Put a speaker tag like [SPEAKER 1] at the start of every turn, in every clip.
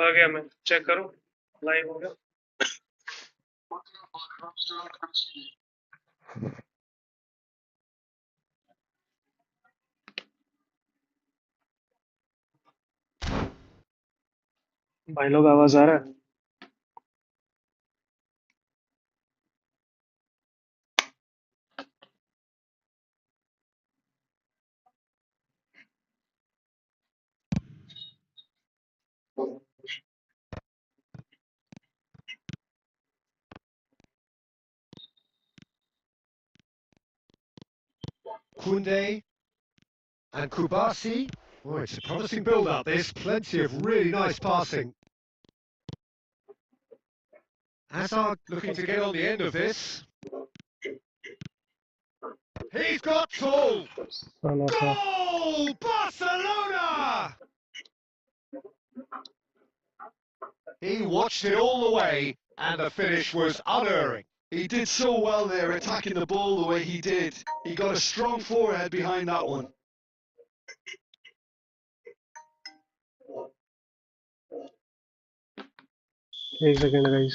[SPEAKER 1] आ गया मैं चेक करूं लाइव हो गया भाई लोग आवाज आ रहा है
[SPEAKER 2] Kunde and Kubasi. Oh, it's a promising build-up, this. Plenty of really nice passing. Hazard looking to get on the end of this. He's got full!
[SPEAKER 1] साला था
[SPEAKER 2] Goal! Barcelona! He watched it all the way, and the finish was unerring.
[SPEAKER 3] He did so well there, attacking the ball the way he did. He got a strong forehead behind that one.
[SPEAKER 1] एक second guys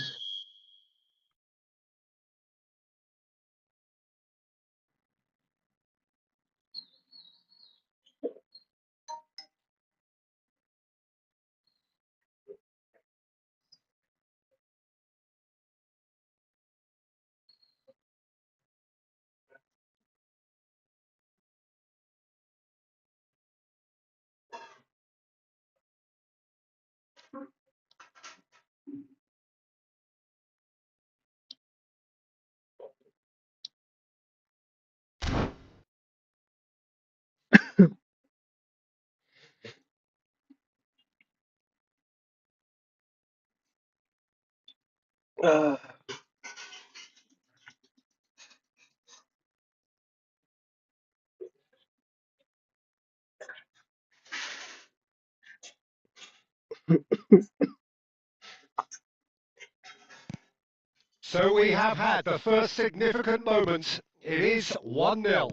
[SPEAKER 2] So we have had the first significant moment. It is 1-0.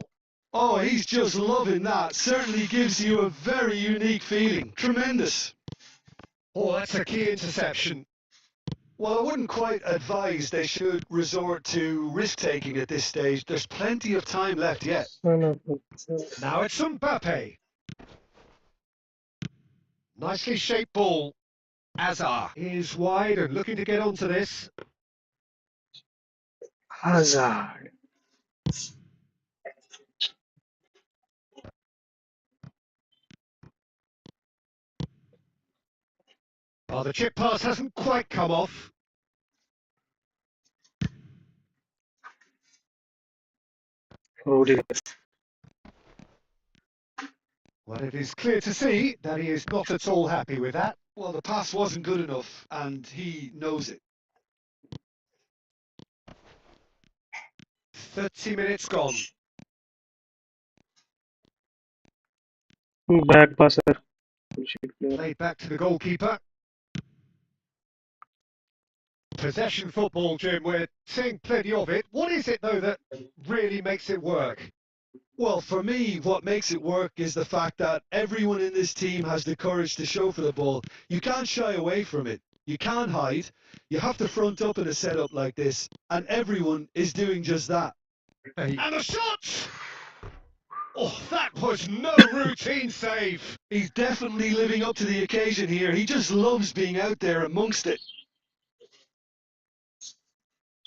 [SPEAKER 3] Oh, he's just loving that. Certainly gives you a very unique feeling. Tremendous.
[SPEAKER 2] Oh, that's a key interception.
[SPEAKER 3] Well, I wouldn't quite advise they should resort to risk-taking at this stage. There's plenty of time left yet.
[SPEAKER 1] साला
[SPEAKER 2] Now it's Mbappe. Nicely shaped ball. Hazard is wide and looking to get onto this.
[SPEAKER 1] Hazard
[SPEAKER 2] Oh, the chip pass hasn't quite come off.
[SPEAKER 1] Rudiger
[SPEAKER 2] Well, it is clear to see that he is not at all happy with that.
[SPEAKER 3] Well, the pass wasn't good enough, and he knows it.
[SPEAKER 2] 30 minutes gone.
[SPEAKER 1] Back passer
[SPEAKER 2] Played back to the goalkeeper. Possession football, Jim, we're seeing plenty of it. What is it, though, that really makes it work?
[SPEAKER 3] Well, for me, what makes it work is the fact that everyone in this team has the courage to show for the ball. You can't shy away from it. You can't hide. You have to front up in a setup like this, and everyone is doing just that.
[SPEAKER 2] And the shot! Oh, that was no routine save.
[SPEAKER 3] He's definitely living up to the occasion here. He just loves being out there amongst it.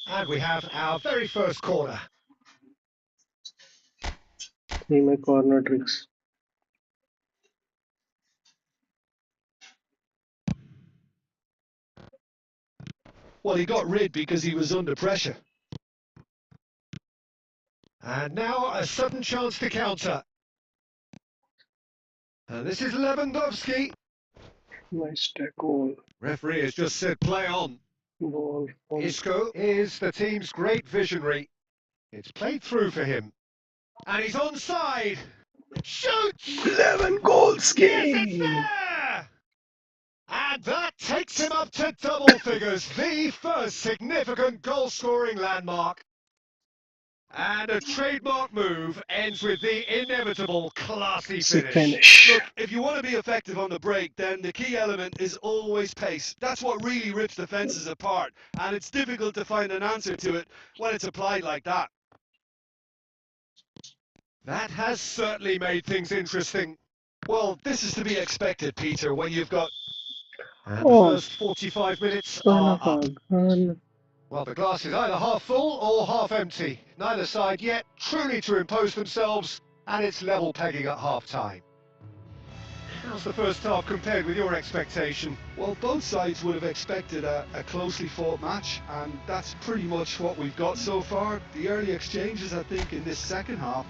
[SPEAKER 2] And we have our very first corner.
[SPEAKER 1] ये में corner tricks
[SPEAKER 3] Well, he got rid because he was under pressure.
[SPEAKER 2] And now a sudden chance to counter. And this is Lewandowski.
[SPEAKER 1] Nice tackle
[SPEAKER 2] Referee has just said play on.
[SPEAKER 1] Ball
[SPEAKER 2] Isco is the team's great visionary. It's played through for him. And he's onside. Shoots!
[SPEAKER 1] 11 goals
[SPEAKER 2] Yes, it's there! And that takes him up to double figures, the first significant goal-scoring landmark. And a trademark move ends with the inevitable classy
[SPEAKER 1] Sick
[SPEAKER 2] finish.
[SPEAKER 1] finish.
[SPEAKER 3] Look, if you want to be effective on the break, then the key element is always pace. That's what really rips defences apart, and it's difficult to find an answer to it when it's applied like that.
[SPEAKER 2] That has certainly made things interesting.
[SPEAKER 3] Well, this is to be expected, Peter, when you've got...
[SPEAKER 2] And the
[SPEAKER 1] Oh,
[SPEAKER 2] first 45 minutes
[SPEAKER 1] son
[SPEAKER 2] are
[SPEAKER 1] of
[SPEAKER 2] up.
[SPEAKER 1] a gun.
[SPEAKER 2] Well, the glass is either half full or half empty. Neither side yet truly to impose themselves, and it's level pegging at half-time. How's the first half compared with your expectation?
[SPEAKER 3] Well, both sides would have expected a closely fought match, and that's pretty much what we've got so far. The early exchanges, I think, in this second half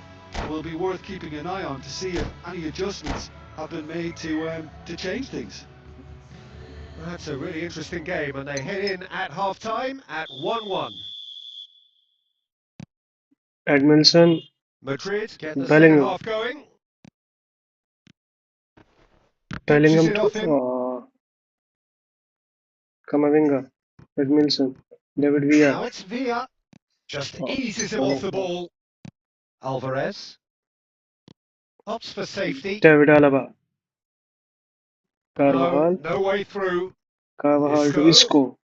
[SPEAKER 3] will be worth keeping an eye on to see if any adjustments have been made to change things.
[SPEAKER 2] That's a really interesting game, and they head in at half-time at 1-1.
[SPEAKER 1] Edmondson.
[SPEAKER 2] Madrid get the second
[SPEAKER 1] Bellingham.
[SPEAKER 2] half going.
[SPEAKER 1] Bellingham.
[SPEAKER 2] Pitches it off him.
[SPEAKER 1] Kamavinga. Edmondson. David Villa.
[SPEAKER 2] Now it's Villa. Just
[SPEAKER 1] Oh,
[SPEAKER 2] eases him
[SPEAKER 1] son
[SPEAKER 2] off
[SPEAKER 1] of
[SPEAKER 2] the
[SPEAKER 1] a-
[SPEAKER 2] ball. Alvarez opts for safety.
[SPEAKER 1] David Alaba.
[SPEAKER 2] No,
[SPEAKER 1] Carvajal.
[SPEAKER 2] no way through.
[SPEAKER 1] Carvajal to
[SPEAKER 2] Isco.
[SPEAKER 1] Isco.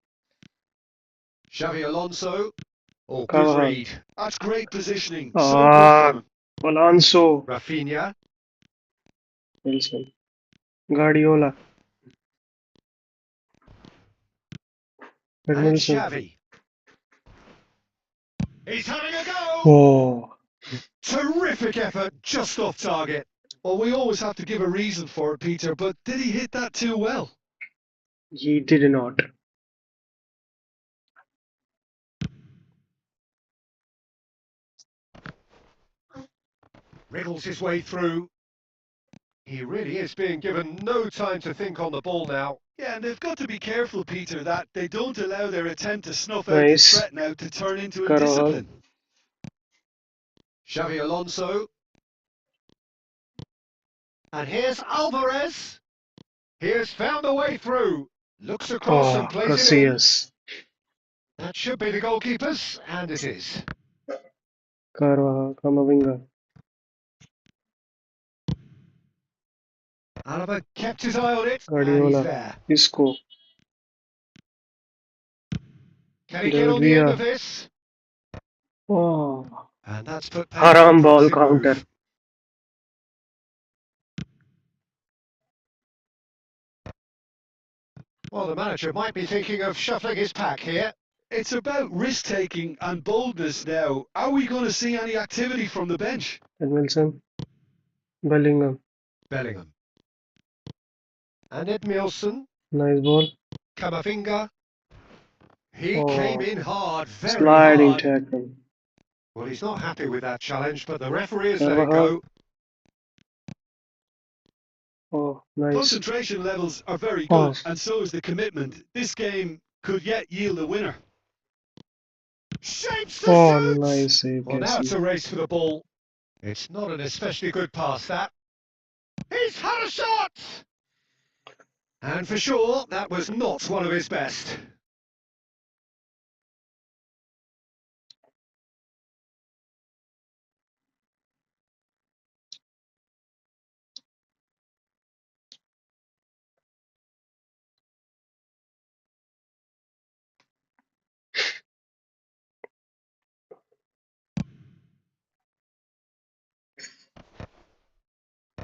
[SPEAKER 2] Xavi Alonso. Oh, good
[SPEAKER 1] Carvajal.
[SPEAKER 2] read.
[SPEAKER 3] That's great positioning. So
[SPEAKER 1] Ah,
[SPEAKER 3] good
[SPEAKER 1] Alonso.
[SPEAKER 2] Rafinha.
[SPEAKER 1] Wilson. Guardiola.
[SPEAKER 2] And
[SPEAKER 1] Edmondson.
[SPEAKER 2] Xavi. He's having a go.
[SPEAKER 1] Oh,
[SPEAKER 2] Terrific effort, just off target.
[SPEAKER 3] Well, we always have to give a reason for it, Peter, but did he hit that too well?
[SPEAKER 1] he did not.
[SPEAKER 2] Wriggles his way through. He really is being given no time to think on the ball now.
[SPEAKER 3] Yeah, and they've got to be careful, Peter, that they don't allow their attempt to snuff out
[SPEAKER 1] Nice.
[SPEAKER 3] the threat now to turn into
[SPEAKER 1] Carvajal.
[SPEAKER 3] indiscipline.
[SPEAKER 2] Xavi Alonso. And here's Alvarez. He has found a way through. Looks across
[SPEAKER 1] Oh,
[SPEAKER 2] and plays it in.
[SPEAKER 1] Casillas.
[SPEAKER 2] That should be the goalkeepers, and it is.
[SPEAKER 1] Carvajal. Kamavinga.
[SPEAKER 2] Alaba kept his eye on it, and
[SPEAKER 1] Guardiola.
[SPEAKER 2] he's there.
[SPEAKER 1] Isco.
[SPEAKER 2] Can he get on the
[SPEAKER 1] David
[SPEAKER 2] end
[SPEAKER 1] Villa.
[SPEAKER 2] of this?
[SPEAKER 1] Oh,
[SPEAKER 2] And that's put pace
[SPEAKER 1] haram
[SPEAKER 2] on the
[SPEAKER 1] ball
[SPEAKER 2] crossing move.
[SPEAKER 1] counter.
[SPEAKER 2] Well, the manager might be thinking of shuffling his pack here.
[SPEAKER 3] It's about risk-taking and boldness now. Are we going to see any activity from the bench?
[SPEAKER 1] Edmondson. Bellingham.
[SPEAKER 2] Bellingham. And Edmilson.
[SPEAKER 1] Nice ball.
[SPEAKER 2] Kamavinga. He
[SPEAKER 1] Oh,
[SPEAKER 2] came in hard, very
[SPEAKER 1] sliding
[SPEAKER 2] hard.
[SPEAKER 1] tackle.
[SPEAKER 2] Well, he's not happy with that challenge, but the referee has let it
[SPEAKER 1] Carvajal.
[SPEAKER 2] go.
[SPEAKER 1] Oh, nice.
[SPEAKER 3] Concentration levels are very
[SPEAKER 1] Oh.
[SPEAKER 3] good, and so is the commitment. This game could yet yield a winner.
[SPEAKER 2] Shapes the
[SPEAKER 1] Oh,
[SPEAKER 2] shoot!
[SPEAKER 1] nice save,
[SPEAKER 2] Well, now it's
[SPEAKER 1] Casey.
[SPEAKER 2] a race for the ball. It's not an especially good pass, that. He's had a shot! And for sure, that was not one of his best.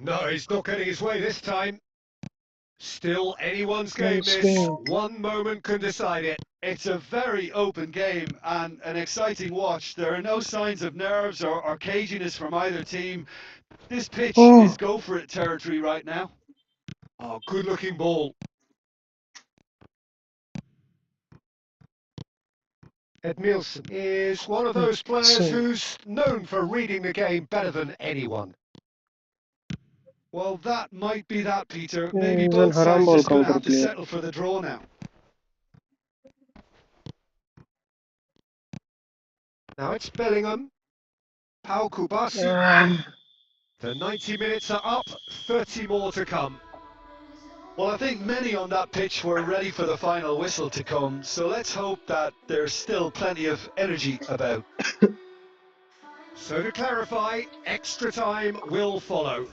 [SPEAKER 2] No, he's not getting his way this time. Still anyone's game,
[SPEAKER 1] Nice
[SPEAKER 2] this.
[SPEAKER 1] game.
[SPEAKER 2] One moment can decide it.
[SPEAKER 3] It's a very open game and an exciting watch. There are no signs of nerves or caginess from either team. This pitch
[SPEAKER 1] Oh.
[SPEAKER 3] is go-for-it territory right now.
[SPEAKER 2] Oh, good-looking ball. Edmilson is one of those players
[SPEAKER 1] So-
[SPEAKER 2] who's known for reading the game better than anyone.
[SPEAKER 3] Well, that might be that, Peter.
[SPEAKER 1] Yeah,
[SPEAKER 3] Maybe
[SPEAKER 1] he's
[SPEAKER 3] both
[SPEAKER 1] an haram
[SPEAKER 3] sides
[SPEAKER 1] ball
[SPEAKER 3] just going to
[SPEAKER 1] counter
[SPEAKER 3] have to
[SPEAKER 1] player.
[SPEAKER 3] settle for the draw now.
[SPEAKER 2] Now it's Bellingham. Pau Kubasi.
[SPEAKER 1] Ah,
[SPEAKER 2] The 90 minutes are up, 30 more to come.
[SPEAKER 3] Well, I think many on that pitch were ready for the final whistle to come, so let's hope that there's still plenty of energy about.
[SPEAKER 2] So to clarify, extra time will follow.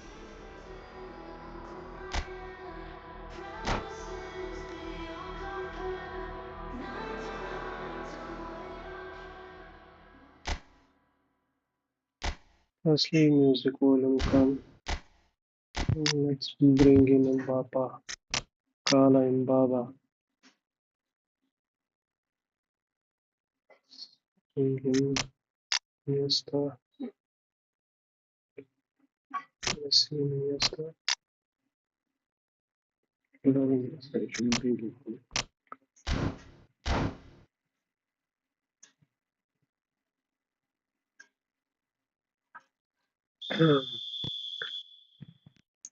[SPEAKER 1] Firstly, music volume come. Let's bring in Mbapa. Kala Mbaba. Bring him. Iniesta. Messi, Iniesta. Iniesta. I should bring him.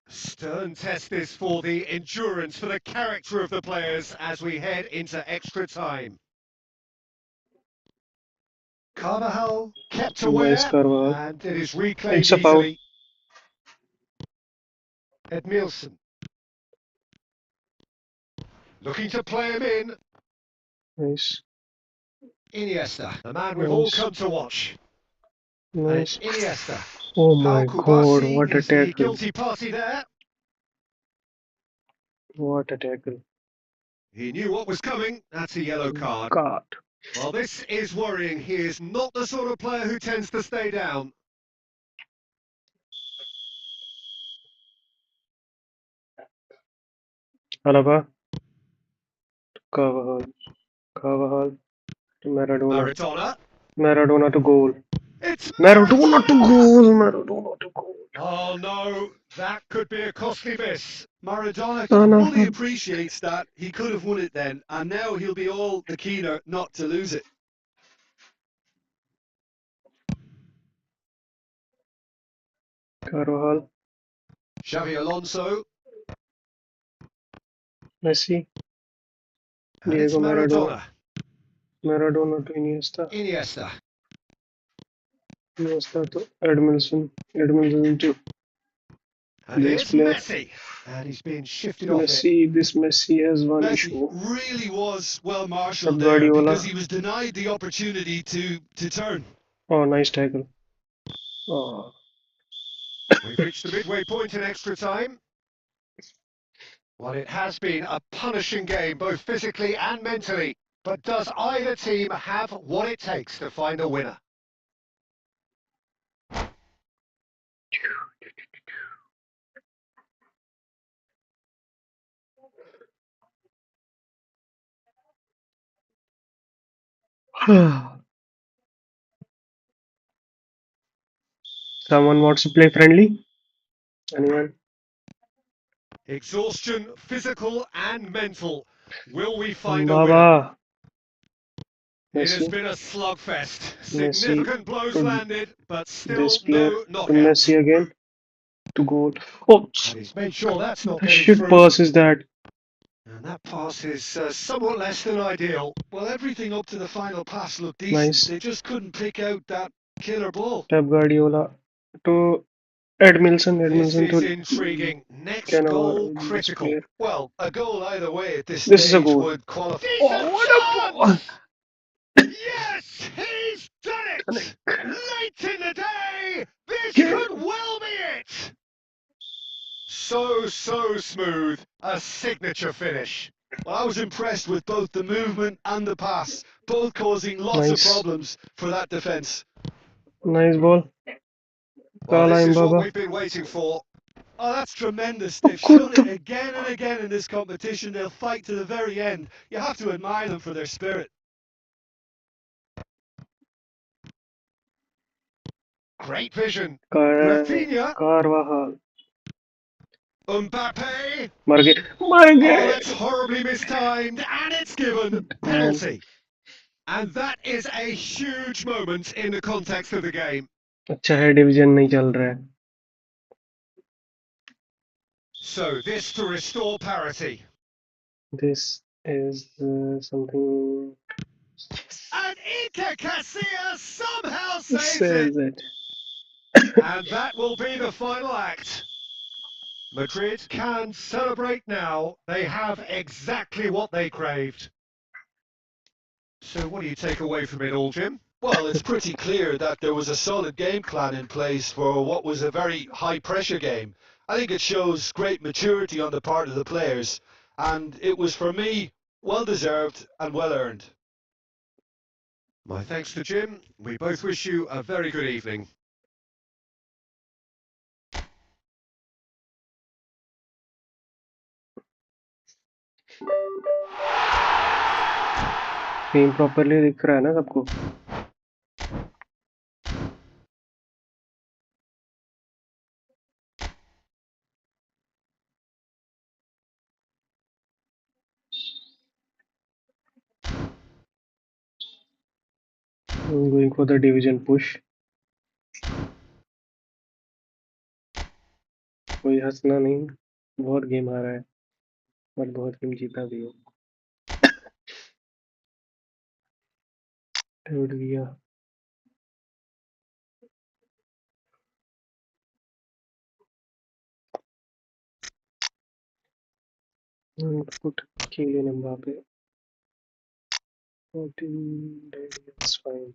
[SPEAKER 2] Stern test this for the endurance, for the character of the players as we head into extra time. Carvajal kept
[SPEAKER 1] Nice
[SPEAKER 2] aware,
[SPEAKER 1] Carvajal.
[SPEAKER 2] and it is reclaimed
[SPEAKER 1] It's a foul.
[SPEAKER 2] easily. Edmilson looking to play him in.
[SPEAKER 1] Nice.
[SPEAKER 2] Iniesta, the man we've all
[SPEAKER 1] Nice.
[SPEAKER 2] come to watch.
[SPEAKER 1] Nice.
[SPEAKER 2] And it's Iniesta.
[SPEAKER 1] Oh my
[SPEAKER 2] Pau
[SPEAKER 1] god,
[SPEAKER 2] Kubasi
[SPEAKER 1] what a
[SPEAKER 2] is the
[SPEAKER 1] tackle.
[SPEAKER 2] guilty party there.
[SPEAKER 1] What a tackle.
[SPEAKER 2] He knew what was coming. That's a yellow card.
[SPEAKER 1] God.
[SPEAKER 2] Well, this is worrying. He is not the sort of player who tends to stay down.
[SPEAKER 1] Alaba. Carvajal. Carvajal. To Maradona.
[SPEAKER 2] Maradona.
[SPEAKER 1] Maradona to goal.
[SPEAKER 2] It's
[SPEAKER 1] Maradona to goal. Maradona to goal.
[SPEAKER 2] Oh no, that could be a costly miss.
[SPEAKER 3] Maradona
[SPEAKER 1] Oh, no.
[SPEAKER 3] fully appreciates that he could have won it then, and now he'll be all the keener not to lose it.
[SPEAKER 1] Carvajal.
[SPEAKER 2] Xavi Alonso.
[SPEAKER 1] Messi.
[SPEAKER 2] And it's
[SPEAKER 1] Diego Maradona.
[SPEAKER 2] Maradona.
[SPEAKER 1] Maradona to Iniesta.
[SPEAKER 2] Iniesta.
[SPEAKER 1] Iniesta to Edmilson. Edmilson to
[SPEAKER 2] And
[SPEAKER 1] this
[SPEAKER 2] it's
[SPEAKER 1] player.
[SPEAKER 2] Messi. And he's been shifted off it.
[SPEAKER 1] Messi. This Messi has one
[SPEAKER 3] Messi
[SPEAKER 1] issue.
[SPEAKER 3] really was well marshalled
[SPEAKER 1] Pep
[SPEAKER 3] there
[SPEAKER 1] Guardiola.
[SPEAKER 3] because he was denied the opportunity to turn.
[SPEAKER 1] Oh, nice tackle. Oh.
[SPEAKER 2] We've reached the midway point in extra time. Well, it has been a punishing game, both physically and mentally. But does either team have what it takes to find a winner?
[SPEAKER 1] Someone wants to play friendly? Anyone?
[SPEAKER 2] Exhaustion, physical and mental. Will we find a winner?
[SPEAKER 1] Baba.
[SPEAKER 2] It has
[SPEAKER 1] Messi.
[SPEAKER 2] been a slugfest.
[SPEAKER 1] Messi
[SPEAKER 2] Significant blows
[SPEAKER 1] to
[SPEAKER 2] landed, but still
[SPEAKER 1] this player.
[SPEAKER 2] no
[SPEAKER 1] To
[SPEAKER 2] knockout.
[SPEAKER 1] Messi again. To goal. Oh,
[SPEAKER 2] And he's made sure that's not
[SPEAKER 1] the
[SPEAKER 2] getting
[SPEAKER 1] shit
[SPEAKER 2] through.
[SPEAKER 1] pass is that?
[SPEAKER 2] And that pass is somewhat less than ideal.
[SPEAKER 3] Well, everything up to the final pass looked decent.
[SPEAKER 1] Nice.
[SPEAKER 3] They just couldn't pick out that killer ball.
[SPEAKER 1] Pep Guardiola to Edmilson.
[SPEAKER 2] This
[SPEAKER 1] Edmilson
[SPEAKER 2] is
[SPEAKER 1] to
[SPEAKER 2] intriguing. Next
[SPEAKER 1] Cannavaro,
[SPEAKER 2] goal
[SPEAKER 1] this
[SPEAKER 2] critical.
[SPEAKER 1] player.
[SPEAKER 3] Well, a goal either way at this
[SPEAKER 1] This is a
[SPEAKER 3] stage
[SPEAKER 1] goal.
[SPEAKER 3] would qualify.
[SPEAKER 2] Decent
[SPEAKER 1] what a ball!
[SPEAKER 2] chance! Yes, he's done it! Late in the day, this
[SPEAKER 1] Yeah.
[SPEAKER 2] could well be it! So smooth. A signature finish.
[SPEAKER 3] Well, I was impressed with both the movement and the pass, both causing lots
[SPEAKER 1] Nice.
[SPEAKER 3] of problems for that defence.
[SPEAKER 1] Nice ball.
[SPEAKER 2] Well, this is what
[SPEAKER 1] Mbaba.
[SPEAKER 2] we've been waiting for.
[SPEAKER 3] Oh, that's tremendous. They've
[SPEAKER 1] Good.
[SPEAKER 3] shown it again and again in this competition. They'll fight to the very end. You have to admire them for their spirit.
[SPEAKER 2] Great vision. Rafinha.
[SPEAKER 1] Carvajal.
[SPEAKER 2] Mbappe.
[SPEAKER 1] मर गए
[SPEAKER 2] Oh, that's horribly mistimed, and it's given
[SPEAKER 1] Man.
[SPEAKER 2] penalty. And that is a huge moment in the context of the game.
[SPEAKER 1] अच्छा है division नहीं चल रहा है.
[SPEAKER 2] So this to restore parity.
[SPEAKER 1] This is something
[SPEAKER 2] And Iker Casillas somehow saves
[SPEAKER 1] says
[SPEAKER 2] it.
[SPEAKER 1] it.
[SPEAKER 2] And that will be the final act. Madrid can celebrate now. They have exactly what they craved. So what do you take away from it all, Jim?
[SPEAKER 3] Well, it's pretty clear that there was a solid game plan in place for what was a very high-pressure game. I think it shows great maturity on the part of the players, and it was, for me, well-deserved and well-earned.
[SPEAKER 2] My thanks to Jim. We both wish you a very good evening.
[SPEAKER 1] Screen properly दिख रहा है ना सबको? I'm going for the division push. कोई हंसना नहीं, बहुत game आ रहा है और बहुत गेम जीता भी है। टूट गया। Put Kylian Mbappe. 14 days, it's fine.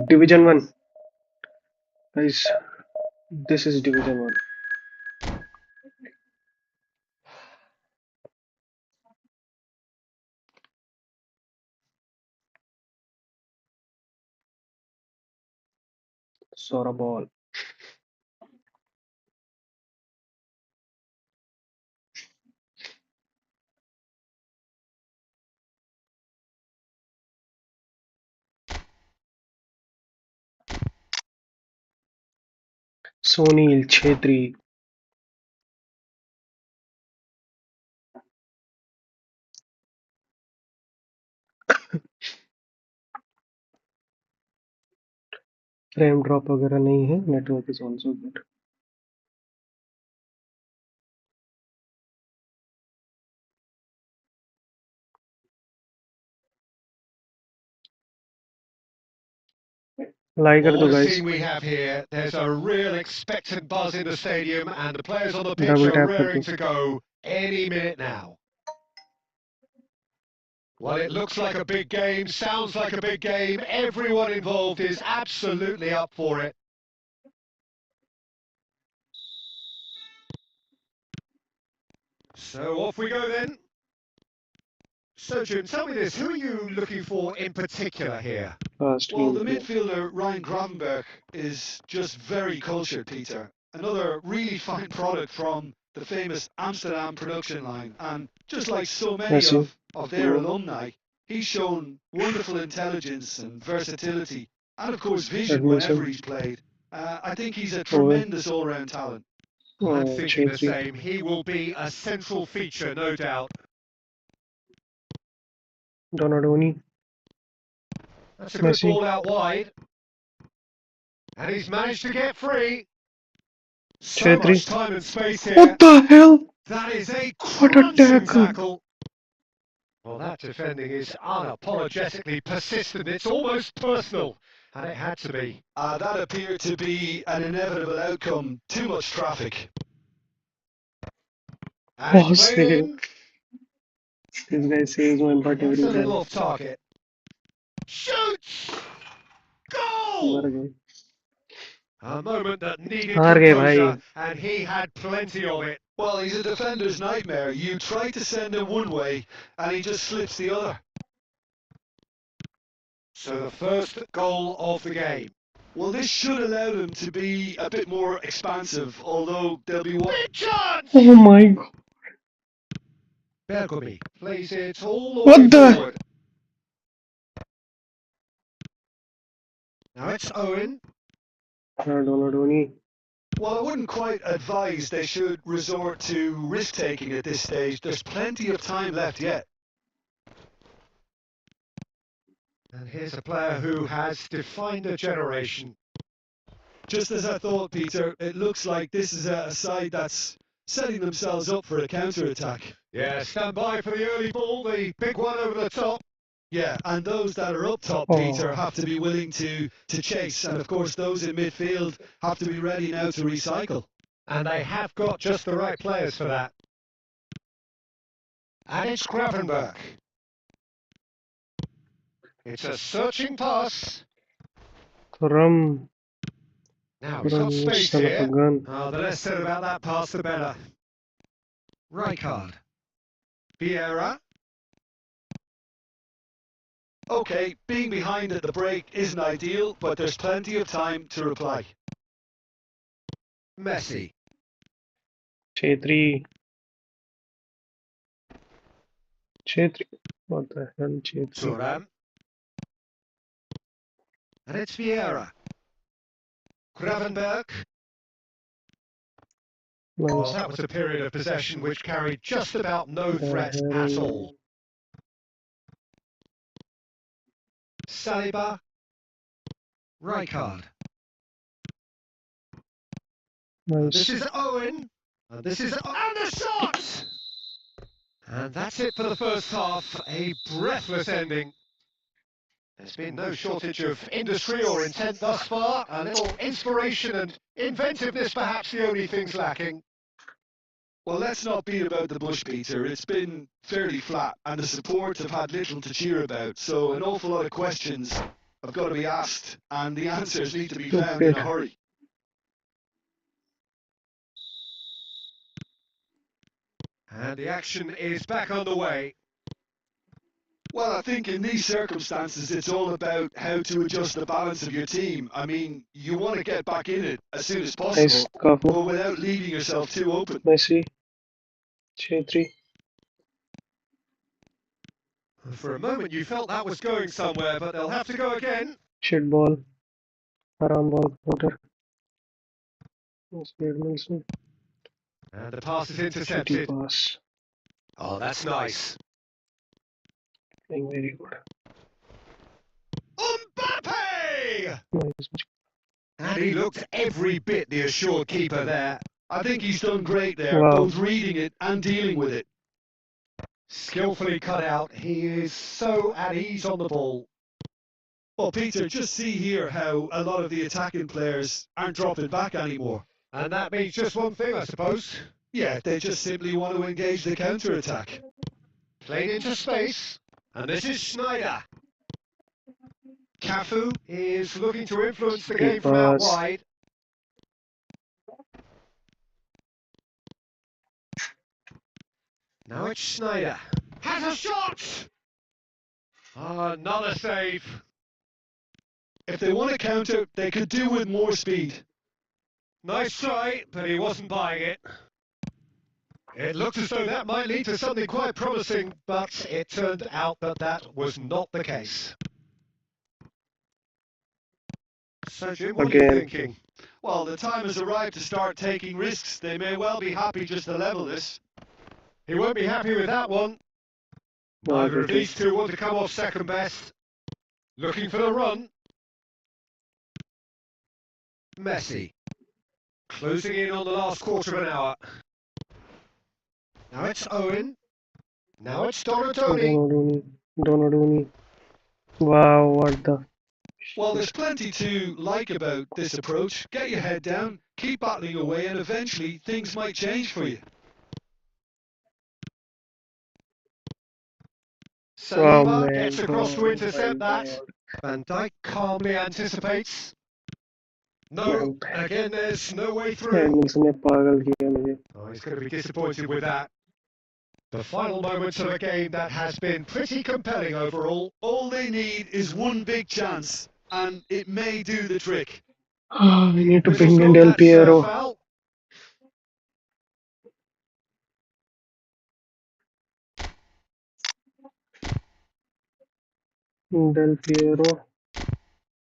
[SPEAKER 1] Division 1. Guys, this is Division 1. Sora ball. Sonil Chhetri. Frame drop वगैरह नहीं है, network is also good. Like कर
[SPEAKER 2] What
[SPEAKER 1] दो
[SPEAKER 2] a
[SPEAKER 1] guys.
[SPEAKER 2] scene we have here. There's a real expectant buzz in the stadium and the players on the pitch
[SPEAKER 1] double
[SPEAKER 2] are
[SPEAKER 1] tap कर
[SPEAKER 2] raring
[SPEAKER 1] दो।
[SPEAKER 2] to go any minute now. Well, it looks like a big game, sounds like a big game. Everyone involved is absolutely up for it. So off we go then. So Jim, tell me this, who are you looking for in particular here?
[SPEAKER 1] Fast
[SPEAKER 3] Well,
[SPEAKER 1] game
[SPEAKER 3] the
[SPEAKER 1] play.
[SPEAKER 3] midfielder Ryan Gravenberch is just very cultured, Peter. Another really fine product from the famous Amsterdam production line. And just like so many
[SPEAKER 1] Messi.
[SPEAKER 3] of their alumni, he's shown wonderful intelligence and versatility, and of course vision whenever
[SPEAKER 1] Edmondson
[SPEAKER 3] he's played. I think he's a
[SPEAKER 1] और
[SPEAKER 3] tremendous all-round talent.
[SPEAKER 2] I'm thinking the
[SPEAKER 1] Chhetri।
[SPEAKER 2] same. He will be a central feature, no doubt.
[SPEAKER 1] डोनाडोनी।
[SPEAKER 2] That's a good
[SPEAKER 1] Messi।
[SPEAKER 2] ball out wide. And he's managed to get free. So
[SPEAKER 1] Chhetri।
[SPEAKER 2] much time and space here.
[SPEAKER 1] What the hell?
[SPEAKER 2] That is a
[SPEAKER 1] What a
[SPEAKER 2] crunching
[SPEAKER 1] tackle.
[SPEAKER 2] tackle. Well, that defending is unapologetically persistent. It's almost personal. And it had to be.
[SPEAKER 3] That appeared to be an inevitable outcome. Too much traffic.
[SPEAKER 2] And
[SPEAKER 1] Oh,
[SPEAKER 2] it's played
[SPEAKER 1] save.
[SPEAKER 2] in.
[SPEAKER 1] This guy saves one part
[SPEAKER 2] That's
[SPEAKER 1] every
[SPEAKER 2] a little
[SPEAKER 1] time.
[SPEAKER 2] off target. Shoots!
[SPEAKER 1] मर
[SPEAKER 2] Goal!
[SPEAKER 1] गए।
[SPEAKER 2] A moment that needed
[SPEAKER 1] हार गए भाई।
[SPEAKER 2] composure, and he had plenty of it.
[SPEAKER 3] Well, he's a defender's nightmare. You try to send him one way, and he just slips the other.
[SPEAKER 2] So the first goal of the game.
[SPEAKER 3] Well, this should allow them to be a bit more expansive, although they'll be...
[SPEAKER 2] Big chance!
[SPEAKER 1] Oh my god.
[SPEAKER 2] Bergomi plays it all the
[SPEAKER 1] What
[SPEAKER 2] way
[SPEAKER 1] the-
[SPEAKER 2] forward. Now it's Owen.
[SPEAKER 1] डोनाडोनी।
[SPEAKER 3] Well, I wouldn't quite advise they should resort to risk-taking at this stage. There's plenty of time left yet.
[SPEAKER 2] And here's a player who has defined a generation.
[SPEAKER 3] Just as I thought, Peter, it looks like this is a side that's setting themselves up for a counter-attack.
[SPEAKER 2] Yeah, stand by for the early ball, the big one over the top.
[SPEAKER 3] Yeah, and those that are up top, Peter, have to be willing to chase. And of course, those in midfield have to be ready now to recycle.
[SPEAKER 2] And they have got just the right players for that. And it's Gravenberg. It's a searching pass.
[SPEAKER 1] Rum.
[SPEAKER 2] Now he's got space
[SPEAKER 1] Son of a
[SPEAKER 2] here.
[SPEAKER 1] gun.
[SPEAKER 2] Oh, the less said about that pass, the better. Rijkaard. Vieira.
[SPEAKER 3] Okay, being behind at the break isn't ideal, but there's plenty of time to reply.
[SPEAKER 2] Messi.
[SPEAKER 1] Chetri. What the hell, Chetri?
[SPEAKER 2] Thuram. And it's Vieira. Gravenberg. Well,
[SPEAKER 1] Nice.
[SPEAKER 2] that was a period of possession which carried just about no threat at all. Saliba. Rijkaard. This
[SPEAKER 1] Nice.
[SPEAKER 2] is Owen. And this is... And the shot! And that's it for the first half. A breathless ending. There's been no shortage of industry or intent thus far. A little inspiration and inventiveness perhaps the only things lacking.
[SPEAKER 3] Well, let's not beat about the bush, Peter. It's been fairly flat, and the support have had little to cheer about. So an awful lot of questions have got to be asked, and the answers need to be found in a hurry.
[SPEAKER 2] And the action is back on the way.
[SPEAKER 3] Well, I think in these circumstances, it's all about how to adjust the balance of your team. I mean, you want to get back in it as soon as
[SPEAKER 1] Nice.
[SPEAKER 3] possible,
[SPEAKER 1] Kafu.
[SPEAKER 3] but without leaving yourself too open.
[SPEAKER 1] Messi. Chetri.
[SPEAKER 2] For a moment you felt that was going somewhere, but they'll have to go again.
[SPEAKER 1] Shit ball. Haram ball. Water. Wilson.
[SPEAKER 2] And the pass is
[SPEAKER 1] Shitty
[SPEAKER 2] intercepted.
[SPEAKER 1] pass.
[SPEAKER 2] Oh, that's nice.
[SPEAKER 1] Playing very good.
[SPEAKER 2] Mbappe!
[SPEAKER 1] Nice.
[SPEAKER 2] And he looked every bit the assured keeper there.
[SPEAKER 3] I think he's done great there,
[SPEAKER 1] Wow.
[SPEAKER 3] both reading it and dealing with it.
[SPEAKER 2] Skillfully cut out. He is so at ease on the ball.
[SPEAKER 3] Well, Peter, just see here how a lot of the attacking players aren't dropping back anymore.
[SPEAKER 2] And that means just one thing, I suppose.
[SPEAKER 3] Yeah, they just simply want to engage the counter-attack.
[SPEAKER 2] Played into space. And this is Schneider. Cafu is looking to influence the game from out
[SPEAKER 1] pass.
[SPEAKER 2] wide. Now it's Schneider. Has a shot! Another save.
[SPEAKER 3] If they want to counter, they could do with more speed.
[SPEAKER 2] Nice try, but he wasn't buying it. It looked as though that might lead to something quite promising, but it turned out that that was not the case. So, Jim, what are you
[SPEAKER 1] Again.
[SPEAKER 2] thinking?
[SPEAKER 3] Well, the time has arrived to start taking risks. They may well be happy just to level this.
[SPEAKER 2] He won't be happy with that one. Neither of these two want to come off second best. Looking for the run. Messi. Closing in on the last quarter of an hour. Now it's Owen. Now it's Donadoni.
[SPEAKER 1] Donadoni. Wow, what the...
[SPEAKER 3] Well, there's plenty to like about this approach. Get your head down, keep battling away, and eventually things might change for you.
[SPEAKER 2] Saliba
[SPEAKER 1] man,
[SPEAKER 2] gets across to
[SPEAKER 1] oh
[SPEAKER 2] intercept
[SPEAKER 1] my
[SPEAKER 2] that. Van Dijk calmly anticipates. No, again there's no way through.
[SPEAKER 1] Wilson ने पागल किया मुझे.
[SPEAKER 2] Oh, he's going to be disappointed with that. The final moments of a game that has been pretty compelling overall.
[SPEAKER 3] All they need is one big chance, and it may do the trick.
[SPEAKER 1] We need to
[SPEAKER 2] Whistles
[SPEAKER 1] bring in
[SPEAKER 2] not,
[SPEAKER 1] Del
[SPEAKER 2] that's,
[SPEAKER 1] Piero.
[SPEAKER 2] foul.
[SPEAKER 1] Del Piero.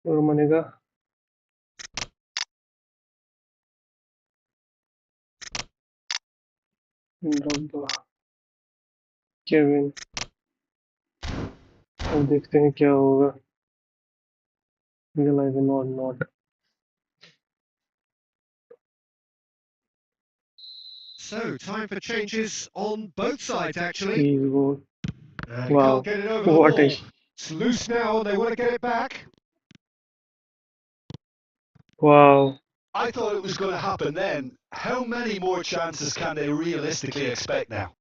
[SPEAKER 1] और मनेगा. Drogba. Kevin. अब देखते हैं क्या होगा. Realize or not.
[SPEAKER 2] So, time for changes on both sides, actually.
[SPEAKER 1] He's go.
[SPEAKER 2] And he
[SPEAKER 1] Wow.
[SPEAKER 2] can't get it over the
[SPEAKER 1] What
[SPEAKER 2] wall.
[SPEAKER 1] a.
[SPEAKER 2] It's loose now, and they want to get it back.
[SPEAKER 1] Wow.
[SPEAKER 3] I thought it was going to happen then. How many more chances can they realistically expect now?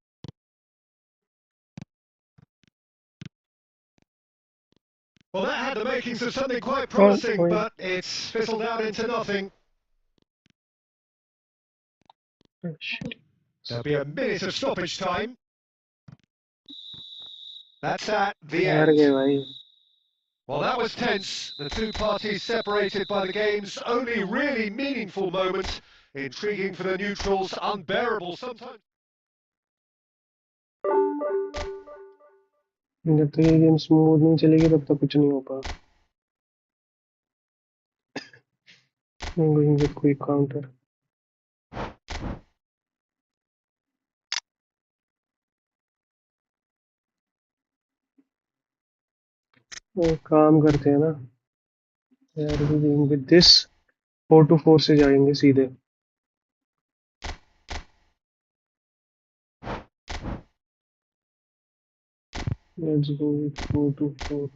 [SPEAKER 2] Well, that had the makings of something quite
[SPEAKER 1] Oh,
[SPEAKER 2] promising,
[SPEAKER 1] wait.
[SPEAKER 2] but it's fizzled out into nothing.
[SPEAKER 1] Shit.
[SPEAKER 2] There'll be a minute of stoppage time. That's at the
[SPEAKER 1] हार गए
[SPEAKER 2] end.
[SPEAKER 1] भाई.
[SPEAKER 2] Well, that was tense. The two parties separated by the game's only really meaningful moment. Intriguing for the neutrals, unbearable sometimes.
[SPEAKER 1] जब तक ये game smooth नहीं चलेगी तब तक कुछ नहीं हो पाएगा. I'm going with quick counter. काम करते हैं ना यार. We going with this 4-4 से जाएंगे सीधे. Let's go with 4-4.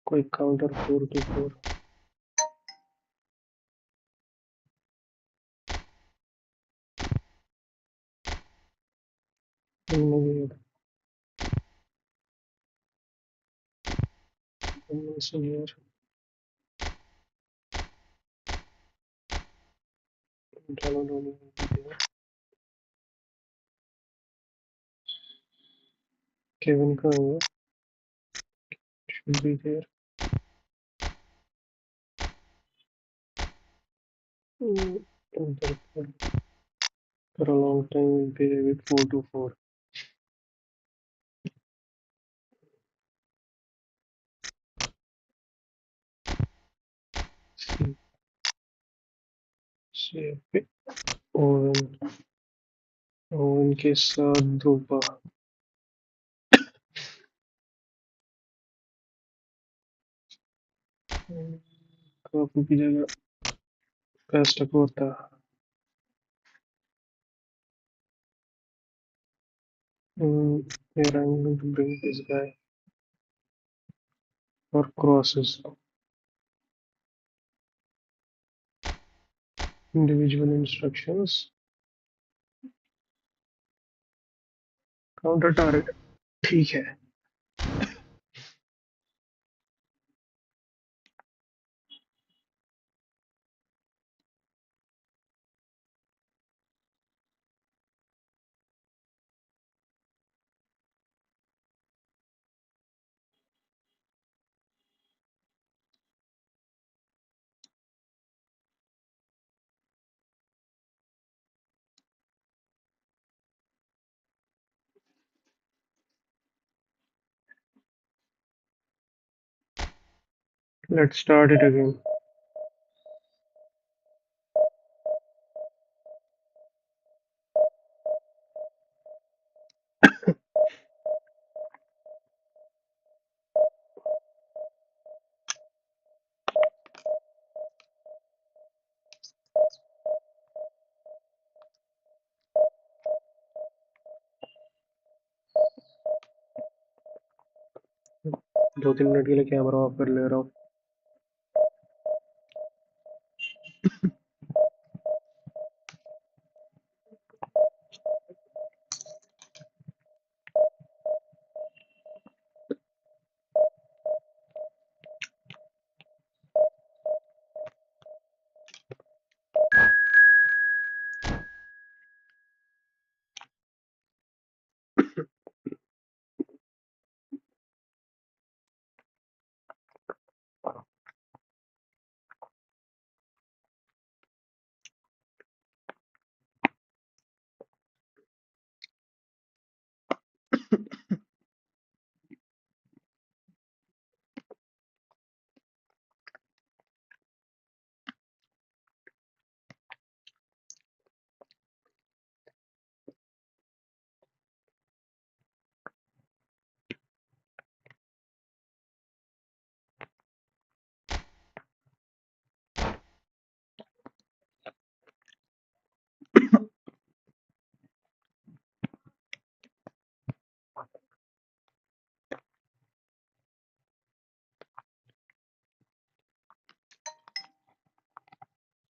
[SPEAKER 1] Quick counter 4-4. Here. Kevin Kanga should be there. For a long time we'll be with 4-4. See, oven के साथ ध्रुपा. काफी की जगह पेस्टक होता. Here I'm going to bring this guy for crosses. Individual instructions. Counter target. ठीक है. Let's start it again. दो तीन मिनट के लिए कैमरा ऑफ कर ले रहा हूँ.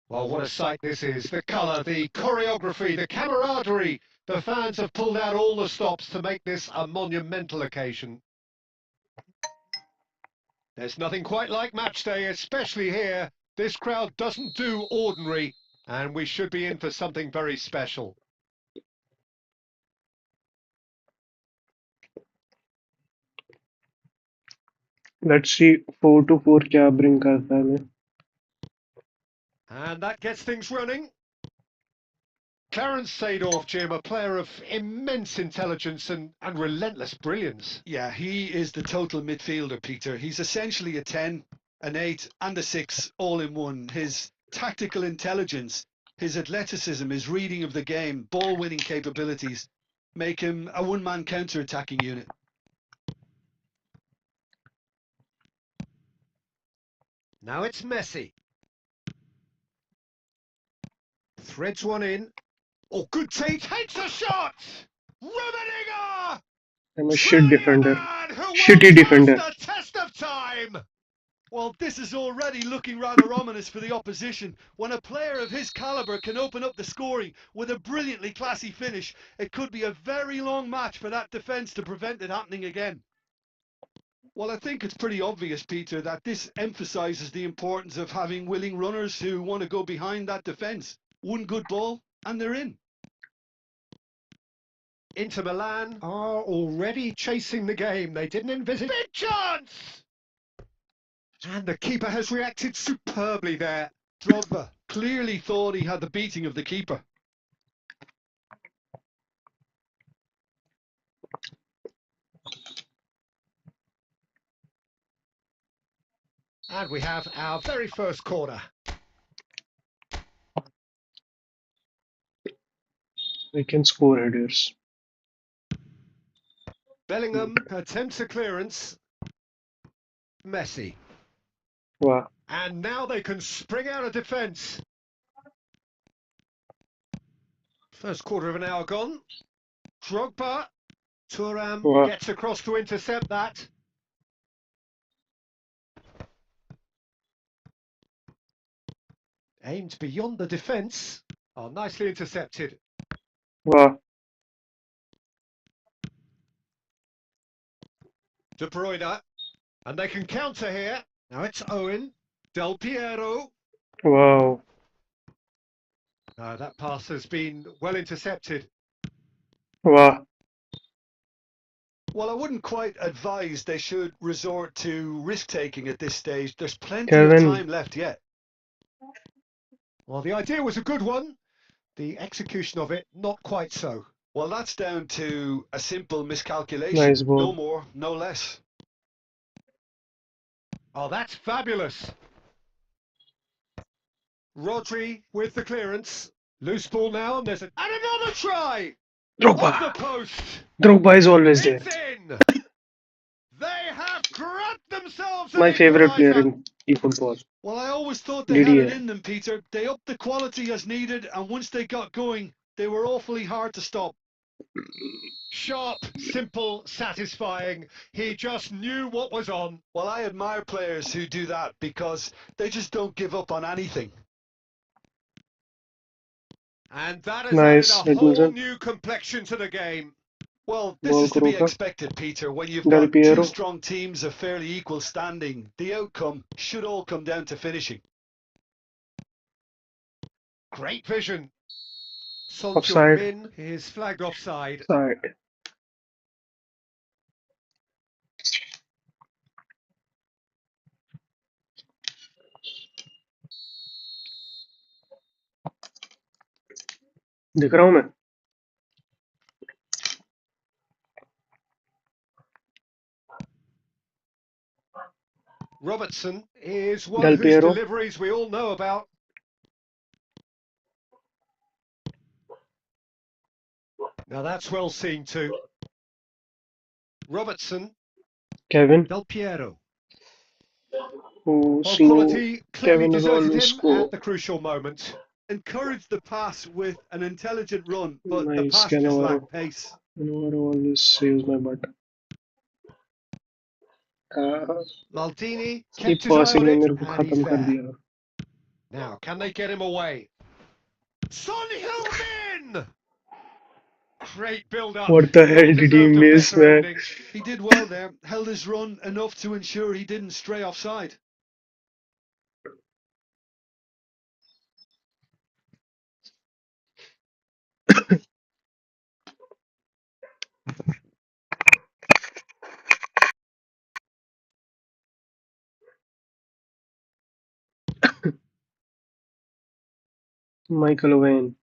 [SPEAKER 2] Well, what a sight this is. The colour, the choreography, the camaraderie. The fans have pulled out all the stops to make this a monumental occasion. There's nothing quite like match day, especially here. This crowd doesn't do ordinary, and we should be in for something very special.
[SPEAKER 1] Let's see 4-4 क्या bring करता है हमें.
[SPEAKER 2] And that gets things running. Clarence Seedorf, Jim, a player of immense intelligence and relentless brilliance.
[SPEAKER 3] Yeah, he is the total midfielder, Peter. He's essentially a 10, an 8 and a 6 all in one. His tactical intelligence, his athleticism, his reading of the game, ball-winning capabilities make him a one-man counter-attacking unit.
[SPEAKER 2] Now it's Messi. Threads one in. Oh, good take. Takes a shot. Rummenigge!
[SPEAKER 1] I'm a shit defender.
[SPEAKER 2] Shitty
[SPEAKER 1] Shitty defender.
[SPEAKER 2] The test of time.
[SPEAKER 3] Well, this is already looking rather ominous for the opposition. When a player of his calibre can open up the scoring with a brilliantly classy finish, it could be a very long match for that defence to prevent it happening again. Well, I think it's pretty obvious, Peter, that this emphasises the importance of having willing runners who want to go behind that defence. One good ball and they're in.
[SPEAKER 2] Inter Milan are already chasing the game. They didn't envisage... Big chance! And the keeper has reacted superbly there.
[SPEAKER 3] Drogba clearly thought he had the beating of the keeper.
[SPEAKER 2] And we have our very first corner.
[SPEAKER 1] We can score headers.
[SPEAKER 2] Bellingham attempts a clearance. Messi.
[SPEAKER 1] Wow.
[SPEAKER 2] And now they can spring out of defence. First quarter of an hour gone. Drogba. Thuram gets across to intercept that. Aimed beyond the defence. Oh, nicely intercepted.
[SPEAKER 1] Wow.
[SPEAKER 2] De Bruyne. And they can counter here. Now it's Owen. Del Piero.
[SPEAKER 1] Wow.
[SPEAKER 2] That pass has been well intercepted.
[SPEAKER 1] Wow.
[SPEAKER 3] Well, I wouldn't quite advise they should resort to risk-taking at this stage. There's plenty
[SPEAKER 1] Kevin.
[SPEAKER 3] of time left yet.
[SPEAKER 2] Well, the idea was a good one. The execution of it, not quite so.
[SPEAKER 3] Well, that's down to a simple miscalculation.
[SPEAKER 1] Nice ball.
[SPEAKER 3] No more, no less.
[SPEAKER 2] Oh, that's fabulous. Rodri with the clearance. Loose ball now, and there's and another try! Off
[SPEAKER 1] Drogba.
[SPEAKER 2] the post!
[SPEAKER 1] Drogba is always there.
[SPEAKER 2] It's in! They have grabbed themselves
[SPEAKER 1] My
[SPEAKER 2] an
[SPEAKER 1] favorite player
[SPEAKER 2] equaliser.
[SPEAKER 1] in eFootball.
[SPEAKER 3] Well, I always thought they had
[SPEAKER 1] Didier.
[SPEAKER 3] it in them, Peter. They upped the quality as needed, and once they got going, they were awfully hard to stop.
[SPEAKER 2] Sharp, simple, satisfying. He just knew what was on.
[SPEAKER 3] Well, I admire players who do that because they just don't give up on anything.
[SPEAKER 2] And that has
[SPEAKER 1] Nice,
[SPEAKER 2] added a whole
[SPEAKER 1] Edmondson.
[SPEAKER 2] new complexion to the game.
[SPEAKER 3] Well, this
[SPEAKER 1] Ball
[SPEAKER 3] is to be
[SPEAKER 1] Kroka.
[SPEAKER 3] expected, Peter. When you've
[SPEAKER 1] Del
[SPEAKER 3] got
[SPEAKER 1] Piero.
[SPEAKER 3] two strong teams of fairly equal standing, the outcome should all come down to finishing.
[SPEAKER 2] Great vision. Son
[SPEAKER 1] Offside.
[SPEAKER 2] Min is flagged offside.
[SPEAKER 1] Side. दिख रहा हूँ मैं.
[SPEAKER 2] Robertson is one
[SPEAKER 1] Del
[SPEAKER 2] whose
[SPEAKER 1] Piero.
[SPEAKER 2] deliveries we all know about. Now that's well seen too. Robertson,
[SPEAKER 1] Kevin.
[SPEAKER 2] Del Piero.
[SPEAKER 1] Who
[SPEAKER 2] Well,
[SPEAKER 1] slow.
[SPEAKER 2] quality clearly
[SPEAKER 1] Kevin is
[SPEAKER 2] deserted him
[SPEAKER 1] always slow.
[SPEAKER 2] at the crucial moment.
[SPEAKER 3] Encourage the pass with an intelligent run, but the
[SPEAKER 1] Nice,
[SPEAKER 3] pass just
[SPEAKER 1] Cannavaro.
[SPEAKER 3] lacked pace.
[SPEAKER 1] Cannavaro always saves my butt.
[SPEAKER 2] Maldini
[SPEAKER 1] Keep
[SPEAKER 2] kept his eye
[SPEAKER 1] passing
[SPEAKER 2] on
[SPEAKER 1] ने
[SPEAKER 2] it
[SPEAKER 1] मेरे को
[SPEAKER 2] and
[SPEAKER 1] खत्म
[SPEAKER 2] he's
[SPEAKER 1] कर
[SPEAKER 2] there.
[SPEAKER 1] दिया.
[SPEAKER 2] Now, can they get him away? Son Heung-min! Great build-up.
[SPEAKER 1] What the hell did he
[SPEAKER 2] Well-deserved a
[SPEAKER 1] miss,
[SPEAKER 2] better
[SPEAKER 1] man?
[SPEAKER 2] ending.
[SPEAKER 3] He did well there, held his run enough to ensure he didn't stray offside.
[SPEAKER 1] Michael Owen.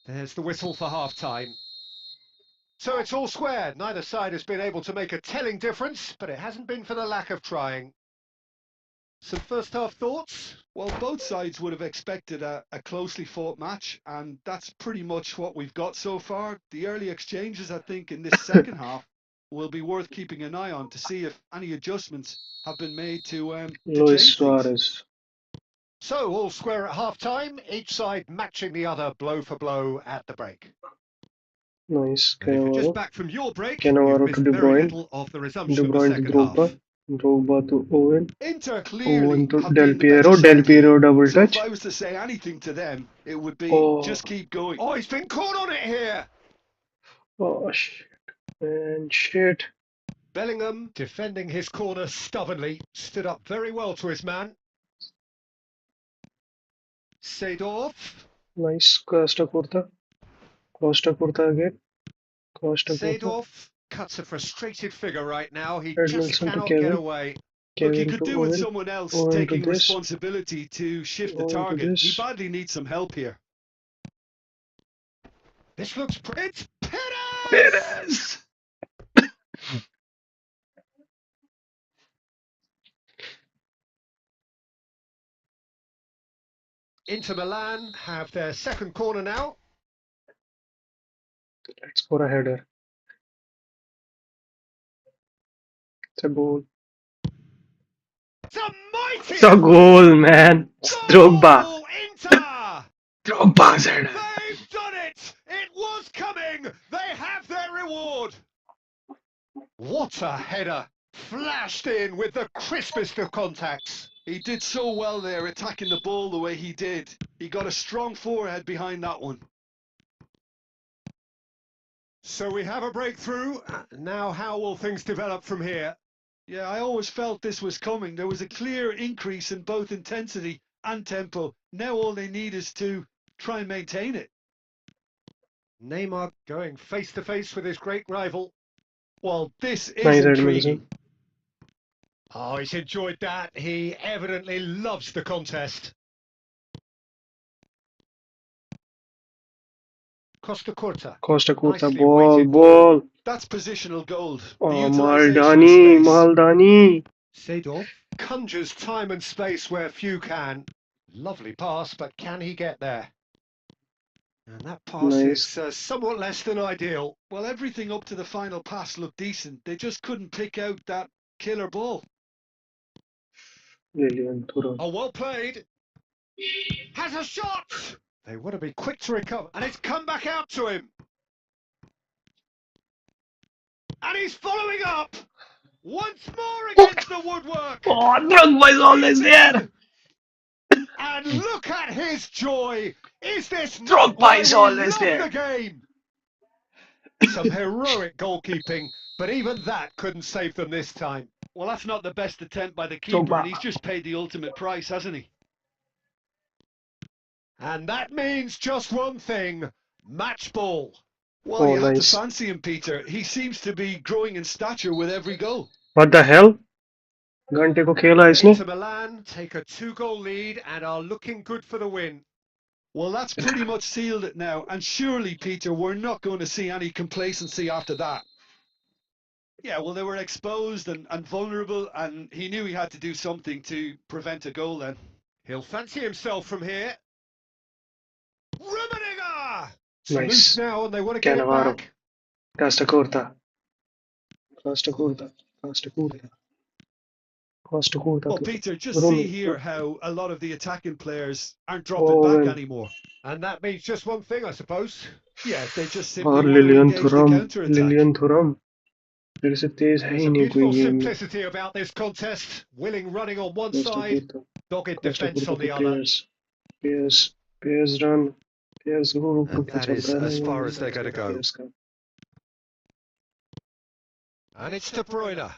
[SPEAKER 2] There's the whistle for half-time. So it's all square. Neither side has been able to make a telling difference, but it hasn't been for the lack of trying. Some first-half thoughts?
[SPEAKER 3] Well, both sides would have expected a closely fought match, and that's pretty much what we've got so far. The early exchanges, I think, in this second half will be worth keeping an eye on to see if any adjustments have been made to
[SPEAKER 1] Luis
[SPEAKER 3] change things.
[SPEAKER 1] Suarez.
[SPEAKER 2] So all square at half-time, each side matching the other blow for blow at the break.
[SPEAKER 1] Nice.
[SPEAKER 2] And if you're just
[SPEAKER 1] Cannavaro.
[SPEAKER 2] back from your break,
[SPEAKER 1] Cannavaro
[SPEAKER 2] you've
[SPEAKER 1] to
[SPEAKER 2] missed
[SPEAKER 1] De
[SPEAKER 2] very
[SPEAKER 1] Bruyne.
[SPEAKER 2] little of the
[SPEAKER 1] De
[SPEAKER 2] resumption of the
[SPEAKER 1] Bruyne to
[SPEAKER 2] second
[SPEAKER 1] Drogba.
[SPEAKER 2] half.
[SPEAKER 1] Drogba to Owen.
[SPEAKER 3] Inter clearly
[SPEAKER 1] Owen to
[SPEAKER 3] have
[SPEAKER 1] Del
[SPEAKER 3] been the better
[SPEAKER 1] Piero. Del
[SPEAKER 3] side
[SPEAKER 1] Piero
[SPEAKER 3] here.
[SPEAKER 1] double
[SPEAKER 3] So if
[SPEAKER 1] touch.
[SPEAKER 3] I was to say anything to them, it would be
[SPEAKER 1] Oh.
[SPEAKER 3] just keep going.
[SPEAKER 2] Oh, he's been caught on it here.
[SPEAKER 1] Oh, shit. And shit.
[SPEAKER 2] Bellingham, defending his corner stubbornly, stood up very well to his man. Seedorf.
[SPEAKER 1] Nice. Costa Curta. Costa Curta again. Costa Curta.
[SPEAKER 2] Seedorf cuts a frustrated figure right now. He
[SPEAKER 1] Ed
[SPEAKER 2] just
[SPEAKER 1] Nelson to
[SPEAKER 2] cannot get
[SPEAKER 1] Kevin.
[SPEAKER 2] away.
[SPEAKER 3] Look, he
[SPEAKER 1] Kevin
[SPEAKER 3] could
[SPEAKER 1] to
[SPEAKER 3] do with
[SPEAKER 1] Owen.
[SPEAKER 3] someone else
[SPEAKER 1] Owen to
[SPEAKER 3] taking
[SPEAKER 1] this.
[SPEAKER 3] responsibility to shift the
[SPEAKER 1] Owen to
[SPEAKER 3] target. He
[SPEAKER 1] this.
[SPEAKER 3] badly needs some help here.
[SPEAKER 2] This looks pretty. It's Perez!
[SPEAKER 1] Perez!
[SPEAKER 2] Inter Milan have their second corner now.
[SPEAKER 1] Let's score a header. It's a goal.
[SPEAKER 2] It's a mighty
[SPEAKER 1] It's a goal, man. It's Drogba.
[SPEAKER 2] goal, Inter!
[SPEAKER 1] Drogba's header.
[SPEAKER 2] They've done it! It was coming! They have their reward! What a header! Flashed in with the crispest of contacts.
[SPEAKER 3] He did so well there, attacking the ball the way he did. He got a strong forehead behind that one.
[SPEAKER 2] So we have a breakthrough. Now how will things develop from here?
[SPEAKER 3] Yeah, I always felt this was coming. There was a clear increase in both intensity and tempo. Now all they need is to try and maintain it.
[SPEAKER 2] Neymar going face-to-face with his great rival.
[SPEAKER 3] Well, this is
[SPEAKER 1] Nice
[SPEAKER 3] intriguing.
[SPEAKER 2] Oh, he's enjoyed that. He evidently loves the contest. Costa Curta.
[SPEAKER 1] Costa Curta.
[SPEAKER 2] Nicely
[SPEAKER 1] Ball.
[SPEAKER 2] weighted
[SPEAKER 1] Ball.
[SPEAKER 3] That's positional gold. The
[SPEAKER 1] Oh,
[SPEAKER 3] utilisation of
[SPEAKER 1] Maldani.
[SPEAKER 3] space.
[SPEAKER 1] Maldani.
[SPEAKER 2] Seedorf conjures time and space where few can. Lovely pass, but can he get there? And that pass
[SPEAKER 1] Nice.
[SPEAKER 2] is somewhat less than ideal.
[SPEAKER 3] Well, everything up to the final pass looked decent. They just couldn't pick out that killer ball.
[SPEAKER 1] Lilian Thuram.
[SPEAKER 2] Oh, well played. Has a shot! They want to be quick to recover. And it's come back out to him. And he's following up. Once more against the woodwork.
[SPEAKER 1] Oh, Drogba is always there.
[SPEAKER 2] And look at his joy. Is this not
[SPEAKER 1] Drogba
[SPEAKER 2] why
[SPEAKER 1] is
[SPEAKER 2] he
[SPEAKER 1] always
[SPEAKER 2] loved
[SPEAKER 1] there.
[SPEAKER 2] the game? Some heroic goalkeeping, but even that couldn't save them this time.
[SPEAKER 3] Well, that's not the best attempt by the keeper,
[SPEAKER 1] Drogba.
[SPEAKER 3] and he's just paid the ultimate price, hasn't he?
[SPEAKER 2] And that means just one thing. Match ball.
[SPEAKER 3] Well,
[SPEAKER 1] Oh,
[SPEAKER 3] you have
[SPEAKER 1] nice.
[SPEAKER 3] to fancy him, Peter. He seems to be growing in stature with every goal.
[SPEAKER 1] What the hell? घंटे को खेला इसने.
[SPEAKER 2] Inter Milan take a 2-goal lead and are looking good for the win.
[SPEAKER 3] Well, that's pretty much sealed it now. And surely, Peter, we're not going to see any complacency after that. Yeah, well, they were exposed and vulnerable, and he knew he had to do something to prevent a goal then.
[SPEAKER 2] He'll fancy himself from here. Rummenigge! It's
[SPEAKER 1] Nice.
[SPEAKER 2] loose now and they want to get it
[SPEAKER 1] Cannavaro.
[SPEAKER 2] back.
[SPEAKER 1] Costa Curta. Costa Curta. Costa Curta. Costa Curta.
[SPEAKER 3] Well, Peter, just
[SPEAKER 1] Rum-
[SPEAKER 3] see here how a lot of the attacking players aren't dropping
[SPEAKER 1] Owen.
[SPEAKER 3] back anymore.
[SPEAKER 2] And that means just one thing, I suppose.
[SPEAKER 3] Yeah, they just simply
[SPEAKER 1] और
[SPEAKER 3] want to
[SPEAKER 1] Lillian
[SPEAKER 3] engage the
[SPEAKER 1] Thuram.
[SPEAKER 3] counter-attack.
[SPEAKER 1] Lillian Thuram. मेरे से तेज है
[SPEAKER 2] There's
[SPEAKER 1] he
[SPEAKER 2] a
[SPEAKER 1] नहीं कोई
[SPEAKER 2] beautiful
[SPEAKER 1] game में.
[SPEAKER 2] simplicity about this contest. Willing running on one
[SPEAKER 1] Costa
[SPEAKER 2] side
[SPEAKER 1] Curta.
[SPEAKER 2] Dogged
[SPEAKER 1] Costa
[SPEAKER 2] defence
[SPEAKER 1] Curta
[SPEAKER 2] on
[SPEAKER 1] के
[SPEAKER 2] the other.
[SPEAKER 1] Pairs run, pairs को रुक
[SPEAKER 2] And
[SPEAKER 1] के
[SPEAKER 2] that
[SPEAKER 1] चलता
[SPEAKER 2] is
[SPEAKER 1] है ना
[SPEAKER 2] as
[SPEAKER 1] ये
[SPEAKER 2] far as they're going to go.
[SPEAKER 1] Pairs का.
[SPEAKER 2] And it's De Bruyne.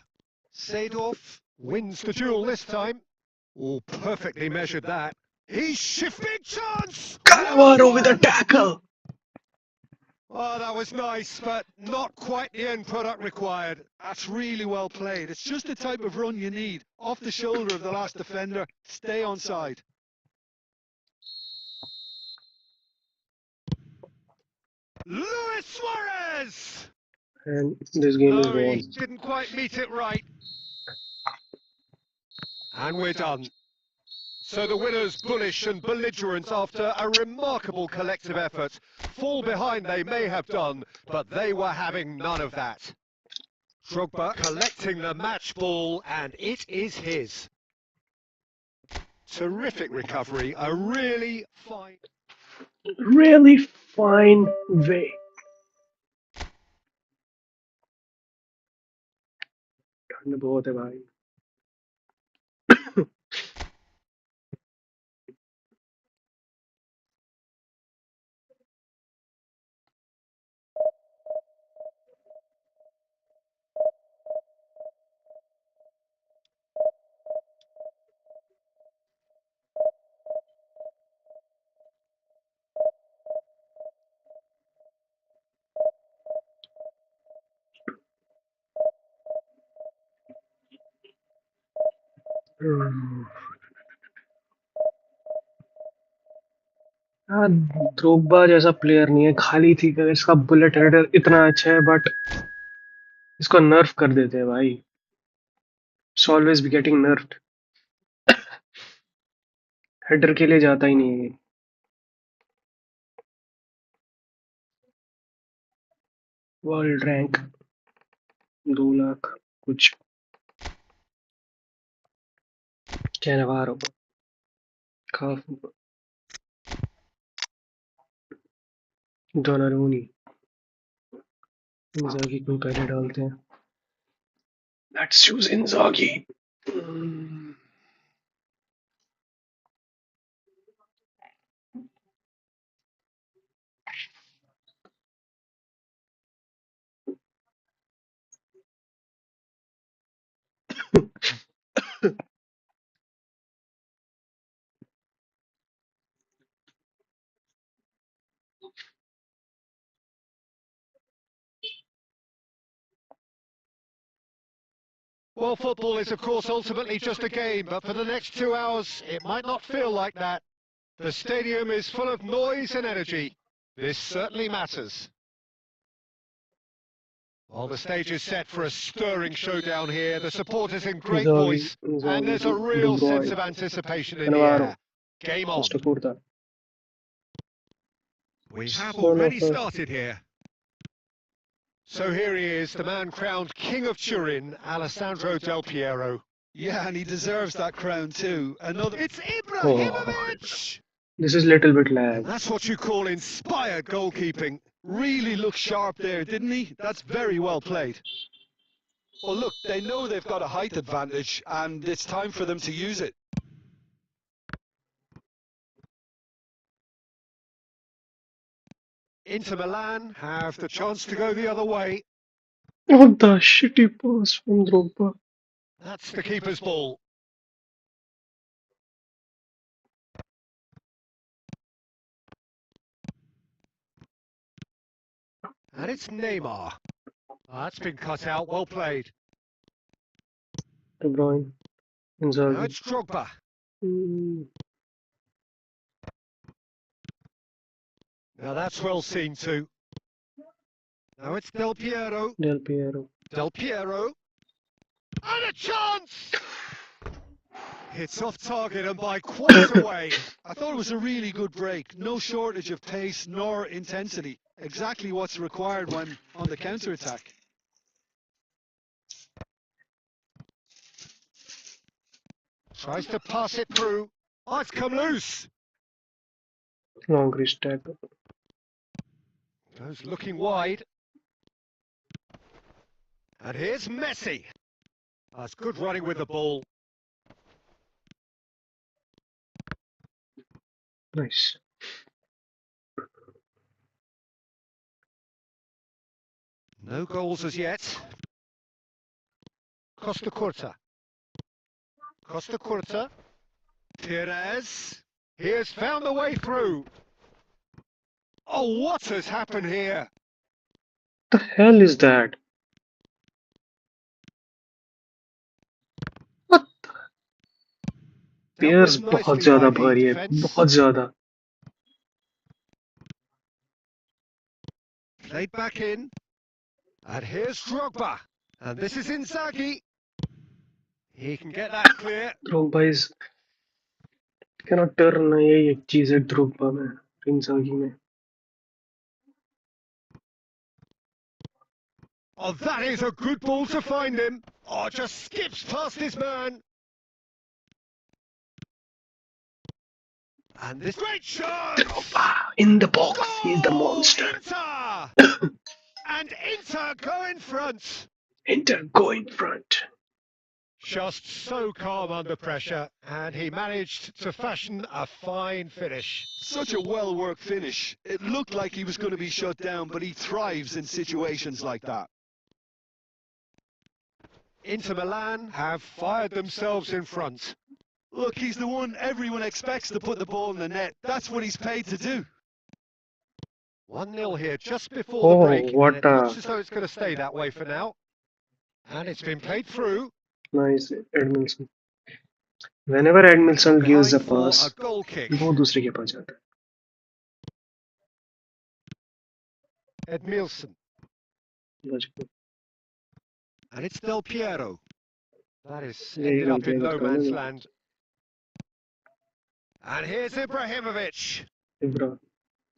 [SPEAKER 2] Seedorf wins the duel this time. Oh, perfectly measured that. He's shifting chance!
[SPEAKER 1] Cannavaro with a tackle.
[SPEAKER 2] Oh, that was nice, but not quite the end product required.
[SPEAKER 3] That's really well played. It's just the type of run you need. Off the shoulder of the last defender, stay on side.
[SPEAKER 2] Luis Suarez!
[SPEAKER 1] And this game is
[SPEAKER 2] No, he
[SPEAKER 1] won.
[SPEAKER 2] didn't quite meet it right. And we're done. So the winners, bullish and belligerent after a remarkable collective effort. Fall behind they may have done, but they were having none of that. Drogba collecting the match ball, and it is his. Terrific recovery, a really
[SPEAKER 1] fine way. ठंड बहुत है भाई. हाँ, Drogba जैसा player नहीं है, खाली थी कि इसका बुलेट हेडर इतना अच्छा है, बट इसको नर्फ कर देते हैं भाई. It's always be getting nerfed. Header के लिए जाता ही नहीं है. वर्ल्ड रैंक 2 लाख कुछ. कैनवारो काफ डोनारूनी इंजागी को पहले डालते हैं. Let's choose इंजागी.
[SPEAKER 2] Well, football is, of course, ultimately just a game, but for the next 2 hours, it might not feel like that. The stadium is full of noise and energy. This certainly matters. Well, the stage is set for a stirring showdown here. The supporters in great voice, and there's a real sense of anticipation in the air. Game on.
[SPEAKER 1] Costa Curta.
[SPEAKER 2] We have already started here. So here he is, the man crowned King of Turin, Alessandro Del Piero.
[SPEAKER 3] Yeah, and he deserves that crown too.
[SPEAKER 2] It's Ibrahimovic!
[SPEAKER 1] This is little bit lag.
[SPEAKER 2] That's what you call inspired goalkeeping.
[SPEAKER 3] Really looked sharp there, didn't he? That's very well played. Well, look, they know they've got a height advantage, and it's time for them to use it.
[SPEAKER 2] Inter Milan have the chance to go the other way.
[SPEAKER 1] Oh, the shitty pass from Drogba.
[SPEAKER 2] That's the keeper's ball. And it's Neymar. That's been cut out, well played.
[SPEAKER 1] De Bruyne. Inzaghi.
[SPEAKER 2] Now it's Drogba. Now that's well seen too. Now it's Del Piero.
[SPEAKER 1] Del Piero.
[SPEAKER 2] Del Piero. And a chance! It's off target and by quite a way.
[SPEAKER 3] I thought it was a really good break. No shortage of pace nor intensity. Exactly what's required when on the counter-attack.
[SPEAKER 2] Tries to pass it through. Oh, it's come loose.
[SPEAKER 1] Long wrist tackle.
[SPEAKER 2] Goes looking wide. And here's Messi. That's good running with the ball.
[SPEAKER 1] Nice.
[SPEAKER 2] No goals as yet. Costa Curta. Costa Curta. Perez. He has found the way through. Oh, what has happened here?
[SPEAKER 1] The hell is that? What?
[SPEAKER 2] Dealt
[SPEAKER 1] pairs
[SPEAKER 2] with
[SPEAKER 1] बहुत
[SPEAKER 2] nicely
[SPEAKER 1] ज्यादा
[SPEAKER 2] by the
[SPEAKER 1] भारी है,
[SPEAKER 2] defence.
[SPEAKER 1] बहुत ज्यादा.
[SPEAKER 2] Played back in. And here's Drogba. And this is Inzaghi. He can get that clear.
[SPEAKER 1] Drogba is cannot turn. यही एक चीज है Drogba में, इंजागी में.
[SPEAKER 2] Oh, that is a good ball to find him. Oh, just skips past his man. And this great chance!
[SPEAKER 1] Drogba in the box.
[SPEAKER 2] Goal!
[SPEAKER 1] He's the monster.
[SPEAKER 2] Inter! And Inter go in front.
[SPEAKER 1] Inter go in front.
[SPEAKER 2] Just so calm under pressure, and he managed to fashion a fine finish.
[SPEAKER 3] Such a well-worked finish. It looked like he was going to be shut down, but he thrives in situations like that.
[SPEAKER 2] Inter Milan have fired themselves in front.
[SPEAKER 3] Look, he's the one everyone expects to put the ball in the net. That's what he's paid to do.
[SPEAKER 2] 1-0 here just before the
[SPEAKER 1] Oh,
[SPEAKER 2] break,
[SPEAKER 1] what
[SPEAKER 2] and it looks as though it's going to stay that way for now. And it's been played through.
[SPEAKER 1] nice Edmilson. Whenever Edmilson gives a
[SPEAKER 2] Behind for
[SPEAKER 1] pass,
[SPEAKER 2] a goal kick.
[SPEAKER 1] वो दूसरे के पास जाता
[SPEAKER 2] Edmilson.
[SPEAKER 1] है.
[SPEAKER 2] And it's Del Piero. That is
[SPEAKER 1] Yeah,
[SPEAKER 2] ended
[SPEAKER 1] you
[SPEAKER 2] up in
[SPEAKER 1] can
[SPEAKER 2] no
[SPEAKER 1] play
[SPEAKER 2] man's
[SPEAKER 1] it.
[SPEAKER 2] land. And here's Ibrahimovic.
[SPEAKER 1] Ibra.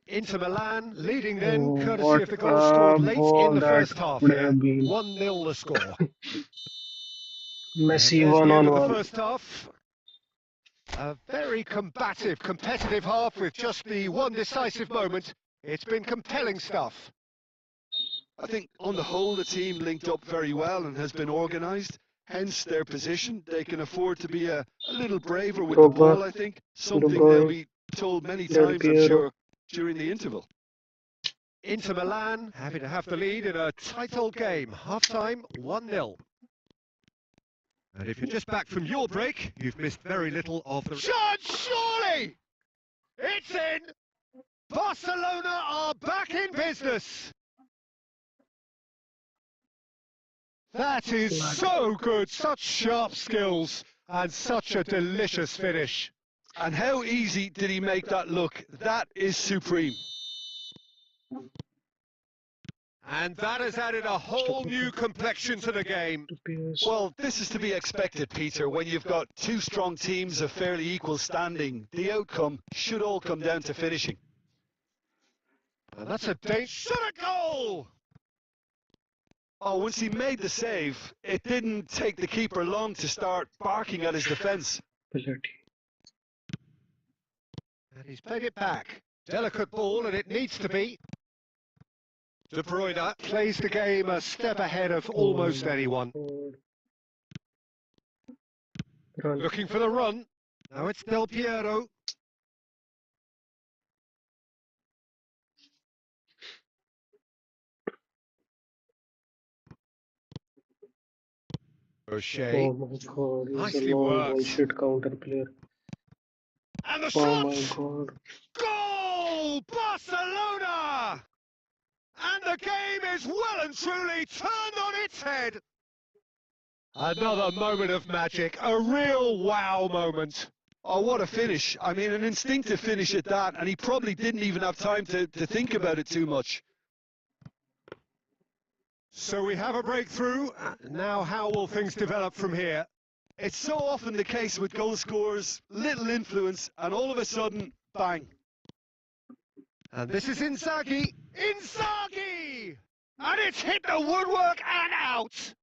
[SPEAKER 2] Inter Milan leading then,
[SPEAKER 1] Oh,
[SPEAKER 2] courtesy
[SPEAKER 1] what
[SPEAKER 2] of the goal scored late
[SPEAKER 1] ball
[SPEAKER 2] in the
[SPEAKER 1] that
[SPEAKER 2] first half
[SPEAKER 1] would
[SPEAKER 2] here.
[SPEAKER 1] have been.
[SPEAKER 2] 1-0 the score.
[SPEAKER 1] Messi
[SPEAKER 2] There's
[SPEAKER 1] one
[SPEAKER 2] the end
[SPEAKER 1] on
[SPEAKER 2] of the
[SPEAKER 1] one.
[SPEAKER 2] first half. A very combative, competitive half with just the one decisive moment. It's been compelling stuff.
[SPEAKER 3] I think on the whole the team linked up very well and has been organised. Hence their position. They can afford to be a little braver with the
[SPEAKER 1] Drogba,
[SPEAKER 3] ball, I think. Something
[SPEAKER 1] De
[SPEAKER 3] they'll
[SPEAKER 1] Bruyne,
[SPEAKER 3] be told many
[SPEAKER 1] Del
[SPEAKER 3] times, I'm
[SPEAKER 1] Piero.
[SPEAKER 3] sure, during the interval.
[SPEAKER 2] Inter Milan having to have the lead in a tight old game. Half-time, 1-0. And if you're just back from your break, you've missed very little of the... Chance, surely! It's in! Barcelona are back in business! That is so good, such sharp skills, and such a delicious finish.
[SPEAKER 3] And how easy did he make that look? That is supreme.
[SPEAKER 2] And that has added a whole new complexion to the game.
[SPEAKER 3] Well, this is to be expected, Peter. When you've got two strong teams of fairly equal standing, the outcome should all come down to finishing.
[SPEAKER 2] And that's a shot a goal!
[SPEAKER 3] Oh, once he made the save, it didn't take the keeper long to start barking at his defence.
[SPEAKER 2] And he's played it back. Delicate ball, and it needs to be. De Bruyne plays the game a step ahead of almost anyone. Looking for the run. Now it's Del Piero. O'Shea.
[SPEAKER 1] Oh my god, he's
[SPEAKER 2] Nicely
[SPEAKER 1] a long
[SPEAKER 2] worked.
[SPEAKER 1] bullshit counter player.
[SPEAKER 2] And the
[SPEAKER 1] Oh
[SPEAKER 2] shot!
[SPEAKER 1] my god.
[SPEAKER 2] Goal! Barcelona! And the game is well and truly turned on its head. Another moment of magic, a real wow moment.
[SPEAKER 3] Oh, what a finish. I mean, an instinctive finish at that, and he probably didn't even have time to think about it too much.
[SPEAKER 2] So we have a breakthrough. Now how will things develop from here?
[SPEAKER 3] It's so often the case with goal scorers, little influence, and all of a sudden, bang.
[SPEAKER 2] And this is Inzaghi. Inzaghi! And it's hit the woodwork and out.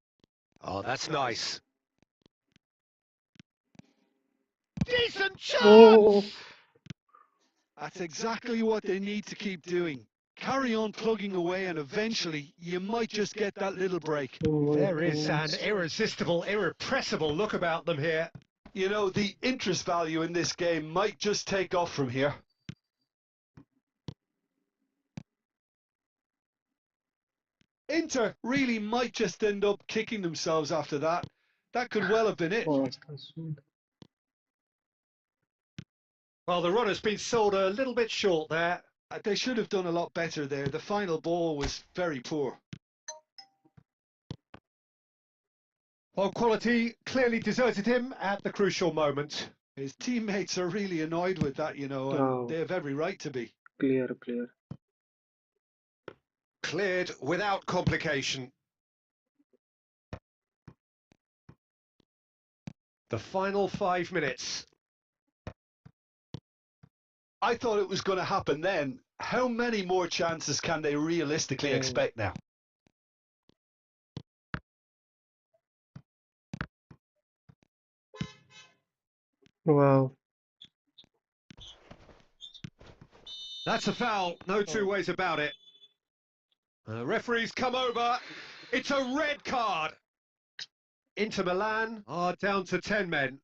[SPEAKER 2] Oh, that's nice. Decent chance!
[SPEAKER 1] Oh,
[SPEAKER 3] That's exactly what they need to keep doing. Carry on plugging away, and eventually you might just get that little break.
[SPEAKER 1] oh my
[SPEAKER 2] There is an
[SPEAKER 1] god.
[SPEAKER 2] irresistible, irrepressible look about them here.
[SPEAKER 3] You know, the interest value in this game might just take off from here. Inter really might just end up kicking themselves after that. That could well have been it.
[SPEAKER 1] Oh, that's sweet.
[SPEAKER 2] Well, the runner's been sold a little bit short there.
[SPEAKER 3] They should have done a lot better there. The final ball was very poor.
[SPEAKER 2] Well, quality clearly deserted him at the crucial moment.
[SPEAKER 3] His teammates are really annoyed with that, you know, and
[SPEAKER 1] Oh.
[SPEAKER 3] they have every right to be.
[SPEAKER 1] Clear.
[SPEAKER 2] Cleared without complication. The final 5 minutes.
[SPEAKER 3] I thought it was going to happen then. How many more chances can they realistically expect now?
[SPEAKER 1] Wow.
[SPEAKER 2] That's a foul, no two ways about it. Referees come over. It's a red card. Inter Milan are down to 10 men.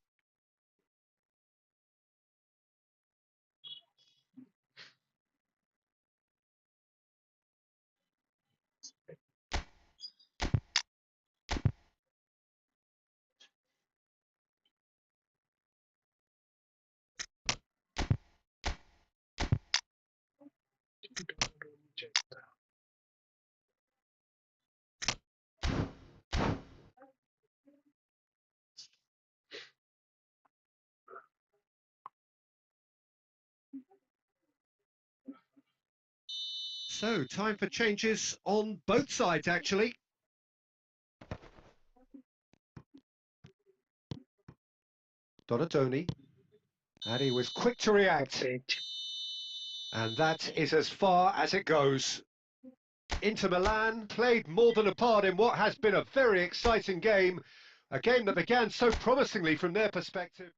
[SPEAKER 2] So, time for changes on both sides, actually. Donatoni. And he was quick to react. And that is as far as it goes. Inter Milan played more than a part in what has been a very exciting game. A game that began so promisingly from their perspective.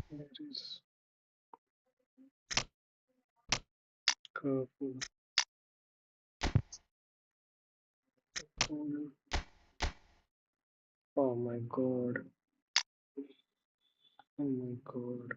[SPEAKER 1] There is careful. Oh my god. Oh my god.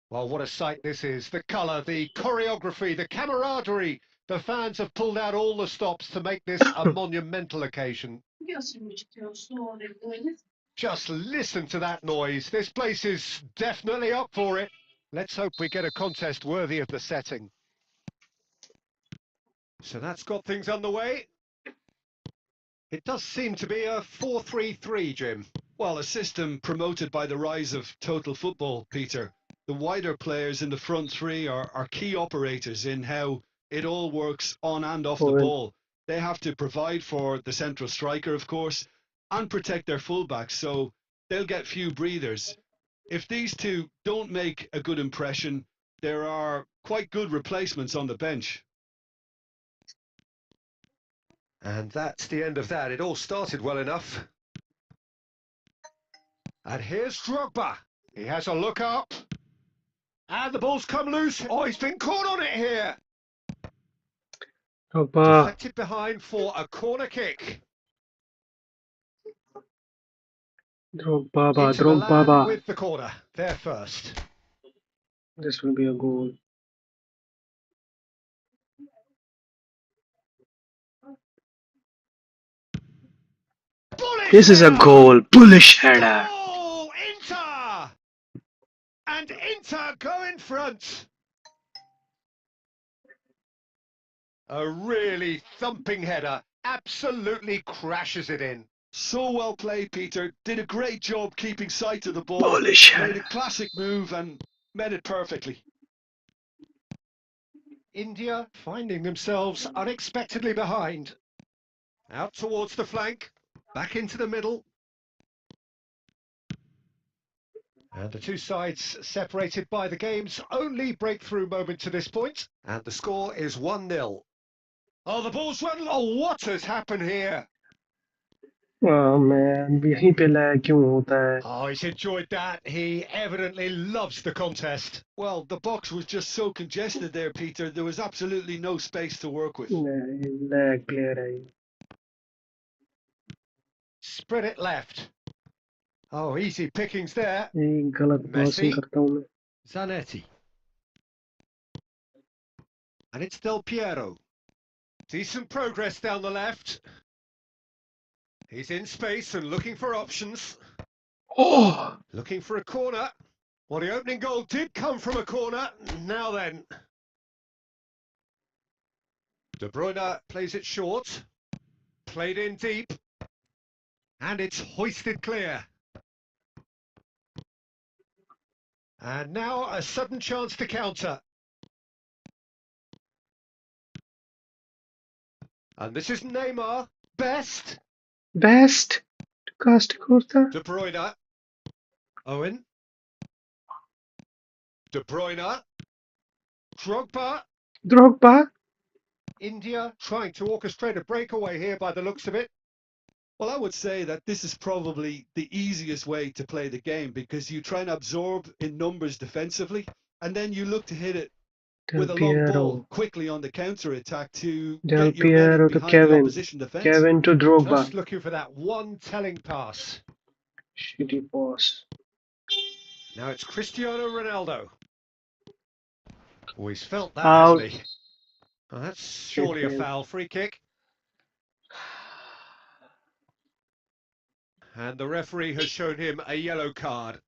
[SPEAKER 2] Well, what a sight this is. The colour, the choreography, the camaraderie. The fans have pulled out all the stops to make this a monumental occasion. Just listen to that noise. This place is definitely up for it. Let's hope we get a contest worthy of the setting. So that's got things underway. It does seem to be a 4-3-3, Jim.
[SPEAKER 3] Well, a system promoted by the rise of total football, Peter. The wider players in the front three are key operators in how it all works on and off the ball. They have to provide for the central striker, of course, and protect their fullbacks, so they'll get few breathers. If these two don't make a good impression, there are quite good replacements on the bench.
[SPEAKER 2] And that's the end of that. It all started well enough. And here's Drogba. He has a look up. And the ball's come loose. Oh, he's been caught on it here.
[SPEAKER 1] Drogba.
[SPEAKER 2] Deflected behind for a corner kick.
[SPEAKER 1] Drogba.
[SPEAKER 2] Inter Milan
[SPEAKER 1] Drogba.
[SPEAKER 2] with the corner. They're first.
[SPEAKER 1] This will be a goal.
[SPEAKER 2] Bullish
[SPEAKER 1] This is a
[SPEAKER 2] header.
[SPEAKER 1] goal. Bullish header.
[SPEAKER 2] Goal! Inter! And Inter go in front. A really thumping header. Absolutely crashes it in.
[SPEAKER 3] So well played, Peter. Did a great job keeping sight of the ball.
[SPEAKER 1] Bullish
[SPEAKER 3] Made
[SPEAKER 1] header.
[SPEAKER 3] a classic move and met it perfectly.
[SPEAKER 2] India finding themselves unexpectedly behind. Out towards the flank. Back into the middle. And the two sides separated by the game's only breakthrough moment to this point. And the score is 1-0. Oh, the ball's run. Oh, what has happened here?
[SPEAKER 1] Oh man, यहीं पे lag क्यों होता है?
[SPEAKER 2] Oh, he's enjoyed that. He evidently loves the contest.
[SPEAKER 3] Well, the box was just so congested there, Peter. There was absolutely no space to work with.
[SPEAKER 1] नहीं, lag player है.
[SPEAKER 2] Spread it left. Oh, easy pickings there.
[SPEAKER 1] ये गलत passing करता हूँ मैं.
[SPEAKER 2] Zanetti. And it's Del Piero. Decent progress down the left. He's in space and looking for options.
[SPEAKER 1] Oh,
[SPEAKER 2] Looking for a corner. Well, the opening goal did come from a corner. Now then. De Bruyne plays it short. Played in deep. And it's hoisted clear. And now a sudden chance to counter. And this is Neymar. Best.
[SPEAKER 1] best. Cast करता.
[SPEAKER 2] De Bruyne. Owen. De Bruyne. Drogba.
[SPEAKER 1] Drogba.
[SPEAKER 2] India trying to orchestrate a breakaway here by the looks of it.
[SPEAKER 3] Well, I would say that this is probably the easiest way to play the game because you try and absorb in numbers defensively and then you look to hit it with a long ball quickly on the counter-attack to
[SPEAKER 1] Del
[SPEAKER 3] get your men
[SPEAKER 1] Piero
[SPEAKER 3] in
[SPEAKER 1] to
[SPEAKER 3] behind the
[SPEAKER 1] Kevin.
[SPEAKER 3] opposition defence.
[SPEAKER 1] Kevin to Drogba.
[SPEAKER 2] Just looking for that one telling pass.
[SPEAKER 1] Shitty pass.
[SPEAKER 2] Now it's Cristiano Ronaldo. Oh, he's felt that,
[SPEAKER 1] Out.
[SPEAKER 2] hasn't he? Oh, that's surely a foul. Free kick. And the referee has shown him a yellow card.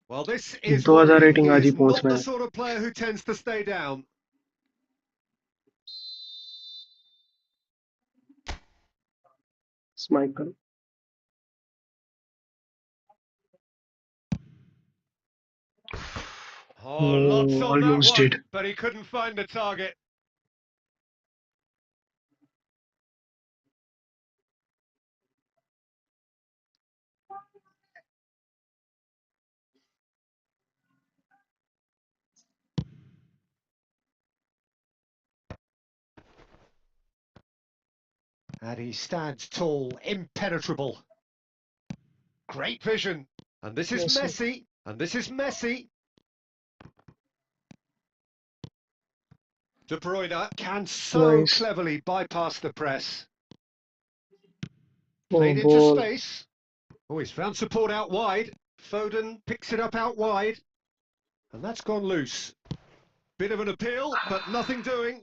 [SPEAKER 2] Well, this is
[SPEAKER 1] 2000 rating आज ही
[SPEAKER 2] not
[SPEAKER 1] पहुंचना
[SPEAKER 2] the
[SPEAKER 1] है.
[SPEAKER 2] sort of player who tends to stay down.
[SPEAKER 1] Michael.
[SPEAKER 2] Oh, lots on
[SPEAKER 1] almost
[SPEAKER 2] that one,
[SPEAKER 1] did.
[SPEAKER 2] but he couldn't find the target. And he stands tall, impenetrable. Great vision. And this is Messi. And this is Messi. De Bruyne can so cleverly bypass the press. Played into space. Oh, he's found support out wide. Foden picks it up out wide. And that's gone loose. Bit of an appeal, but nothing doing.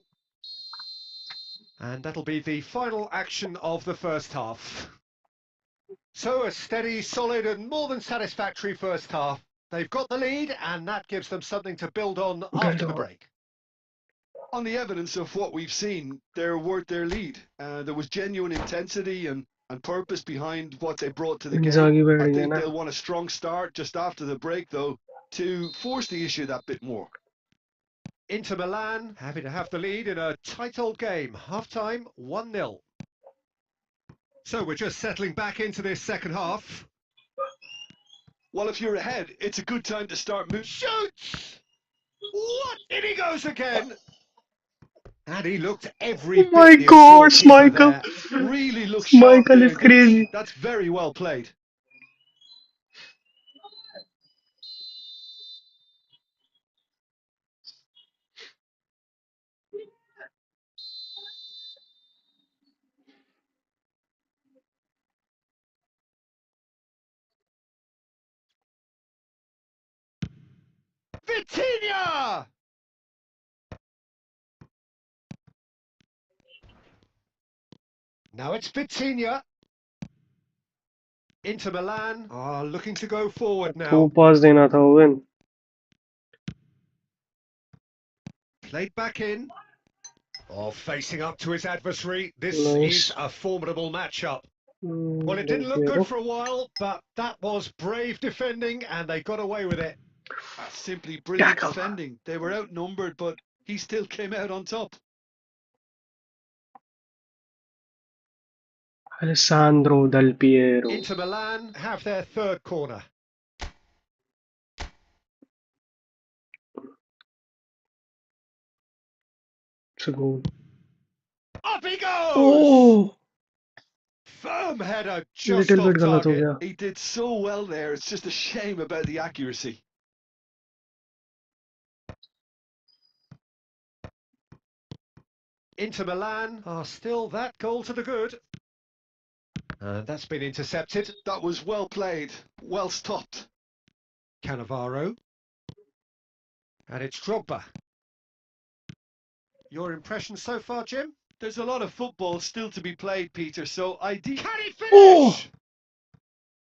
[SPEAKER 2] And that'll be the final action of the first half. So a steady, solid and more than satisfactory first half. They've got the lead and that gives them something to build on after the break.
[SPEAKER 3] On the evidence of what we've seen, they're worth their lead. There was genuine intensity and purpose behind what they brought to the game. I think they'll want a strong start just after the break, though, to force the issue that bit more.
[SPEAKER 2] Inter Milan happy to have the lead in a tight old game. Half-time, 1-0. So we're just settling back into this second half.
[SPEAKER 3] Well, if you're ahead, it's a good time to start moving.
[SPEAKER 2] Shoots! What? In he goes again! And he looked every
[SPEAKER 1] Oh my
[SPEAKER 2] bit the assured
[SPEAKER 1] gosh,
[SPEAKER 2] keeper
[SPEAKER 1] Michael!
[SPEAKER 2] there.
[SPEAKER 3] Really look sharp
[SPEAKER 1] Michael is
[SPEAKER 3] there.
[SPEAKER 1] crazy.
[SPEAKER 3] That's very well played.
[SPEAKER 2] Vitinha! Now it's Vitinha. Inter Milan are looking to go forward
[SPEAKER 1] Two
[SPEAKER 2] now.
[SPEAKER 1] pass देना था oven.
[SPEAKER 2] Played back in. Oh, facing up to his adversary. This
[SPEAKER 1] Nice.
[SPEAKER 2] is a formidable matchup. Well, it didn't look good for a while, but that was brave defending, and they got away with it.
[SPEAKER 3] Simply brilliant
[SPEAKER 1] Tackle.
[SPEAKER 3] defending. They were outnumbered, but he still came out on top.
[SPEAKER 1] Alessandro Del Piero.
[SPEAKER 2] Inter Milan have their third corner.
[SPEAKER 1] It's a goal.
[SPEAKER 2] Up he goes!
[SPEAKER 1] Oh!
[SPEAKER 2] Firm header, just
[SPEAKER 1] Little
[SPEAKER 2] off
[SPEAKER 1] bit गलत हो
[SPEAKER 2] target.
[SPEAKER 1] गया.
[SPEAKER 3] He did so well there. It's just a shame about the accuracy.
[SPEAKER 2] Inter Milan are still that goal to the good. That's been intercepted.
[SPEAKER 3] That was well played. Well stopped.
[SPEAKER 2] Cannavaro. And it's Drogba. Your impression so far, Jim?
[SPEAKER 3] There's a lot of football still to be played, Peter, so
[SPEAKER 2] Can he finish?
[SPEAKER 1] Oh!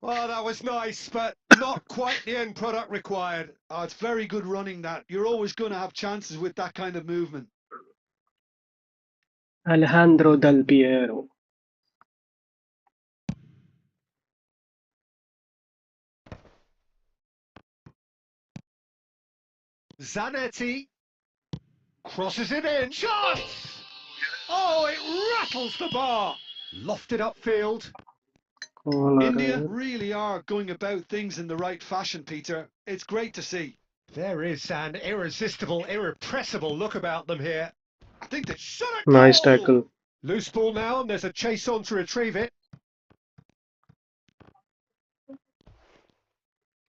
[SPEAKER 2] Well, that was nice, but not quite the end product required.
[SPEAKER 3] Oh, it's very good running that. You're always going to have chances with that kind of movement.
[SPEAKER 1] Alejandro Del Piero.
[SPEAKER 2] Zanetti crosses it in. Shots! Oh, it rattles the bar. Lofted upfield.
[SPEAKER 3] India really are going about things in the right fashion, Peter. It's great to see.
[SPEAKER 2] There is an irresistible, irrepressible look about them here.
[SPEAKER 3] I think that
[SPEAKER 2] Shot a
[SPEAKER 1] Nice
[SPEAKER 2] goal!
[SPEAKER 1] tackle.
[SPEAKER 2] Loose ball now, and there's a chase on to retrieve it.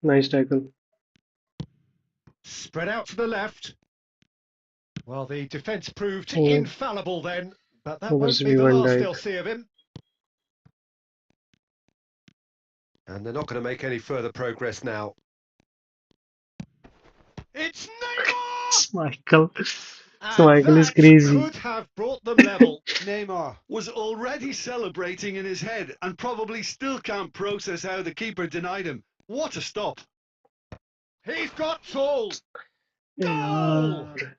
[SPEAKER 1] Nice tackle.
[SPEAKER 2] Spread out to the left. Well, the defence proved
[SPEAKER 1] Oh.
[SPEAKER 2] infallible then, but that won't
[SPEAKER 1] RIZVI
[SPEAKER 2] be the last
[SPEAKER 1] X.
[SPEAKER 2] they'll see of him. And they're not going to make any further progress now. It's Neymar!
[SPEAKER 1] Michael.
[SPEAKER 2] And
[SPEAKER 1] Michael is
[SPEAKER 2] that
[SPEAKER 1] crazy.
[SPEAKER 2] could have brought them level.
[SPEAKER 3] Neymar was already celebrating in his head and probably still can't process how the keeper denied him. What a stop.
[SPEAKER 2] He's got tall. Goal!
[SPEAKER 1] यार.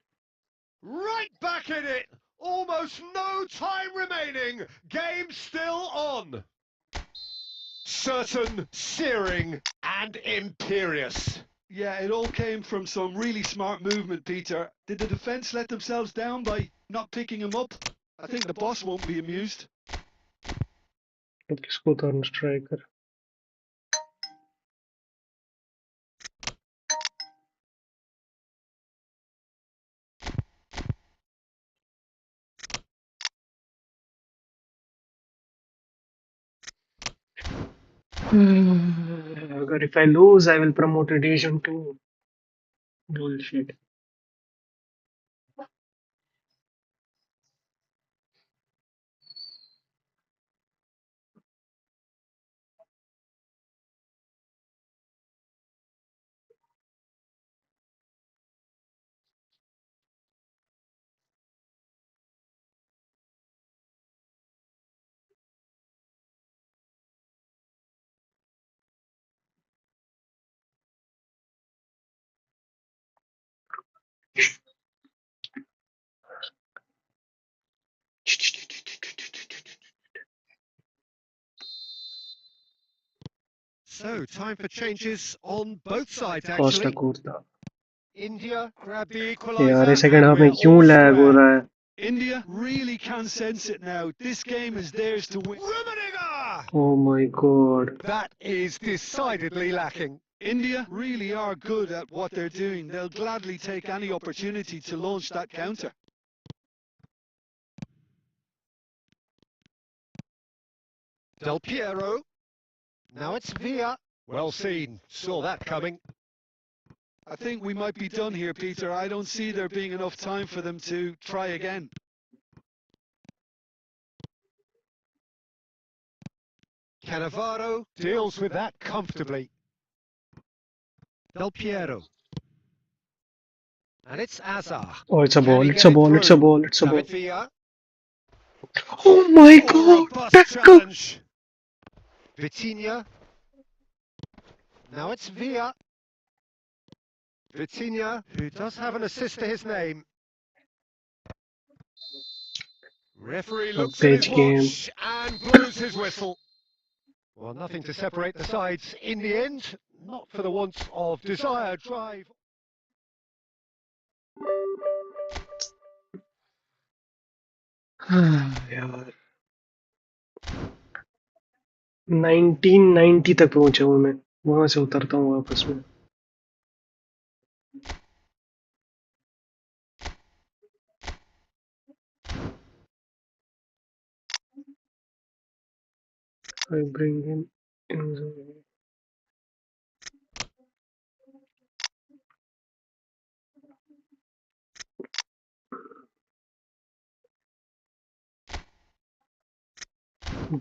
[SPEAKER 2] Right back in it. Almost no time remaining. Game still on. Certain, searing, and imperious.
[SPEAKER 3] Yeah, it all came from some really smart movement, Peter. Did the defence let themselves down by not picking him up? I think the boss won't be amused.
[SPEAKER 1] किसको उतारना striker? अगर if I lose, I will promote a Division 2. Bullshit.
[SPEAKER 2] So, time for changes on both sides,
[SPEAKER 1] Costa
[SPEAKER 2] actually.
[SPEAKER 1] Curta.
[SPEAKER 2] India grab the
[SPEAKER 1] यार ये
[SPEAKER 2] equaliser.
[SPEAKER 1] second half में
[SPEAKER 2] And we're
[SPEAKER 1] क्यों
[SPEAKER 2] all
[SPEAKER 1] lag हो
[SPEAKER 2] square.
[SPEAKER 1] रहा है?
[SPEAKER 3] India really can sense it now. This game is theirs to win.
[SPEAKER 2] Rummenigge!
[SPEAKER 1] Oh my god.
[SPEAKER 2] That is decidedly lacking.
[SPEAKER 3] India really are good at what they're doing. They'll gladly take any opportunity to launch that counter.
[SPEAKER 2] Del Piero. Now it's Villa. Well seen. Saw that coming.
[SPEAKER 3] I think we might be done here, Peter. I don't see there being enough time for them to try again.
[SPEAKER 2] Cannavaro deals with that comfortably. Del Piero. And it's Azar.
[SPEAKER 1] Oh, it's a
[SPEAKER 2] Can
[SPEAKER 1] ball.
[SPEAKER 2] he
[SPEAKER 1] It's
[SPEAKER 2] get
[SPEAKER 1] a
[SPEAKER 2] it
[SPEAKER 1] ball. It's a
[SPEAKER 2] through?
[SPEAKER 1] ball. It's a ball.
[SPEAKER 2] David Villa.
[SPEAKER 1] Oh my
[SPEAKER 2] Oh,
[SPEAKER 1] god.
[SPEAKER 2] robust
[SPEAKER 1] Tackle.
[SPEAKER 2] challenge. Vitinha. Now it's Villa. Vitinha, who does have an assist to his name. Referee looks at his
[SPEAKER 1] Page game.
[SPEAKER 2] watch and blows his whistle. Well, nothing to separate the sides in the end. Not for the want of desire, drive.
[SPEAKER 1] यार 1990 तक पहुंचा हूं मैं वहां से उतरता हूँ वापस में I bring him in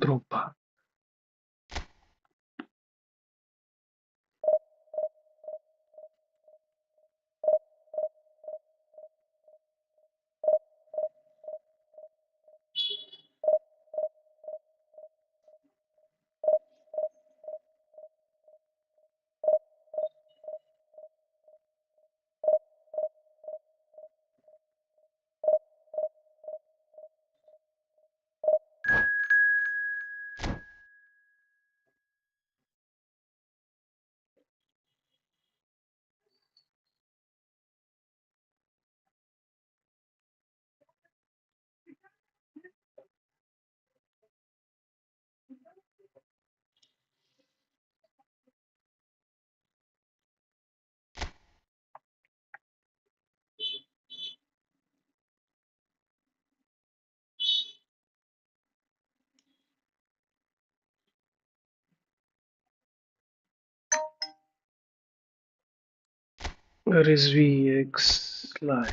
[SPEAKER 1] Drogba. RIZVI X lie.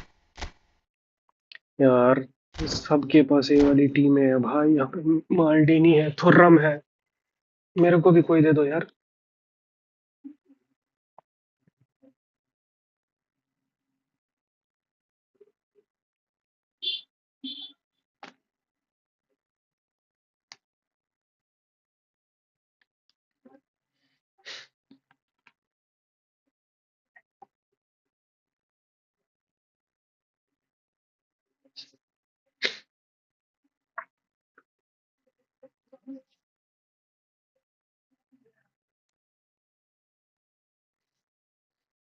[SPEAKER 1] यार सबके पास ये वाली टीम है भाई यहाँ पे माल्डिनी है थुर्रम है मेरे को भी कोई दे दो यार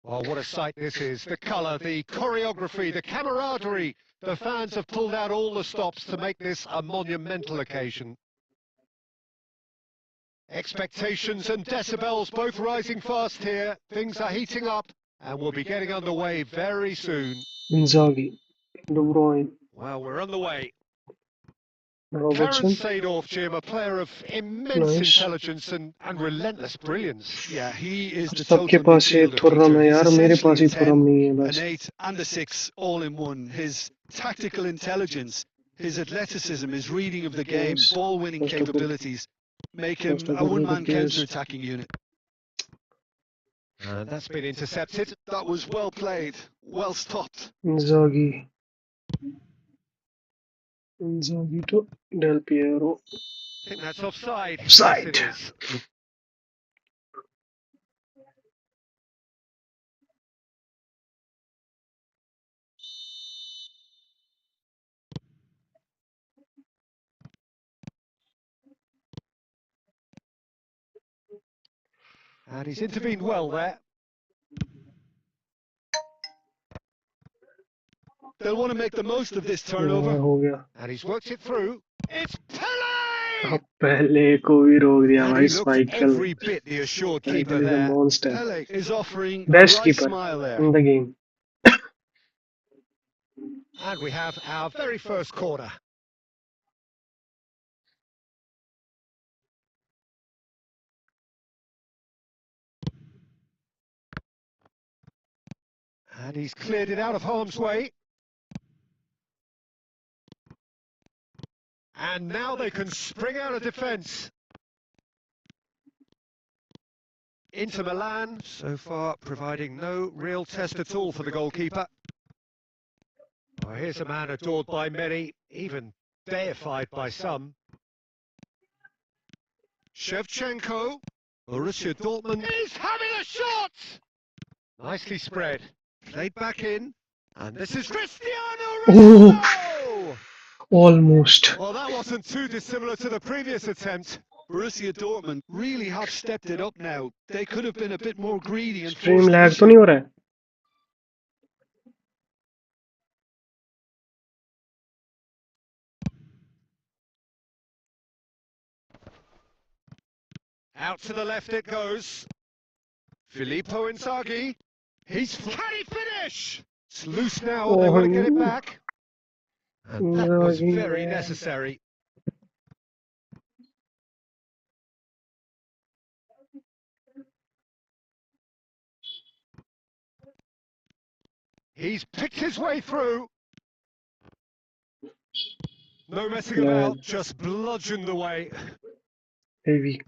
[SPEAKER 2] Oh, what a sight this is. The colour, the choreography, the camaraderie. The fans have pulled out all the stops to make this a monumental occasion. Expectations and decibels both rising fast here. Things are heating up and we'll be getting underway very soon.
[SPEAKER 1] Inzaghi, De Bruyne,
[SPEAKER 2] Well, we're on the way.
[SPEAKER 1] Robertson.
[SPEAKER 2] Clarence Seedorf, Jim, a player of immense
[SPEAKER 1] Nice.
[SPEAKER 2] intelligence and relentless brilliance.
[SPEAKER 3] Yeah, he is the
[SPEAKER 1] सबके
[SPEAKER 3] total
[SPEAKER 1] पास ये
[SPEAKER 3] midfielder,
[SPEAKER 1] थुर्रम
[SPEAKER 3] Peter.
[SPEAKER 1] है
[SPEAKER 3] He's
[SPEAKER 1] यार मेरे
[SPEAKER 3] essentially
[SPEAKER 1] pass he
[SPEAKER 3] a
[SPEAKER 1] थुर्रम
[SPEAKER 3] 10,
[SPEAKER 1] नहीं है बस
[SPEAKER 3] an 8 and a 6 all in one. His tactical intelligence, his athleticism, his reading of the game,
[SPEAKER 1] Yes.
[SPEAKER 3] ball-winning
[SPEAKER 1] First of all-
[SPEAKER 3] capabilities make him
[SPEAKER 1] first of
[SPEAKER 3] a
[SPEAKER 1] all,
[SPEAKER 3] one-man
[SPEAKER 1] the players.
[SPEAKER 3] counter-attacking unit.
[SPEAKER 2] And that's been intercepted.
[SPEAKER 3] That was well played, well stopped.
[SPEAKER 1] Inzaghi to Del Piero.
[SPEAKER 2] I think that's offside.
[SPEAKER 1] Offside.
[SPEAKER 2] Yes, it is. And he's intervened well there.
[SPEAKER 3] They'll want to make the most of this
[SPEAKER 1] हाँ,
[SPEAKER 3] turnover.
[SPEAKER 1] हो गया
[SPEAKER 2] And he's worked it through. It's Pele!
[SPEAKER 1] अब पहले को भी रोक दिया
[SPEAKER 2] And
[SPEAKER 1] भाई
[SPEAKER 2] he looked
[SPEAKER 1] स्पाइकल.
[SPEAKER 2] every bit the assured keeper
[SPEAKER 1] Spike is a
[SPEAKER 2] there.
[SPEAKER 1] monster.
[SPEAKER 3] Pele is offering a
[SPEAKER 1] Best
[SPEAKER 3] right
[SPEAKER 1] keeper
[SPEAKER 3] smile there.
[SPEAKER 1] in the game.
[SPEAKER 2] And we have our very first corner. And he's cleared it out of harm's way. And now they can spring out of defence. Inter Milan, so far, providing no real test at all for the goalkeeper. Oh, here's a man adored by many, even deified by some. Shevchenko, Borussia Dortmund is having a shot! Nicely spread, played back in, and this is Cristiano Ronaldo!
[SPEAKER 1] Almost.
[SPEAKER 2] Well, that wasn't too dissimilar to the previous attempt.
[SPEAKER 3] Borussia Dortmund really have stepped it up now. They could have been a bit more greedy and
[SPEAKER 1] Stream
[SPEAKER 3] forced the
[SPEAKER 1] lag तो
[SPEAKER 3] issue.
[SPEAKER 1] नहीं हो रहा है?
[SPEAKER 2] Out to the left it goes. Filippo Inzaghi. Can he finish? It's loose now, they want to get it back. And that was very necessary. He's picked his way through. No messing about, just bludgeoned away.
[SPEAKER 1] Heavy.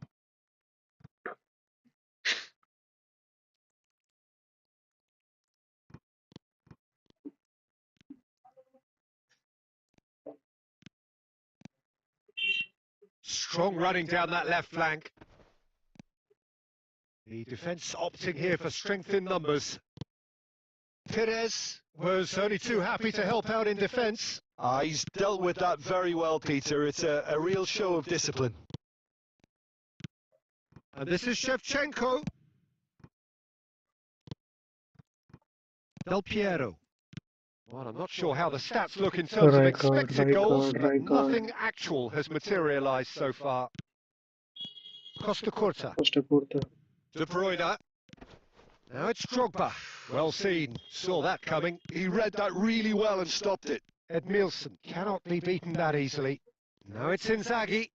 [SPEAKER 2] Strong running down that left flank. The defence opting here for strength in numbers. Perez was only too happy to help out in defence.
[SPEAKER 3] He's dealt with that very well, Peter. It's a real show of discipline.
[SPEAKER 2] And this is Shevchenko. Del Piero. Well, I'm not sure how the stats look in terms of expected goals, but nothing actual has materialised so far. Costa Curta. De Bruyne. Now it's Drogba. Well seen. Saw that coming.
[SPEAKER 3] He read that really well and stopped it.
[SPEAKER 2] Edmilson cannot be beaten that easily. Now it's Inzaghi.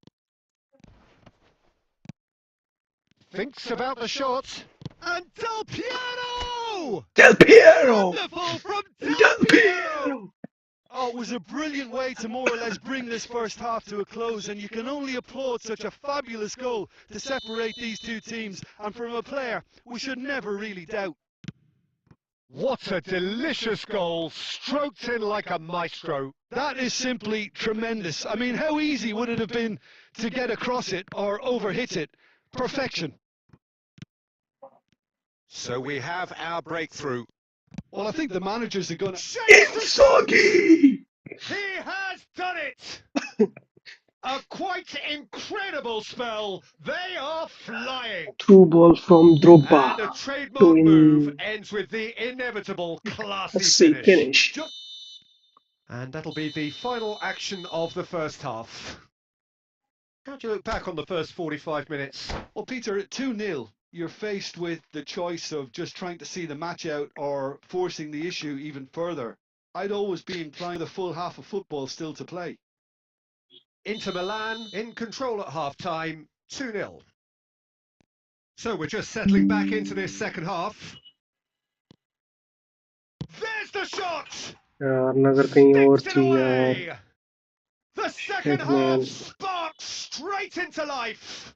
[SPEAKER 2] Thinks about the shot. And Del Piero!
[SPEAKER 1] Del Piero!
[SPEAKER 2] Wonderful from Del Piero!
[SPEAKER 3] Oh, it was a brilliant way to more or less bring this first half to a close, and you can only applaud such a fabulous goal to separate these two teams, and from a player we should never really doubt.
[SPEAKER 2] What a delicious goal, stroked in like a maestro.
[SPEAKER 3] That is simply tremendous. I mean, how easy would it have been to get across it or overhit it? Perfection.
[SPEAKER 2] So we have our breakthrough.
[SPEAKER 3] Well, I think the managers are going to...
[SPEAKER 1] Inzaghi!
[SPEAKER 2] He has done it! A quite incredible spell. They are flying.
[SPEAKER 1] Through ball from
[SPEAKER 2] And
[SPEAKER 1] Drogba
[SPEAKER 2] the trademark move ends with the inevitable classy finish. And that'll be the final action of the first half. How do you look back on the first 45 minutes?
[SPEAKER 3] Well, Peter, at 2-0, you're faced with the choice of just trying to see the match out or forcing the issue even further. I'd always be inclined the full half of football still to play.
[SPEAKER 2] Inter Milan in control at half-time, 2-0. So we're just settling back into this second half. There's the shot!
[SPEAKER 1] यार नजर कहीं और
[SPEAKER 2] Sticks it
[SPEAKER 1] थी यार.
[SPEAKER 2] away! The second
[SPEAKER 1] Shit,
[SPEAKER 2] half
[SPEAKER 1] man.
[SPEAKER 2] sparks straight into life!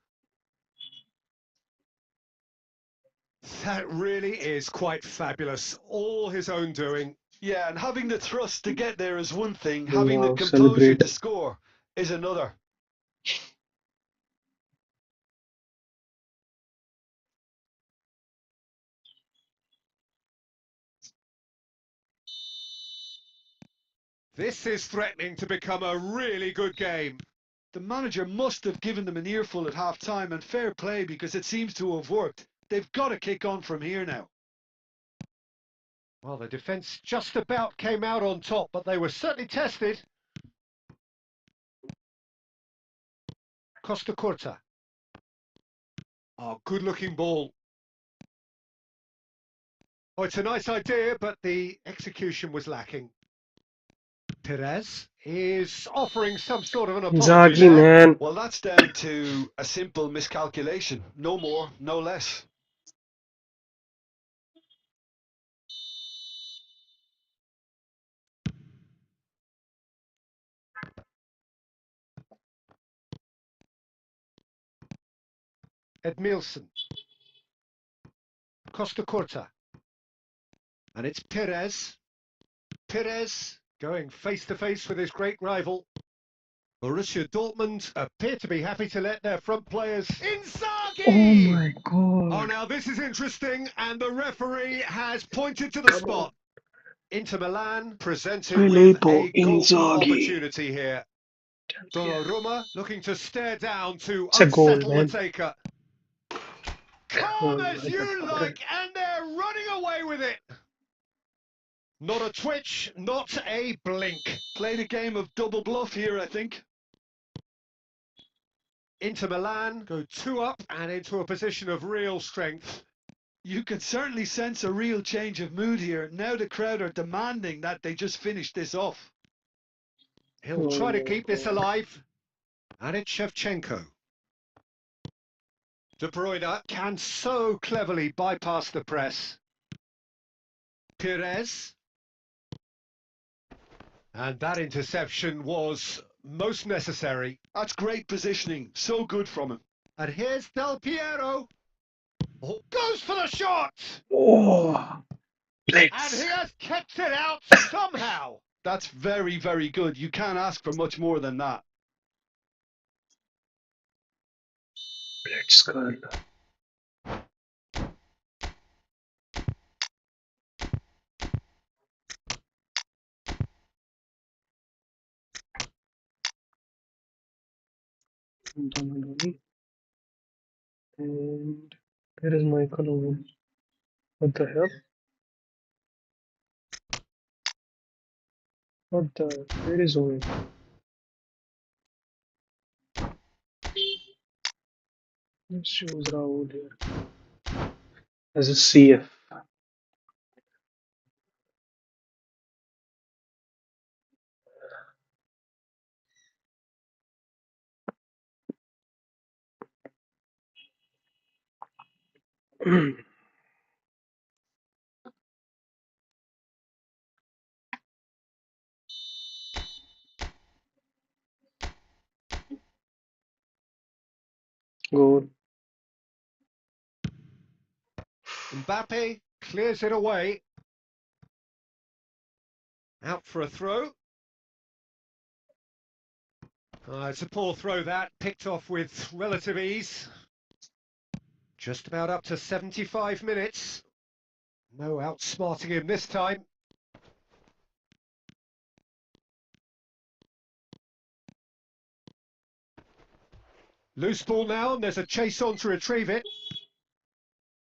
[SPEAKER 2] That really is quite fabulous. All his own doing.
[SPEAKER 3] Yeah, and having the thrust to get there is one thing, having the
[SPEAKER 1] Wow,
[SPEAKER 3] composure
[SPEAKER 1] celebrate.
[SPEAKER 3] to score is another.
[SPEAKER 2] This is threatening to become a really good game.
[SPEAKER 3] The manager must have given them an earful at half-time, and fair play because it seems to have worked. They've got to kick on from here now.
[SPEAKER 2] Well, the defence just about came out on top, but they were certainly tested. Costa Curta. Oh, good-looking ball. Oh, it's a nice idea, but the execution was lacking. Perez is offering some sort of an apology
[SPEAKER 1] Inzaghi,
[SPEAKER 2] there.
[SPEAKER 1] man.
[SPEAKER 3] Well, that's down to a simple miscalculation. No more, no less.
[SPEAKER 2] Edmilson. Costa Curta. And it's Perez. Perez going face-to-face with his great rival. Borussia Dortmund appear to be happy to let their front players... Inzaghi!
[SPEAKER 1] Oh my
[SPEAKER 2] Oh,
[SPEAKER 1] god.
[SPEAKER 2] now this is interesting, and the referee has pointed to the spot. Inter Milan presented with
[SPEAKER 1] Filippo
[SPEAKER 2] a golden
[SPEAKER 1] Inzaghi.
[SPEAKER 2] opportunity here. Donnarumma looking to stare down to
[SPEAKER 1] It's a goal,
[SPEAKER 2] unsettle the
[SPEAKER 1] man.
[SPEAKER 2] taker.
[SPEAKER 1] Oh
[SPEAKER 2] Calm
[SPEAKER 1] my
[SPEAKER 2] as you
[SPEAKER 1] god.
[SPEAKER 2] like, and they're running away with it. Not a twitch, not a blink.
[SPEAKER 3] Played a game of double bluff here, I think.
[SPEAKER 2] Inter Milan go 2 up and into a position of real strength.
[SPEAKER 3] You can certainly sense a real change of mood here. Now the crowd are demanding that they just finish this off.
[SPEAKER 2] He'll try to keep this alive. And it's Shevchenko. De Bruyne can so cleverly bypass the press. Perez. And that interception was most necessary.
[SPEAKER 3] That's great positioning. So good from him.
[SPEAKER 2] And here's Del Piero. Oh, goes for the shot!
[SPEAKER 1] Oh,
[SPEAKER 2] And
[SPEAKER 1] Blitz.
[SPEAKER 2] he has kept it out somehow.
[SPEAKER 3] That's very, very good. You can't ask for much more than that.
[SPEAKER 1] Blitz कर Donnarumma. And where is Michael Owen? What the hell? What the? Where is Owen? This shows Raul here as a CF. Goal.
[SPEAKER 2] Mbappe clears it away. Out for a throw. It's a poor throw that, picked off with relative ease. Just about up to 75 minutes. No outsmarting him this time. Loose ball now, and there's a chase on to retrieve it.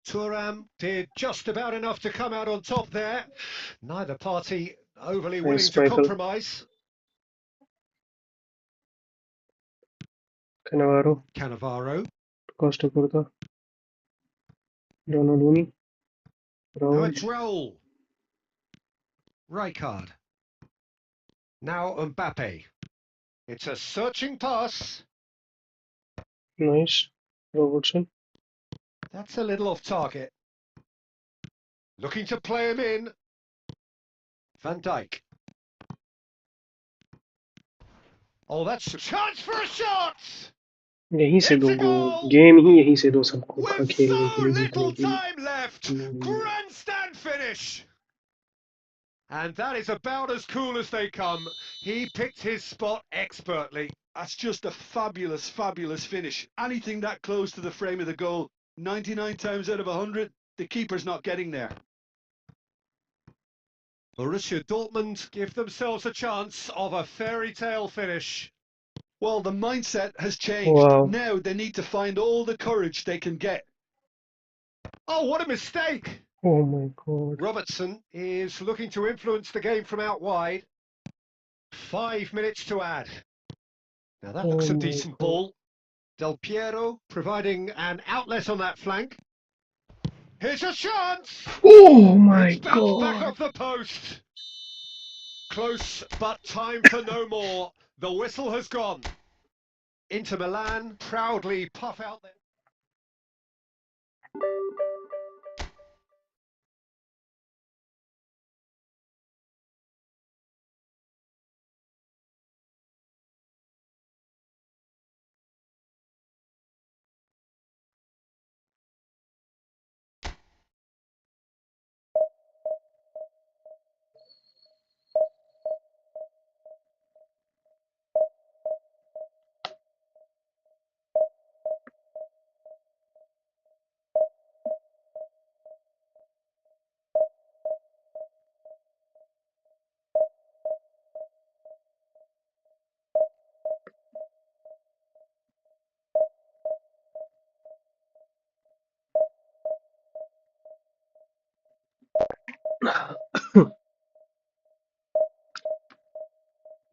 [SPEAKER 2] Thuram did just about enough to come out on top there. Neither party overly willing
[SPEAKER 1] Nice,
[SPEAKER 2] to
[SPEAKER 1] Michael.
[SPEAKER 2] compromise. Cannavaro.
[SPEAKER 1] Costa Curta. Donnarumma.
[SPEAKER 2] Now
[SPEAKER 1] Raul.
[SPEAKER 2] it's Raul. Rijkaard. Now Mbappe. It's a searching pass.
[SPEAKER 1] Nice. Robertson.
[SPEAKER 2] That's a little off target. Looking to play him in. Van Dijk. Oh, that's a chance for a shot!
[SPEAKER 1] यहीं से
[SPEAKER 2] It's
[SPEAKER 1] दो
[SPEAKER 2] a
[SPEAKER 1] goal
[SPEAKER 2] goal!
[SPEAKER 1] Game ही यहीं से दो सबको
[SPEAKER 2] With
[SPEAKER 1] खेलने के
[SPEAKER 2] so
[SPEAKER 1] लिए जीतने
[SPEAKER 2] little
[SPEAKER 1] के लिए
[SPEAKER 2] time left, grandstand finish. And that is about as cool as they come. He picked his spot expertly.
[SPEAKER 3] That's just a fabulous, fabulous finish. Anything that close to the frame of the goal, 99 times out of 100, the keeper's not getting there.
[SPEAKER 2] Borussia Dortmund give themselves a chance of a fairy tale finish.
[SPEAKER 3] Well, the mindset has changed.
[SPEAKER 1] Wow.
[SPEAKER 3] Now they need to find all the courage they can get.
[SPEAKER 2] Oh, what a mistake!
[SPEAKER 1] Oh my god.
[SPEAKER 2] Robertson is looking to influence the game from out wide. 5 minutes to add. Now that looks a
[SPEAKER 1] Oh my
[SPEAKER 2] decent
[SPEAKER 1] God.
[SPEAKER 2] ball. Del Piero providing an outlet on that flank. Here's a chance!
[SPEAKER 1] Oh my
[SPEAKER 2] It's bounced back
[SPEAKER 1] god.
[SPEAKER 2] off the post. Close, but time for no more. The whistle has gone. Inter Milan proudly puff out their...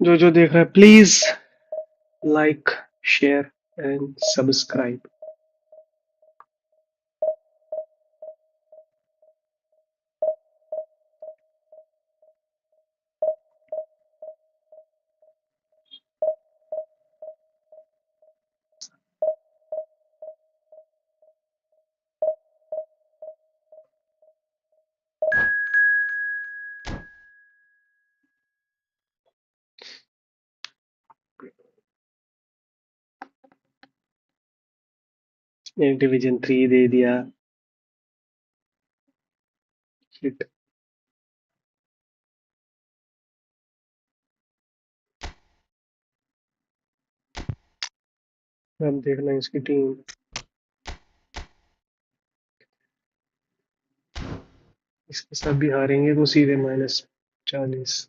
[SPEAKER 1] जो जो देख रहा है please like share and subscribe. एक division 3 दे दिया. Shit. अब देखना इसकी टीम. इसके साथ भी हारेंगे तो सीधे -40.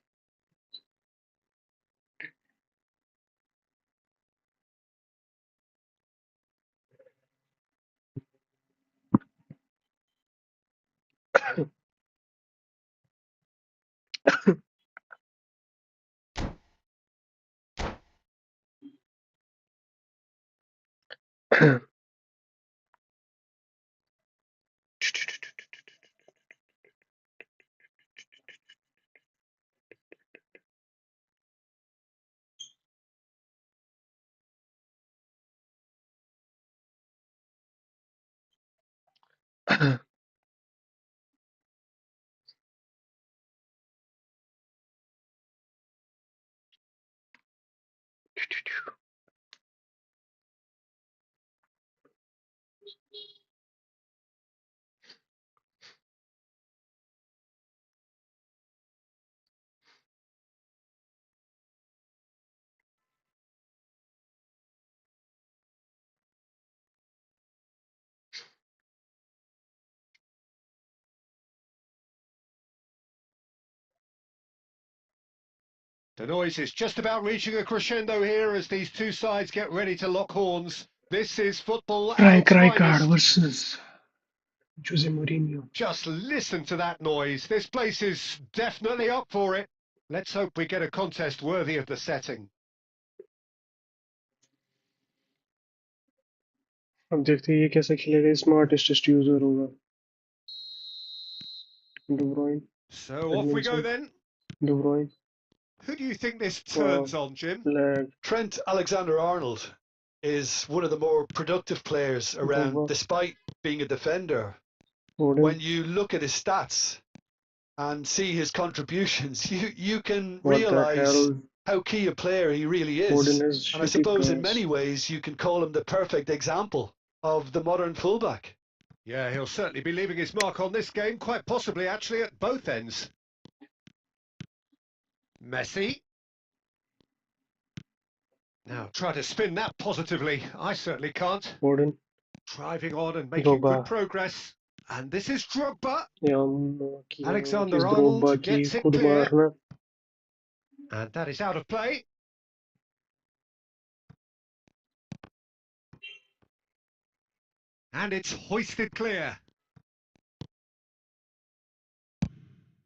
[SPEAKER 2] The noise is just about reaching a crescendo here as these two sides get ready to lock horns. This is football at its
[SPEAKER 1] Rijkaard
[SPEAKER 2] finest.
[SPEAKER 1] versus Jose Mourinho.
[SPEAKER 2] Just listen to that noise. This place is definitely up for it. Let's hope we get a contest worthy of the setting.
[SPEAKER 1] अब देखते हैं ये कैसे खेलेगा. Smartest user होगा. De Bruyne.
[SPEAKER 2] So off we go then.
[SPEAKER 1] De Bruyne.
[SPEAKER 2] Who do you think this
[SPEAKER 1] Wow.
[SPEAKER 2] turns on, Jim?
[SPEAKER 1] Lag.
[SPEAKER 3] Trent Alexander-Arnold is one of the more productive players around,
[SPEAKER 1] Wow.
[SPEAKER 3] despite being a defender.
[SPEAKER 1] Foden.
[SPEAKER 3] When you look at his stats and see his contributions, you can
[SPEAKER 1] What the
[SPEAKER 3] realise
[SPEAKER 1] hell?
[SPEAKER 3] how key a player he really is.
[SPEAKER 1] Foden has
[SPEAKER 3] And I
[SPEAKER 1] shitty
[SPEAKER 3] suppose in
[SPEAKER 1] pass.
[SPEAKER 3] many ways you can call him the perfect example of the modern fullback.
[SPEAKER 2] Yeah, he'll certainly be leaving his mark on this game, quite possibly actually at both ends. Messi. Now try to spin that positively. I certainly can't.
[SPEAKER 1] Foden.
[SPEAKER 2] Driving on and making
[SPEAKER 1] Drogba.
[SPEAKER 2] good progress. And this is Drogba.
[SPEAKER 1] किस
[SPEAKER 2] Alexander-Arnold
[SPEAKER 1] Drogba की
[SPEAKER 2] gets it
[SPEAKER 1] खुद
[SPEAKER 2] clear.
[SPEAKER 1] मारना.
[SPEAKER 2] And that is out of play. And it's hoisted clear.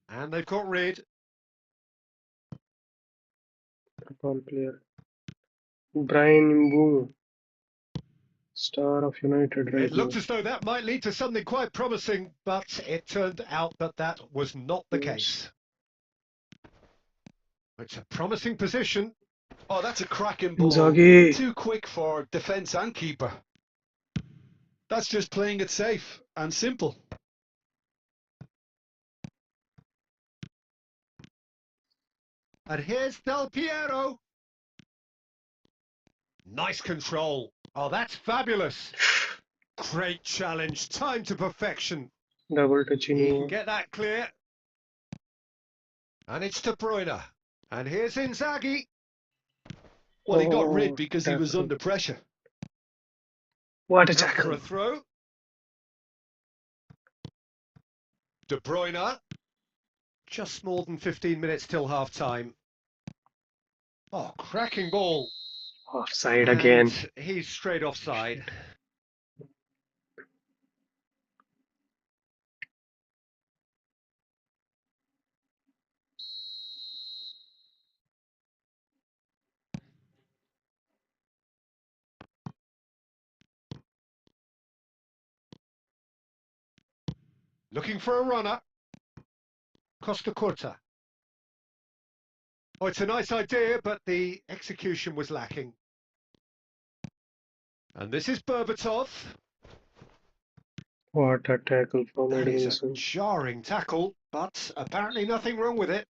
[SPEAKER 2] And they've got rid.
[SPEAKER 1] Ball player. Brian Mbu. Star of United right
[SPEAKER 2] It
[SPEAKER 1] now.
[SPEAKER 2] looked as though that might lead to something quite promising, but it turned out that that was not the case. It's a promising position.
[SPEAKER 3] Oh, that's a cracking ball.
[SPEAKER 1] Inzaghi.
[SPEAKER 3] Too quick for defence and keeper. That's just playing it safe and simple.
[SPEAKER 2] And here's Del Piero. Nice control. Oh, that's fabulous. Great challenge. Time to perfection.
[SPEAKER 1] Double touch
[SPEAKER 2] He
[SPEAKER 1] नहीं
[SPEAKER 2] can
[SPEAKER 1] हुआ.
[SPEAKER 2] get that clear. And it's De Bruyne. And here's Inzaghi.
[SPEAKER 3] Well, he got
[SPEAKER 1] Oh,
[SPEAKER 3] rid because he was
[SPEAKER 1] tackle.
[SPEAKER 3] under pressure.
[SPEAKER 1] What a
[SPEAKER 2] Out for
[SPEAKER 1] tackle.
[SPEAKER 2] a throw. De Bruyne. Just more than 15 minutes till half time. Oh, cracking ball.
[SPEAKER 1] Offside again.
[SPEAKER 2] And he's straight offside. Looking for a runner. Costa Curta. Oh, it's a nice idea, but the execution was lacking. And this is Berbatov.
[SPEAKER 1] What a tackle from
[SPEAKER 2] That is a
[SPEAKER 1] Edmondson.
[SPEAKER 2] jarring tackle, but apparently nothing wrong with it.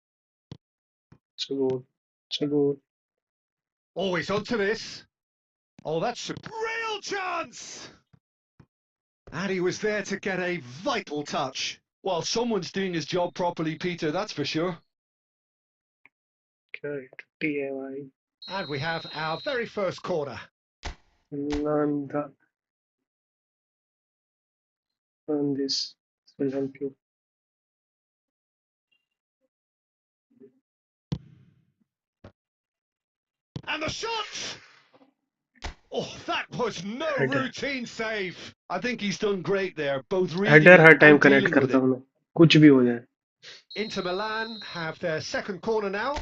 [SPEAKER 1] It's a goal. It's a goal.
[SPEAKER 2] Always onto this. Oh, that's a real chance! And he was there to get a vital touch.
[SPEAKER 3] Well, someone's doing his job properly, Peter, that's for sure.
[SPEAKER 1] क्या टुट्टी है भाई.
[SPEAKER 2] And we have our very first corner.
[SPEAKER 1] Nanda. And this will help you.
[SPEAKER 2] And the shot! Oh, that was no
[SPEAKER 1] Header.
[SPEAKER 2] routine save.
[SPEAKER 3] I think he's done great there, both reading
[SPEAKER 1] Header her
[SPEAKER 3] it
[SPEAKER 1] time
[SPEAKER 3] and
[SPEAKER 1] connect
[SPEAKER 3] dealing with
[SPEAKER 1] करता
[SPEAKER 3] it.
[SPEAKER 1] हूँ मैं. कुछ भी हो जाए.
[SPEAKER 2] Inter Milan have their second corner now.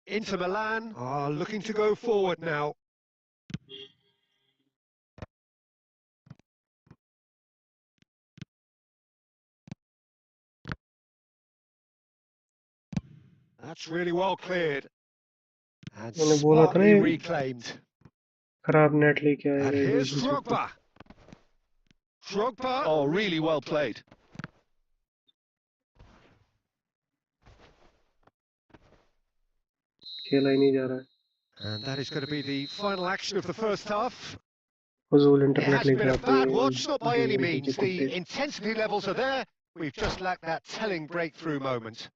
[SPEAKER 2] Inter Milan are looking to go forward now. That's really well cleared. And
[SPEAKER 1] मैंने बोला था ना
[SPEAKER 2] smartly
[SPEAKER 1] ये
[SPEAKER 2] reclaimed.
[SPEAKER 1] खराब नेट लेके
[SPEAKER 2] And
[SPEAKER 1] आएगा
[SPEAKER 2] here's
[SPEAKER 1] ये.
[SPEAKER 2] Drogba. Drogba.
[SPEAKER 3] Oh, really well played.
[SPEAKER 1] खेला ही नहीं जा रहा है.
[SPEAKER 2] And that is going to be the final action of the first half.
[SPEAKER 1] फजूल
[SPEAKER 2] It
[SPEAKER 1] इंटरनेट
[SPEAKER 2] hasn't
[SPEAKER 1] लेके
[SPEAKER 2] been a
[SPEAKER 1] आते हैं.
[SPEAKER 2] bad watch, not by any
[SPEAKER 1] ये
[SPEAKER 2] means.
[SPEAKER 1] कुत्ते.
[SPEAKER 2] The intensity levels are there. We've just lacked that telling breakthrough moment.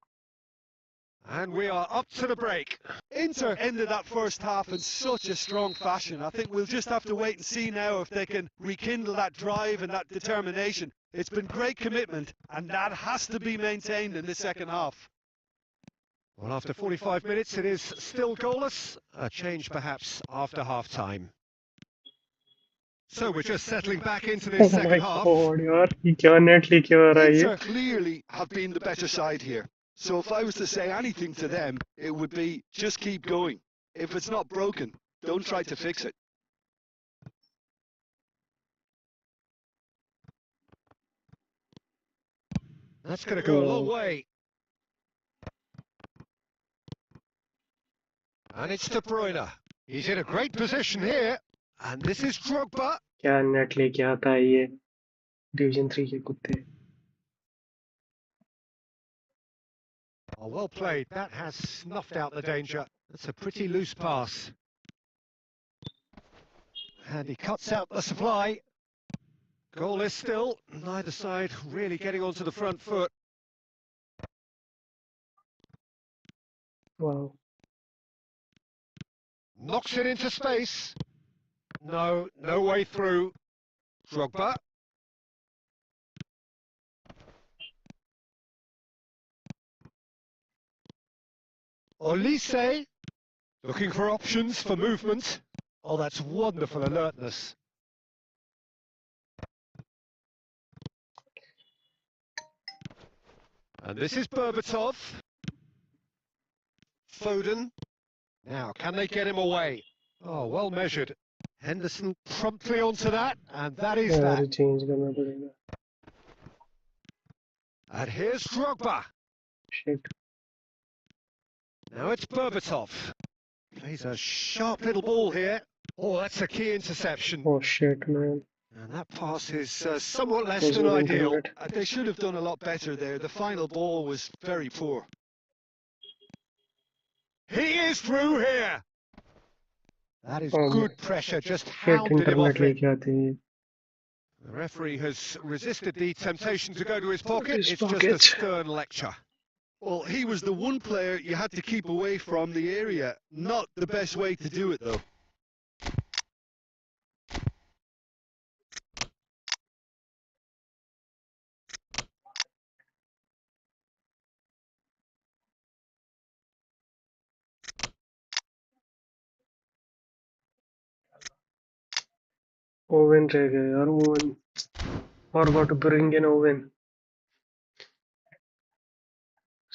[SPEAKER 2] And we are up to the break.
[SPEAKER 3] Inter ended that first half in such a strong fashion. I think we'll just have to wait and see now if they can rekindle that drive and that determination. It's been great commitment, and that has to be maintained in the second half.
[SPEAKER 2] Well, after 45 minutes, it is still goalless. A change perhaps after half-time. So we're just settling back into this
[SPEAKER 1] Oh
[SPEAKER 2] second
[SPEAKER 1] my
[SPEAKER 2] half.
[SPEAKER 1] God यार ये क्या net लेके आ रहा है ये.
[SPEAKER 3] Inter clearly have been the better side here. So if I was to say anything to them, it would be just keep going. If it's not broken, don't try to fix it.
[SPEAKER 2] That's going to go a long way. And it's De Bruyne. He's in a great position here. And this is Drogba.
[SPEAKER 1] क्या net लेके आता है ये division 3 के कुत्ते.
[SPEAKER 2] Oh, well played. That has snuffed out the danger. That's a pretty loose pass. And he cuts out the supply. Goalless still. Neither side really getting onto the front foot.
[SPEAKER 1] Wow.
[SPEAKER 2] Knocks it into space. No way through. Drogba. Olise. Looking for options for movement. Oh, that's wonderful alertness. And this is Berbatov. Foden. Now, can they get him away? Oh, well measured. Henderson promptly onto that, and that is that.
[SPEAKER 1] यार change करना पड़ेगा.
[SPEAKER 2] And here's Drogba.
[SPEAKER 1] Shit.
[SPEAKER 2] Now it's Berbatov. Plays a sharp little ball here. Oh, that's a key interception.
[SPEAKER 1] Oh shit, man.
[SPEAKER 2] And that pass is somewhat less
[SPEAKER 1] Was
[SPEAKER 2] than
[SPEAKER 1] not
[SPEAKER 2] ideal.
[SPEAKER 1] intended.
[SPEAKER 3] They should have done a lot better there. The final ball was very poor.
[SPEAKER 2] He is through here. That is good pressure, just
[SPEAKER 1] Shit,
[SPEAKER 2] hounded him off
[SPEAKER 1] internet
[SPEAKER 2] it.
[SPEAKER 1] लेके आते हैं.
[SPEAKER 2] The referee has resisted the temptation to go to his pocket.
[SPEAKER 1] His
[SPEAKER 2] It's just
[SPEAKER 1] pocket.
[SPEAKER 2] a stern lecture.
[SPEAKER 3] Well, he was the one player you had to keep away from the area. Not the best way to do it, though.
[SPEAKER 1] Owen रह गया यार. Owen. Forgot to bring in Owen.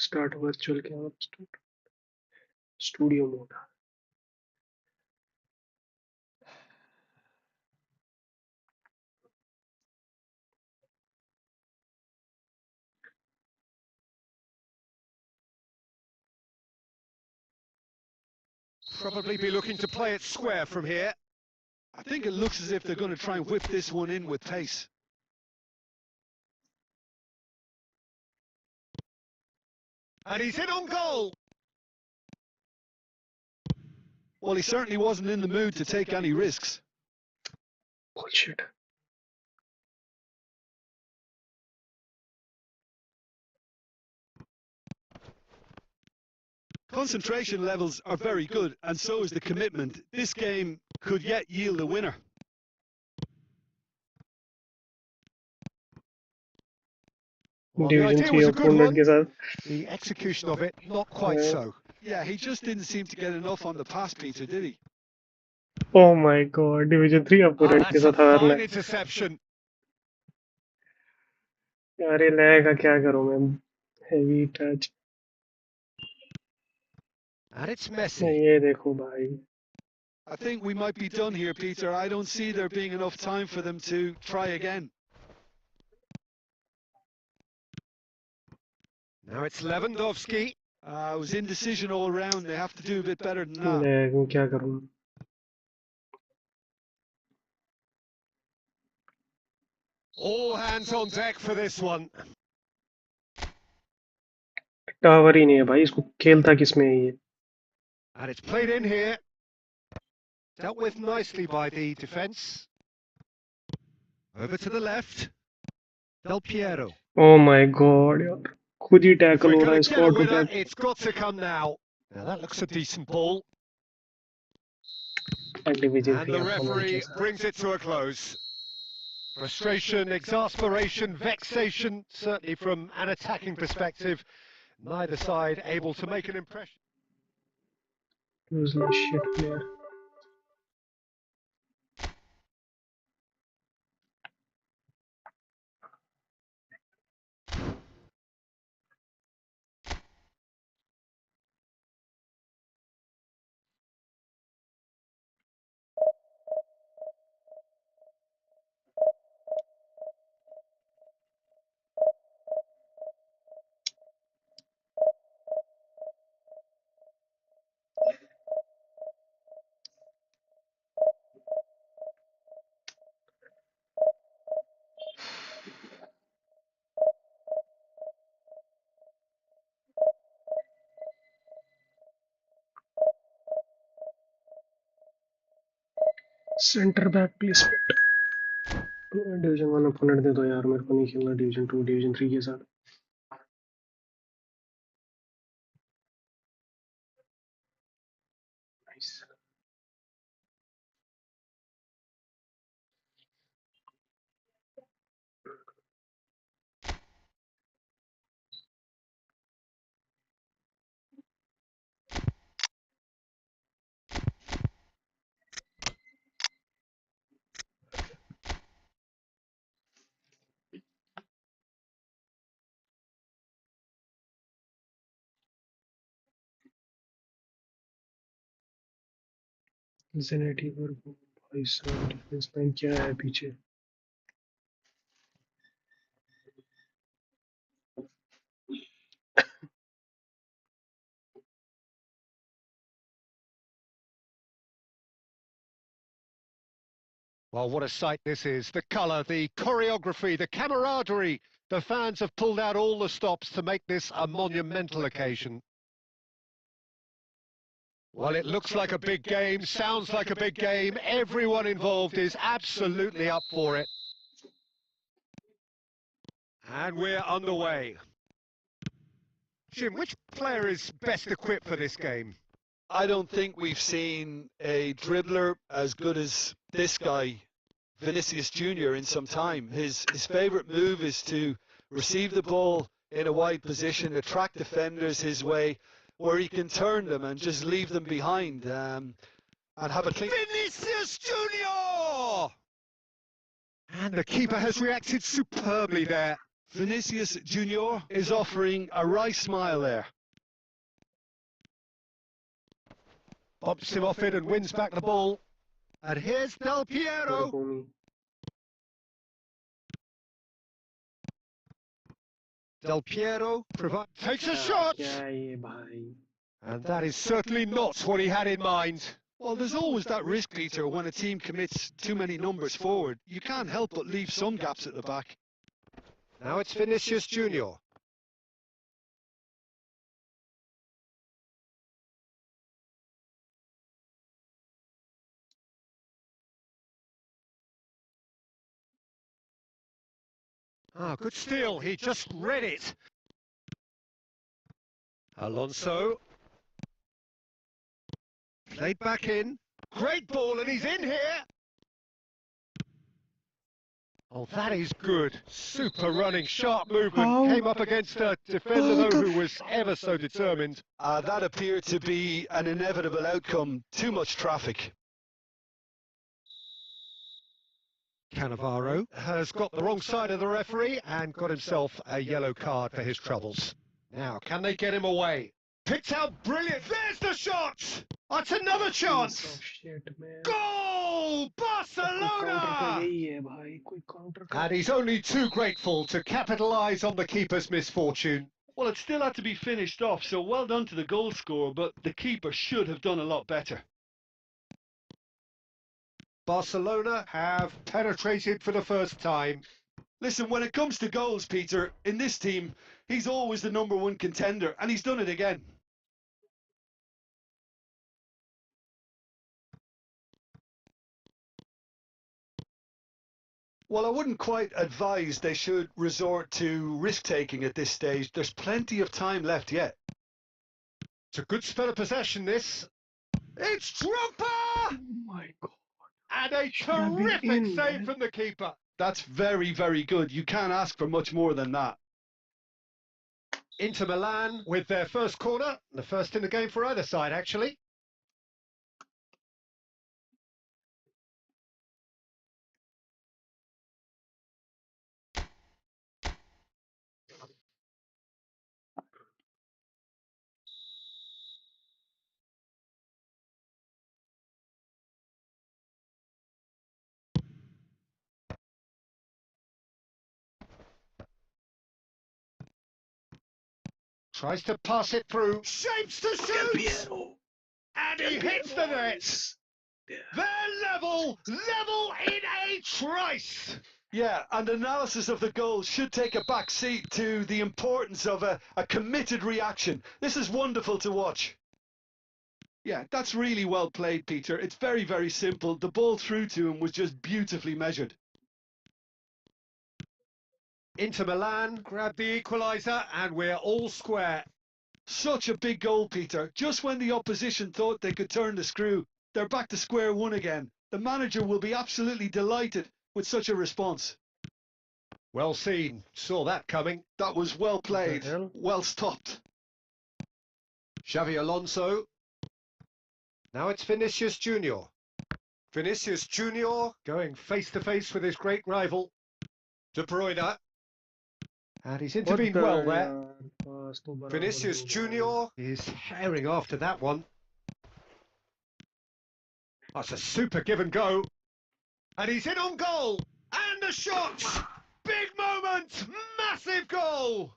[SPEAKER 1] Start virtual camera. Start studio mode.
[SPEAKER 2] Probably be looking to play it square from here.
[SPEAKER 3] I think it looks as if they're going to try and whip this one in with pace.
[SPEAKER 2] And he's in on goal.
[SPEAKER 3] Well, he certainly wasn't in the mood to take any risks.
[SPEAKER 1] Bullshit.
[SPEAKER 3] Concentration levels are very good, and so is the commitment. This game could yet yield a winner.
[SPEAKER 2] Well, the
[SPEAKER 1] Division
[SPEAKER 2] idea
[SPEAKER 1] 3
[SPEAKER 2] was a good
[SPEAKER 1] opponent
[SPEAKER 2] one.
[SPEAKER 1] के साथ.
[SPEAKER 2] The execution of it, not quite
[SPEAKER 1] Yeah.
[SPEAKER 2] so.
[SPEAKER 3] Yeah, he just didn't seem to get enough on the pass, Peter, did he?
[SPEAKER 1] Oh my god. Division 3
[SPEAKER 2] Oh,
[SPEAKER 1] opponent के
[SPEAKER 2] that's a
[SPEAKER 1] साथ हारना.
[SPEAKER 2] fine interception.
[SPEAKER 1] यार ये lag का क्या करूं मैं. Heavy touch.
[SPEAKER 2] And it's Messi.
[SPEAKER 1] ये देखो भाई.
[SPEAKER 3] I think we might be done here, Peter. I don't see there being enough time for them to try again.
[SPEAKER 2] Now it's Lewandowski.
[SPEAKER 3] It was indecision all round. They have to do a bit better than that.
[SPEAKER 1] Lag में क्या करूं.
[SPEAKER 2] All hands on deck for this one.
[SPEAKER 1] Tower ही नहीं है भाई. इसको खेलता किसमें है ये.
[SPEAKER 2] And it's played in here. Dealt with nicely by the defence. Over to the left. Del Piero.
[SPEAKER 1] Oh my god यार. खुद ही
[SPEAKER 2] If
[SPEAKER 1] टैकल
[SPEAKER 2] we're
[SPEAKER 1] हो रहा है.
[SPEAKER 2] going to
[SPEAKER 1] इसको
[SPEAKER 2] get a
[SPEAKER 1] auto
[SPEAKER 2] winner,
[SPEAKER 1] tackle.
[SPEAKER 2] it's got to come now. Now that looks a decent ball.
[SPEAKER 1] Division
[SPEAKER 2] And
[SPEAKER 1] 3
[SPEAKER 2] the
[SPEAKER 1] opponent
[SPEAKER 2] referee
[SPEAKER 1] के साथ.
[SPEAKER 2] brings it to a close. Frustration, exasperation, vexation, certainly from an attacking perspective. Neither side able to make an impression.
[SPEAKER 1] Useless shit player. Centre back placement. Division 1 opponent दे दो यार. मेरे को नहीं खेलना division 2 division 3 के साथ. नाइस. जेनेटी पर भाई साहब डिफेंस लाइन क्या है पीछे.
[SPEAKER 2] Well, what a sight this is. The colour, the choreography, the camaraderie. The fans have pulled out all the stops to make this a monumental occasion. Well, it looks like a big game, sounds like a big game. Everyone involved is absolutely up for it. And we're underway. Jim, which player is best equipped for this game?
[SPEAKER 3] I don't think we've seen a dribbler as good as this guy, Vinicius Jr., in some time. His favourite move is to receive the ball in a wide position, attract defenders his way, where he can turn them and just leave them behind and have a clean...
[SPEAKER 2] Vinicius Jr! And the keeper has reacted superbly there.
[SPEAKER 3] Vinicius Jr. is offering a wry smile there.
[SPEAKER 2] Bumps him off it and wins back the ball. And here's Del Piero. Del Piero takes a shot.
[SPEAKER 1] क्या ये भाई.
[SPEAKER 2] And that is certainly not what he had in mind.
[SPEAKER 3] Well, there's always that risk, Peter, when a team commits too many numbers forward. You can't help but leave some gaps at the back.
[SPEAKER 2] Now it's Vinicius Jr. Ah, good steal. He just read it. Alonso. Played back in. Great ball, and he's in here. Oh, that is good. Super running, sharp movement.
[SPEAKER 1] Oh.
[SPEAKER 2] Came up against a defender, though, who was ever so determined.
[SPEAKER 3] That appeared to be an inevitable outcome. Too much traffic.
[SPEAKER 2] Cannavaro has got the wrong side of the referee and got himself a yellow card for his troubles. Now, can they get him away? Picked out brilliant. There's the shot! That's another
[SPEAKER 1] Piece
[SPEAKER 2] chance!
[SPEAKER 1] of shit, man.
[SPEAKER 2] Goal!
[SPEAKER 1] कोई counter तो
[SPEAKER 2] Barcelona!
[SPEAKER 1] यही है भाई. कोई counter तो.
[SPEAKER 2] And he's only too grateful to capitalise on the keeper's misfortune.
[SPEAKER 3] Well, it still had to be finished off, so well done to the goal scorer, but the keeper should have done a lot better.
[SPEAKER 2] Barcelona have penetrated for the first time.
[SPEAKER 3] Listen, when it comes to goals, Peter, in this team, he's always the #1 contender, and he's done it again. Well, I wouldn't quite advise they should resort to risk-taking at this stage. There's plenty of time left yet.
[SPEAKER 2] It's a good spell of possession, this. It's Drogba!
[SPEAKER 1] Oh my god.
[SPEAKER 2] And a
[SPEAKER 1] have been
[SPEAKER 2] terrific
[SPEAKER 1] in,
[SPEAKER 2] save
[SPEAKER 1] man.
[SPEAKER 2] from the keeper.
[SPEAKER 3] That's very, very good. You can't ask for much more than that.
[SPEAKER 2] Inter Milan with their first corner. The first in the game for either side, actually. Tries to pass it through. Shapes to shoot!
[SPEAKER 1] Piero.
[SPEAKER 2] And he hits the net. They're level in a trice.
[SPEAKER 3] Yeah, and analysis of the goal should take a back seat to the importance of a committed reaction. This is wonderful to watch. Yeah, that's really well played, Peter. It's very, very simple. The ball through to him was just beautifully measured.
[SPEAKER 2] Inter Milan grab the equaliser and we're all square.
[SPEAKER 3] Such a big goal, Peter. Just when the opposition thought they could turn the screw, they're back to square one again. The manager will be absolutely delighted with such a response.
[SPEAKER 2] Well seen. Saw that coming.
[SPEAKER 3] That was well played.
[SPEAKER 1] What the hell?
[SPEAKER 3] Well stopped.
[SPEAKER 2] Xavi Alonso. Now it's Vinicius Jr. Vinicius Jr. going face-to-face with his great rival, De Bruyne. And he's intervened well there. Vinicius Jr. is herring after that one. That's a super give and go. And he's in on goal. And the shot! Big moment! Massive goal!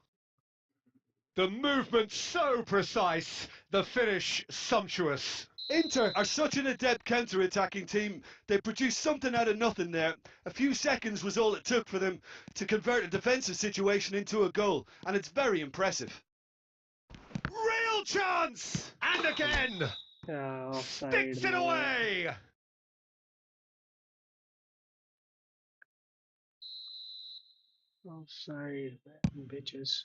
[SPEAKER 2] The movement so precise, the finish sumptuous.
[SPEAKER 3] Inter are such an adept counter-attacking team. They produced something out of nothing there. A few seconds was all it took for them to convert a defensive situation into a goal, and it's very impressive.
[SPEAKER 2] Real chance! And again!
[SPEAKER 1] Offside,
[SPEAKER 2] Sticks it
[SPEAKER 1] man.
[SPEAKER 2] away!
[SPEAKER 1] Offside, man, bitches.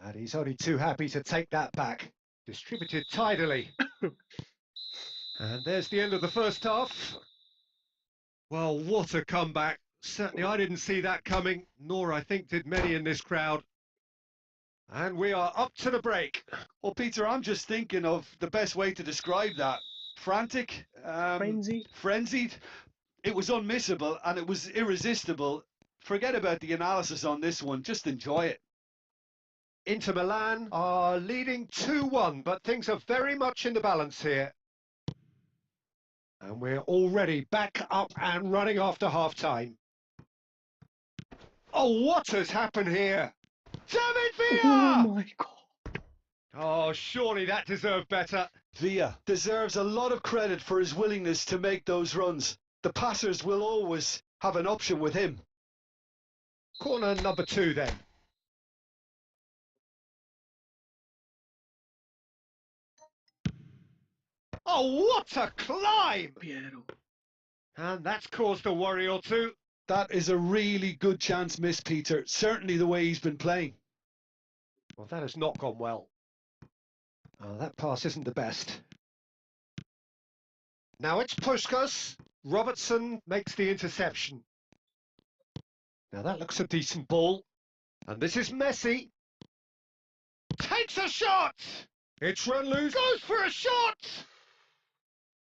[SPEAKER 2] And he's only too happy to take that back. Distributed tidily. And there's the end of the first half. Well, what a comeback. Certainly I didn't see that coming, nor I think did many in this crowd. And we are up to the break.
[SPEAKER 3] Well, Peter, I'm just thinking of the best way to describe that. Frantic,
[SPEAKER 1] Frenzy.
[SPEAKER 3] frenzied. It was unmissable and it was irresistible. Forget about the analysis on this one, just enjoy it.
[SPEAKER 2] Inter Milan are leading 2-1, but things are very much in the balance here. And we're already back up and running after half-time. Oh, what has happened here? David Villa!
[SPEAKER 1] Oh my god.
[SPEAKER 2] Oh, surely that deserved better.
[SPEAKER 3] Villa deserves a lot of credit for his willingness to make those runs. The passers will always have an option with him.
[SPEAKER 2] Corner number 2 then. Oh, what a climb!
[SPEAKER 1] Piero.
[SPEAKER 2] And that's caused a worry or two.
[SPEAKER 3] That is a really good chance miss, Peter. Certainly the way he's been playing.
[SPEAKER 2] Well, that has not gone well. Oh, that pass isn't the best. Now it's Puskás. Robertson makes the interception. Now that looks a decent ball. And this is Messi. Takes a shot! It's run loose. Goes for a shot!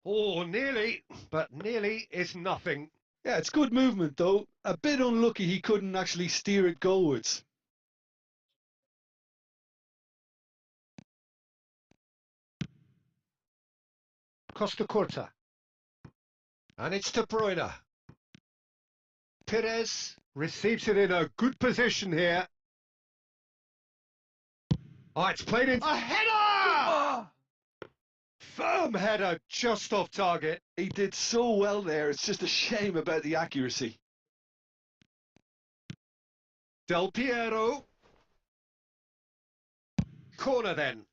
[SPEAKER 2] Oh, nearly, but nearly is nothing.
[SPEAKER 3] Yeah, it's good movement though. A bit unlucky he couldn't actually steer it goalwards.
[SPEAKER 2] Costa Curta. And it's De Bruyne. Perez receives it in a good position here. Oh, it's played in. A header! Firm header just off target.
[SPEAKER 3] He did so well there, it's just a shame about the accuracy.
[SPEAKER 2] Del Piero. Corner then.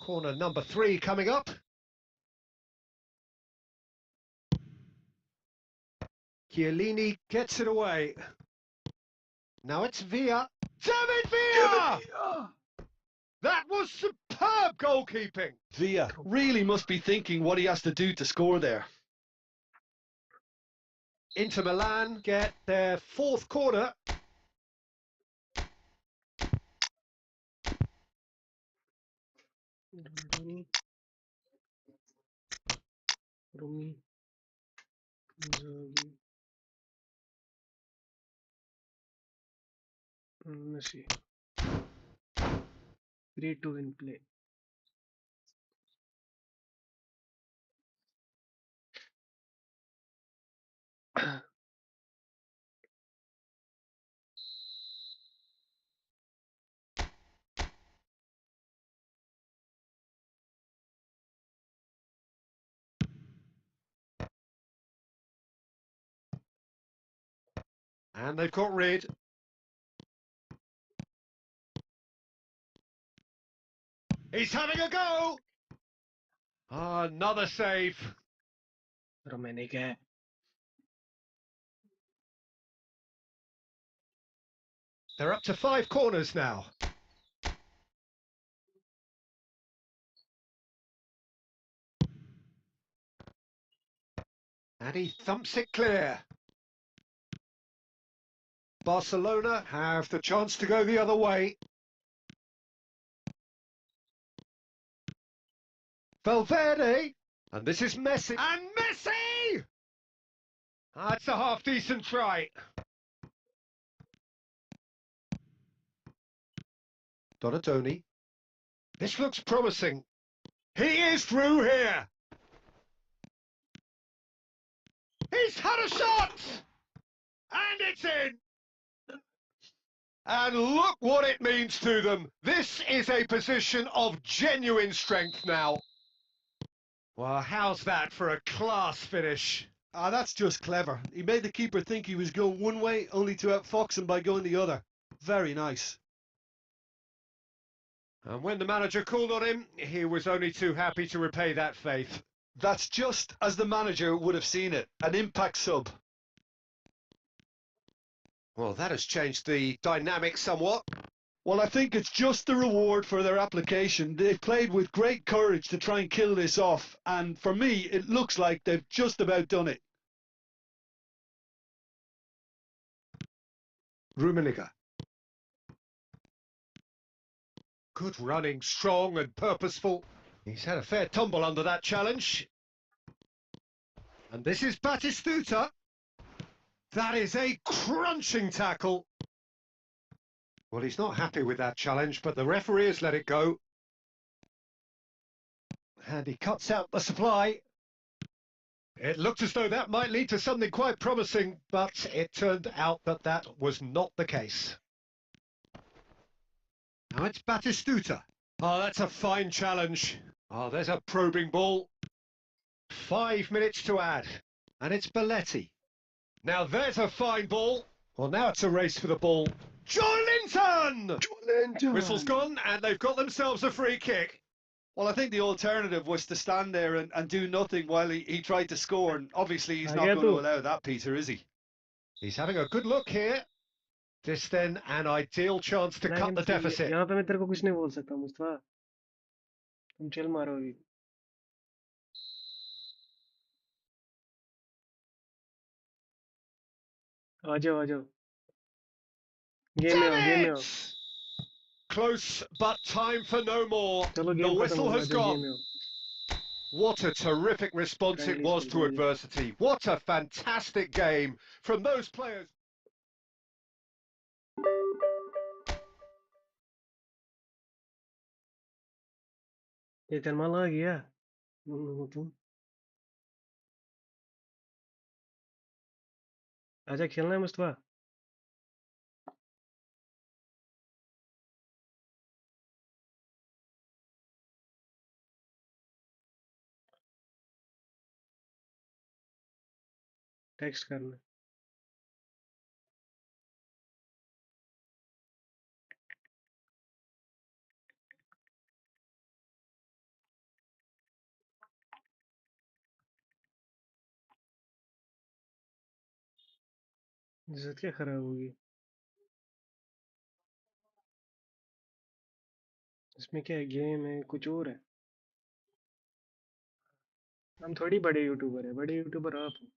[SPEAKER 2] Corner number 3 coming up. Chiellini gets it away. Now it's Villa. David Villa! That was superb goalkeeping.
[SPEAKER 3] Villa really must be thinking what he has to do to score there.
[SPEAKER 2] Inter Milan get their 4th corner.
[SPEAKER 1] Rumi. Messi. 3-2 in play.
[SPEAKER 2] And they've got rid. He's having a go. Another save.
[SPEAKER 1] Rummenigge.
[SPEAKER 2] They're up to 5 corners now. And he thumps it clear. Barcelona have the chance to go the other way. Valverde, and this is Messi. And Messi! That's a half-decent try. Donatoni. This looks promising. He is through here. He's had a shot! And it's in! And look what it means to them. This is a position of genuine strength now. Well, how's that for a class finish?
[SPEAKER 3] Ah, that's just clever. He made the keeper think he was going one way, only to outfox him by going the other. Very nice.
[SPEAKER 2] And when the manager called on him, he was only too happy to repay that faith.
[SPEAKER 3] That's just as the manager would have seen it. An impact sub.
[SPEAKER 2] Well, that has changed the dynamic somewhat.
[SPEAKER 3] Well, I think it's just the reward for their application. They played with great courage to try and kill this off, and for me, it looks like they've just about done it.
[SPEAKER 2] Rummenigge. Good running, strong and purposeful. He's had a fair tumble under that challenge. And this is Batistuta. That is a crunching tackle. Well, he's not happy with that challenge, but the referee has let it go. And he cuts out the supply. It looked as though that might lead to something quite promising, but it turned out that that was not the case. Now it's Batistuta. Oh, that's a fine challenge. Oh, there's a probing ball. 5 minutes to add. And it's Belletti. Now there's a fine ball. Well, now it's a race for the ball. Joelinton! Whistle's gone, and they've got themselves a free kick.
[SPEAKER 3] Well, I think the alternative was to stand there and do nothing while he tried to score, and obviously he's not going to allow that, Peter, is he?
[SPEAKER 2] He's having a good look here. This then an ideal chance to cut the deficit.
[SPEAKER 1] यहाँ पे मैं तेरे को कुछ नहीं बोल सकता मुस्तफा तुम चिल मारो अभी आ जाओ गेम में आओ
[SPEAKER 2] Close, but time for no more.
[SPEAKER 1] चलो
[SPEAKER 2] The
[SPEAKER 1] गेम खत्म
[SPEAKER 2] whistle
[SPEAKER 1] हो
[SPEAKER 2] has
[SPEAKER 1] गया गेम
[SPEAKER 2] gone.
[SPEAKER 1] में आओ
[SPEAKER 2] What a terrific response it was to adversity. What a fantastic game from those players.
[SPEAKER 1] ये तेरे माल आ गया तुम आजा खेलना है मुस्तफा टेक्स्ट करना इज्जत क्या खराब होगी इसमें क्या है गेम है कुछ और है हम थोड़ी बड़े यूट्यूबर है बड़े यूट्यूबर आप हो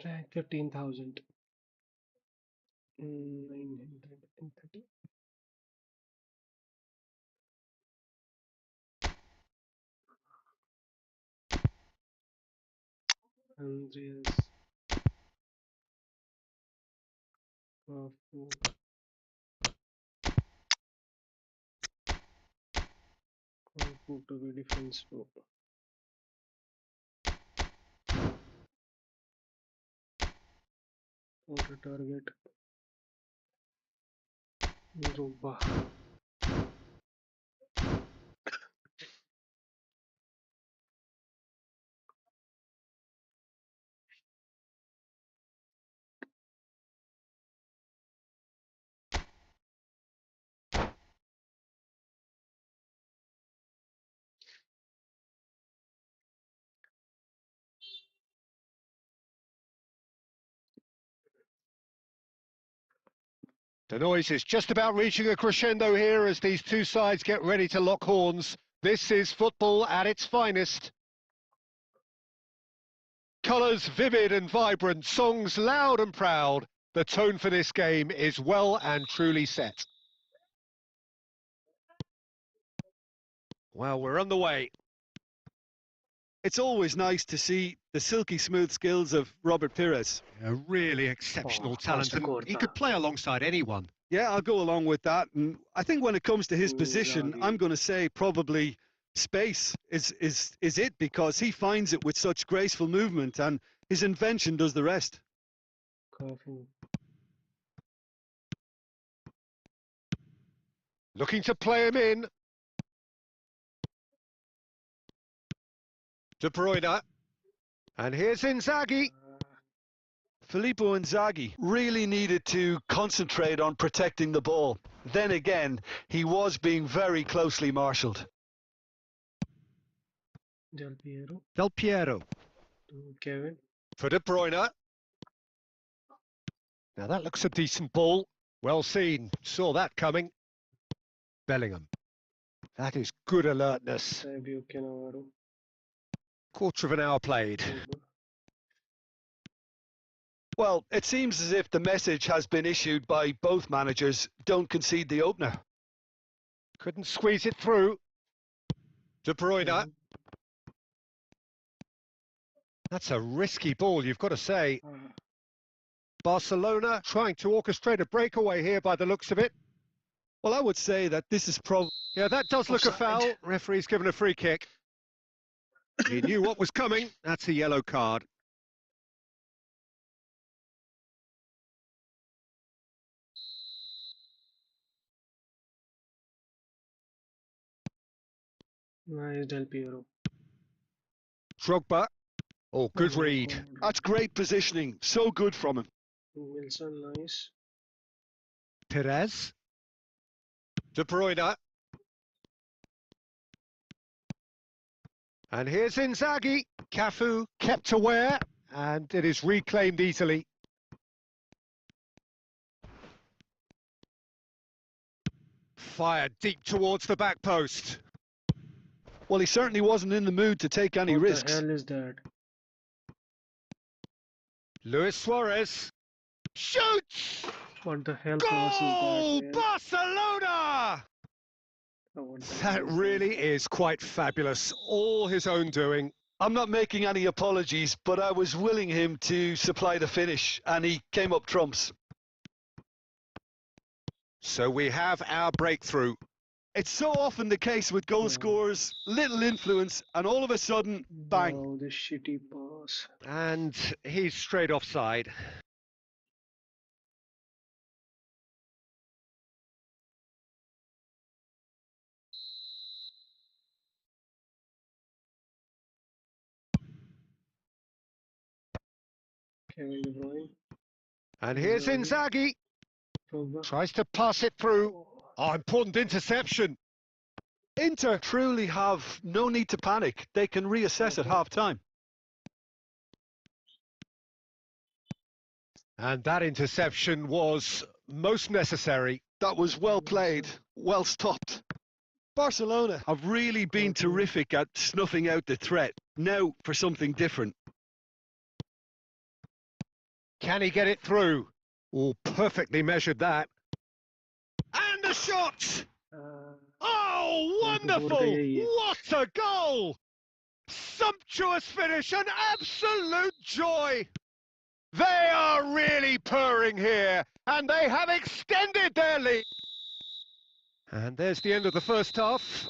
[SPEAKER 1] rank 15,930 Andreas Kafu to be defense 2 outer target Zuba
[SPEAKER 2] The noise is just about reaching a crescendo here as these two sides get ready to lock horns. This is football at its finest. Colours vivid and vibrant, songs loud and proud. The tone for this game is well and truly set. Well, we're on the way.
[SPEAKER 3] It's always nice to see the silky smooth skills of Robert Pires.
[SPEAKER 2] A really exceptional talent, and he
[SPEAKER 1] corta.
[SPEAKER 2] could play alongside anyone.
[SPEAKER 3] Yeah, I'll go along with that. And I think when it comes to his position, I'm going to say probably space is it, because he finds it with such graceful movement and his invention does the rest.
[SPEAKER 2] Looking to play him in. De Bruyne. And here's Inzaghi.
[SPEAKER 3] Filippo Inzaghi really needed to concentrate on protecting the ball. Then again, he was being very closely marshalled.
[SPEAKER 1] Del Piero
[SPEAKER 2] Del Piero.
[SPEAKER 1] to Kevin.
[SPEAKER 2] For De Bruyne. Now that looks a decent ball. Well seen. Saw that coming. Bellingham. That is good alertness.
[SPEAKER 1] Fabio Cannavaro.
[SPEAKER 2] Quarter of an hour played.
[SPEAKER 3] Well, it seems as if the message has been issued by both managers: don't concede the opener.
[SPEAKER 2] Couldn't squeeze it through. De Bruyne. That's a risky ball, you've got to say. Barcelona trying to orchestrate a breakaway here by the looks of it.
[SPEAKER 3] Well, I would say that this is probably...
[SPEAKER 2] Yeah, that does look a
[SPEAKER 3] offside.
[SPEAKER 2] foul. Referee's given a free kick. He knew what was coming. That's a yellow card.
[SPEAKER 1] Nice Del Piero.
[SPEAKER 2] Drogba. Oh, good read.
[SPEAKER 3] That's great positioning. So good from him.
[SPEAKER 1] Wilson, nice.
[SPEAKER 2] Perez. De Bruyne. And here's Inzaghi. Cafu kept aware, and it is reclaimed easily. Fired deep towards the back post.
[SPEAKER 3] Well, he certainly wasn't in the mood to take any
[SPEAKER 1] What
[SPEAKER 3] risks.
[SPEAKER 1] the hell is that?
[SPEAKER 2] Luis Suarez. Shoots!
[SPEAKER 1] What the hell pass is
[SPEAKER 2] Goal!
[SPEAKER 1] that, man?
[SPEAKER 2] Barcelona!
[SPEAKER 1] Oh, what the
[SPEAKER 2] That
[SPEAKER 1] hell is
[SPEAKER 2] really is quite fabulous. All his own doing.
[SPEAKER 3] I'm not making any apologies, but I was willing him to supply the finish, and he came up trumps.
[SPEAKER 2] So we have our breakthrough.
[SPEAKER 3] It's so often the case with goal scorers, little influence, and all of a sudden, bang.
[SPEAKER 1] Oh, this shitty pass.
[SPEAKER 2] And he's straight offside.
[SPEAKER 1] Kevin De Bruyne.
[SPEAKER 2] And here's Inzaghi.
[SPEAKER 1] Drogba.
[SPEAKER 2] Tries to pass it through. Oh, important interception.
[SPEAKER 3] Inter truly have no need to panic. They can reassess at half-time.
[SPEAKER 2] And that interception was most necessary.
[SPEAKER 3] That was well played, well stopped. Barcelona have really been terrific at snuffing out the threat. Now for something different.
[SPEAKER 2] Can he get it through? Oh, perfectly measured that. And the shot! Oh, wonderful! What a goal! Sumptuous finish, an absolute joy! They are really purring here, and they have extended their lead. And there's the end of the first half.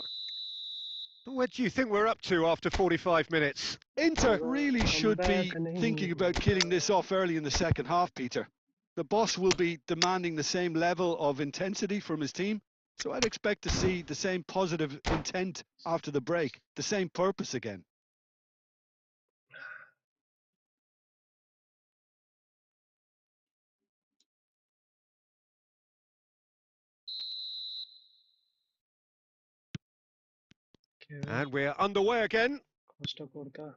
[SPEAKER 2] Where do you think we're up to after 45 minutes?
[SPEAKER 3] Inter really should be
[SPEAKER 1] and
[SPEAKER 3] thinking about killing this off early in the second half, Peter. The boss will be demanding the same level of intensity from his team, so I'd expect to see the same positive intent after the break, the same purpose again.
[SPEAKER 1] Kevin.
[SPEAKER 2] And we're underway again.
[SPEAKER 1] Costa Corta.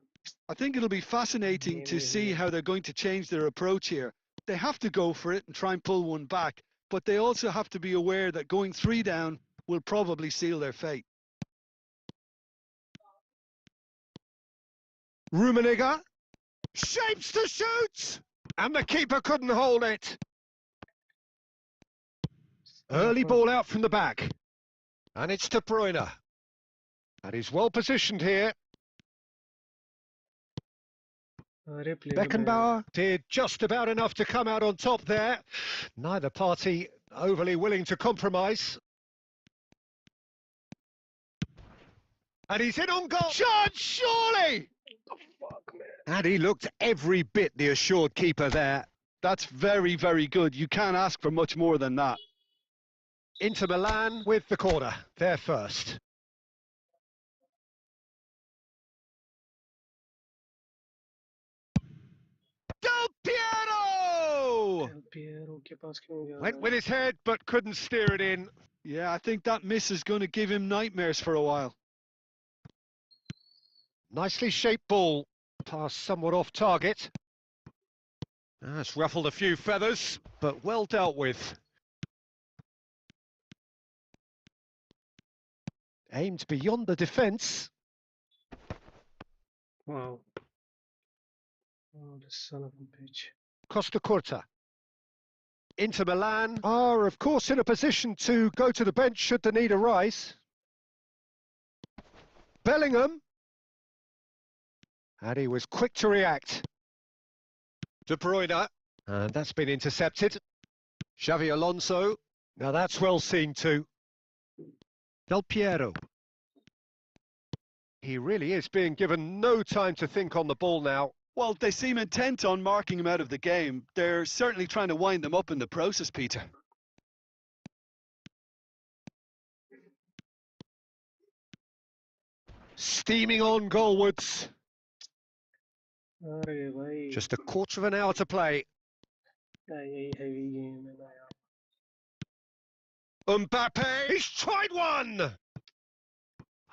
[SPEAKER 3] I think it'll be fascinating to see how they're going to change their approach here. They have to go for it and try and pull one back. but they also have to be aware that going 3 down will probably seal their fate.
[SPEAKER 2] Rummenigge shapes to shoot, and the keeper couldn't hold it. Early ball out from the back, and it's De Bruyne. And he's well positioned here. Beckenbauer did just about enough to come out on top there. Neither party overly willing to compromise. And he's in on goal. Chance, surely!
[SPEAKER 1] Fuck, man.
[SPEAKER 2] And he looked every bit the assured keeper there.
[SPEAKER 3] That's very, very good. You can't ask for much more than that.
[SPEAKER 2] Inter Milan with the corner. They're first. Del Piero!
[SPEAKER 1] Del Piero के पास क्यों गया?
[SPEAKER 2] Went with his head but couldn't steer it in.
[SPEAKER 3] Yeah, I think that miss is going to give him nightmares for a while.
[SPEAKER 2] Nicely shaped ball. Pass somewhat off target. That's ruffled a few feathers, but well dealt with. Aimed beyond the defence.
[SPEAKER 1] Wow. Oh, the son of a bitch.
[SPEAKER 2] Costa Curta. Inter Milan are, of course, in a position to go to the bench should the need arise. Bellingham. And he was quick to react. De Bruyne. And that's been intercepted. Xavi Alonso. Now that's well seen too. Del Piero. He really is being given no time to think on the ball now.
[SPEAKER 3] Well, they seem intent on marking him out of the game. They're certainly trying to wind them up in the process, Peter.
[SPEAKER 2] Steaming on goalwards.
[SPEAKER 1] अरे भाई.
[SPEAKER 2] Just a quarter of an hour to play.
[SPEAKER 1] यही heavy game है ना यार.
[SPEAKER 2] Mbappe, he's tried one!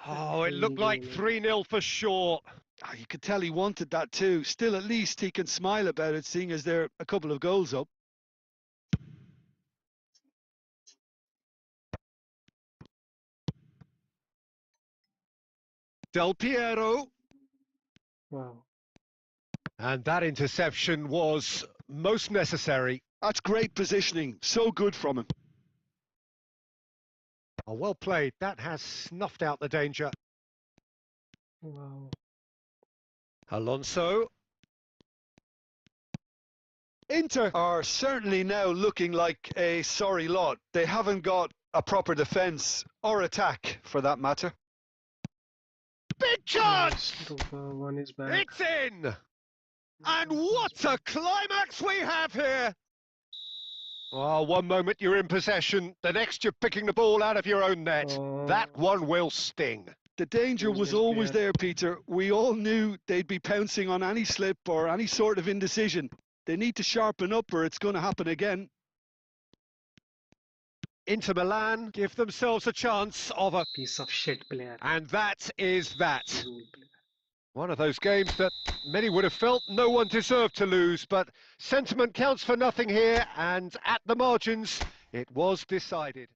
[SPEAKER 2] Oh, it looked like 3-0 for sure.
[SPEAKER 3] Oh, you could tell he wanted that too. Still, at least he can smile about it, seeing as they're a couple of goals up.
[SPEAKER 2] Del Piero.
[SPEAKER 1] Wow.
[SPEAKER 2] And that interception was most necessary.
[SPEAKER 3] That's great positioning. So good from him.
[SPEAKER 2] Oh, well played. That has snuffed out the danger.
[SPEAKER 1] Wow.
[SPEAKER 2] Alonso.
[SPEAKER 3] Inter are certainly now looking like a sorry lot. They haven't got a proper defence or attack, for that matter.
[SPEAKER 2] Big chance!
[SPEAKER 1] One is back.
[SPEAKER 2] It's in! And what a climax we have here! Oh, one moment you're in possession, the next you're picking the ball out of your own net. That one will sting.
[SPEAKER 3] The danger was always there, Peter. We all knew they'd be pouncing on any slip or any sort of indecision. They need to sharpen up or it's going to happen again.
[SPEAKER 2] Inter Milan give themselves a chance of a
[SPEAKER 1] Piece of shit player.
[SPEAKER 2] And that is that. One of those games that many would have felt no one deserved to lose, but sentiment counts for nothing here, and at the margins, it was decided.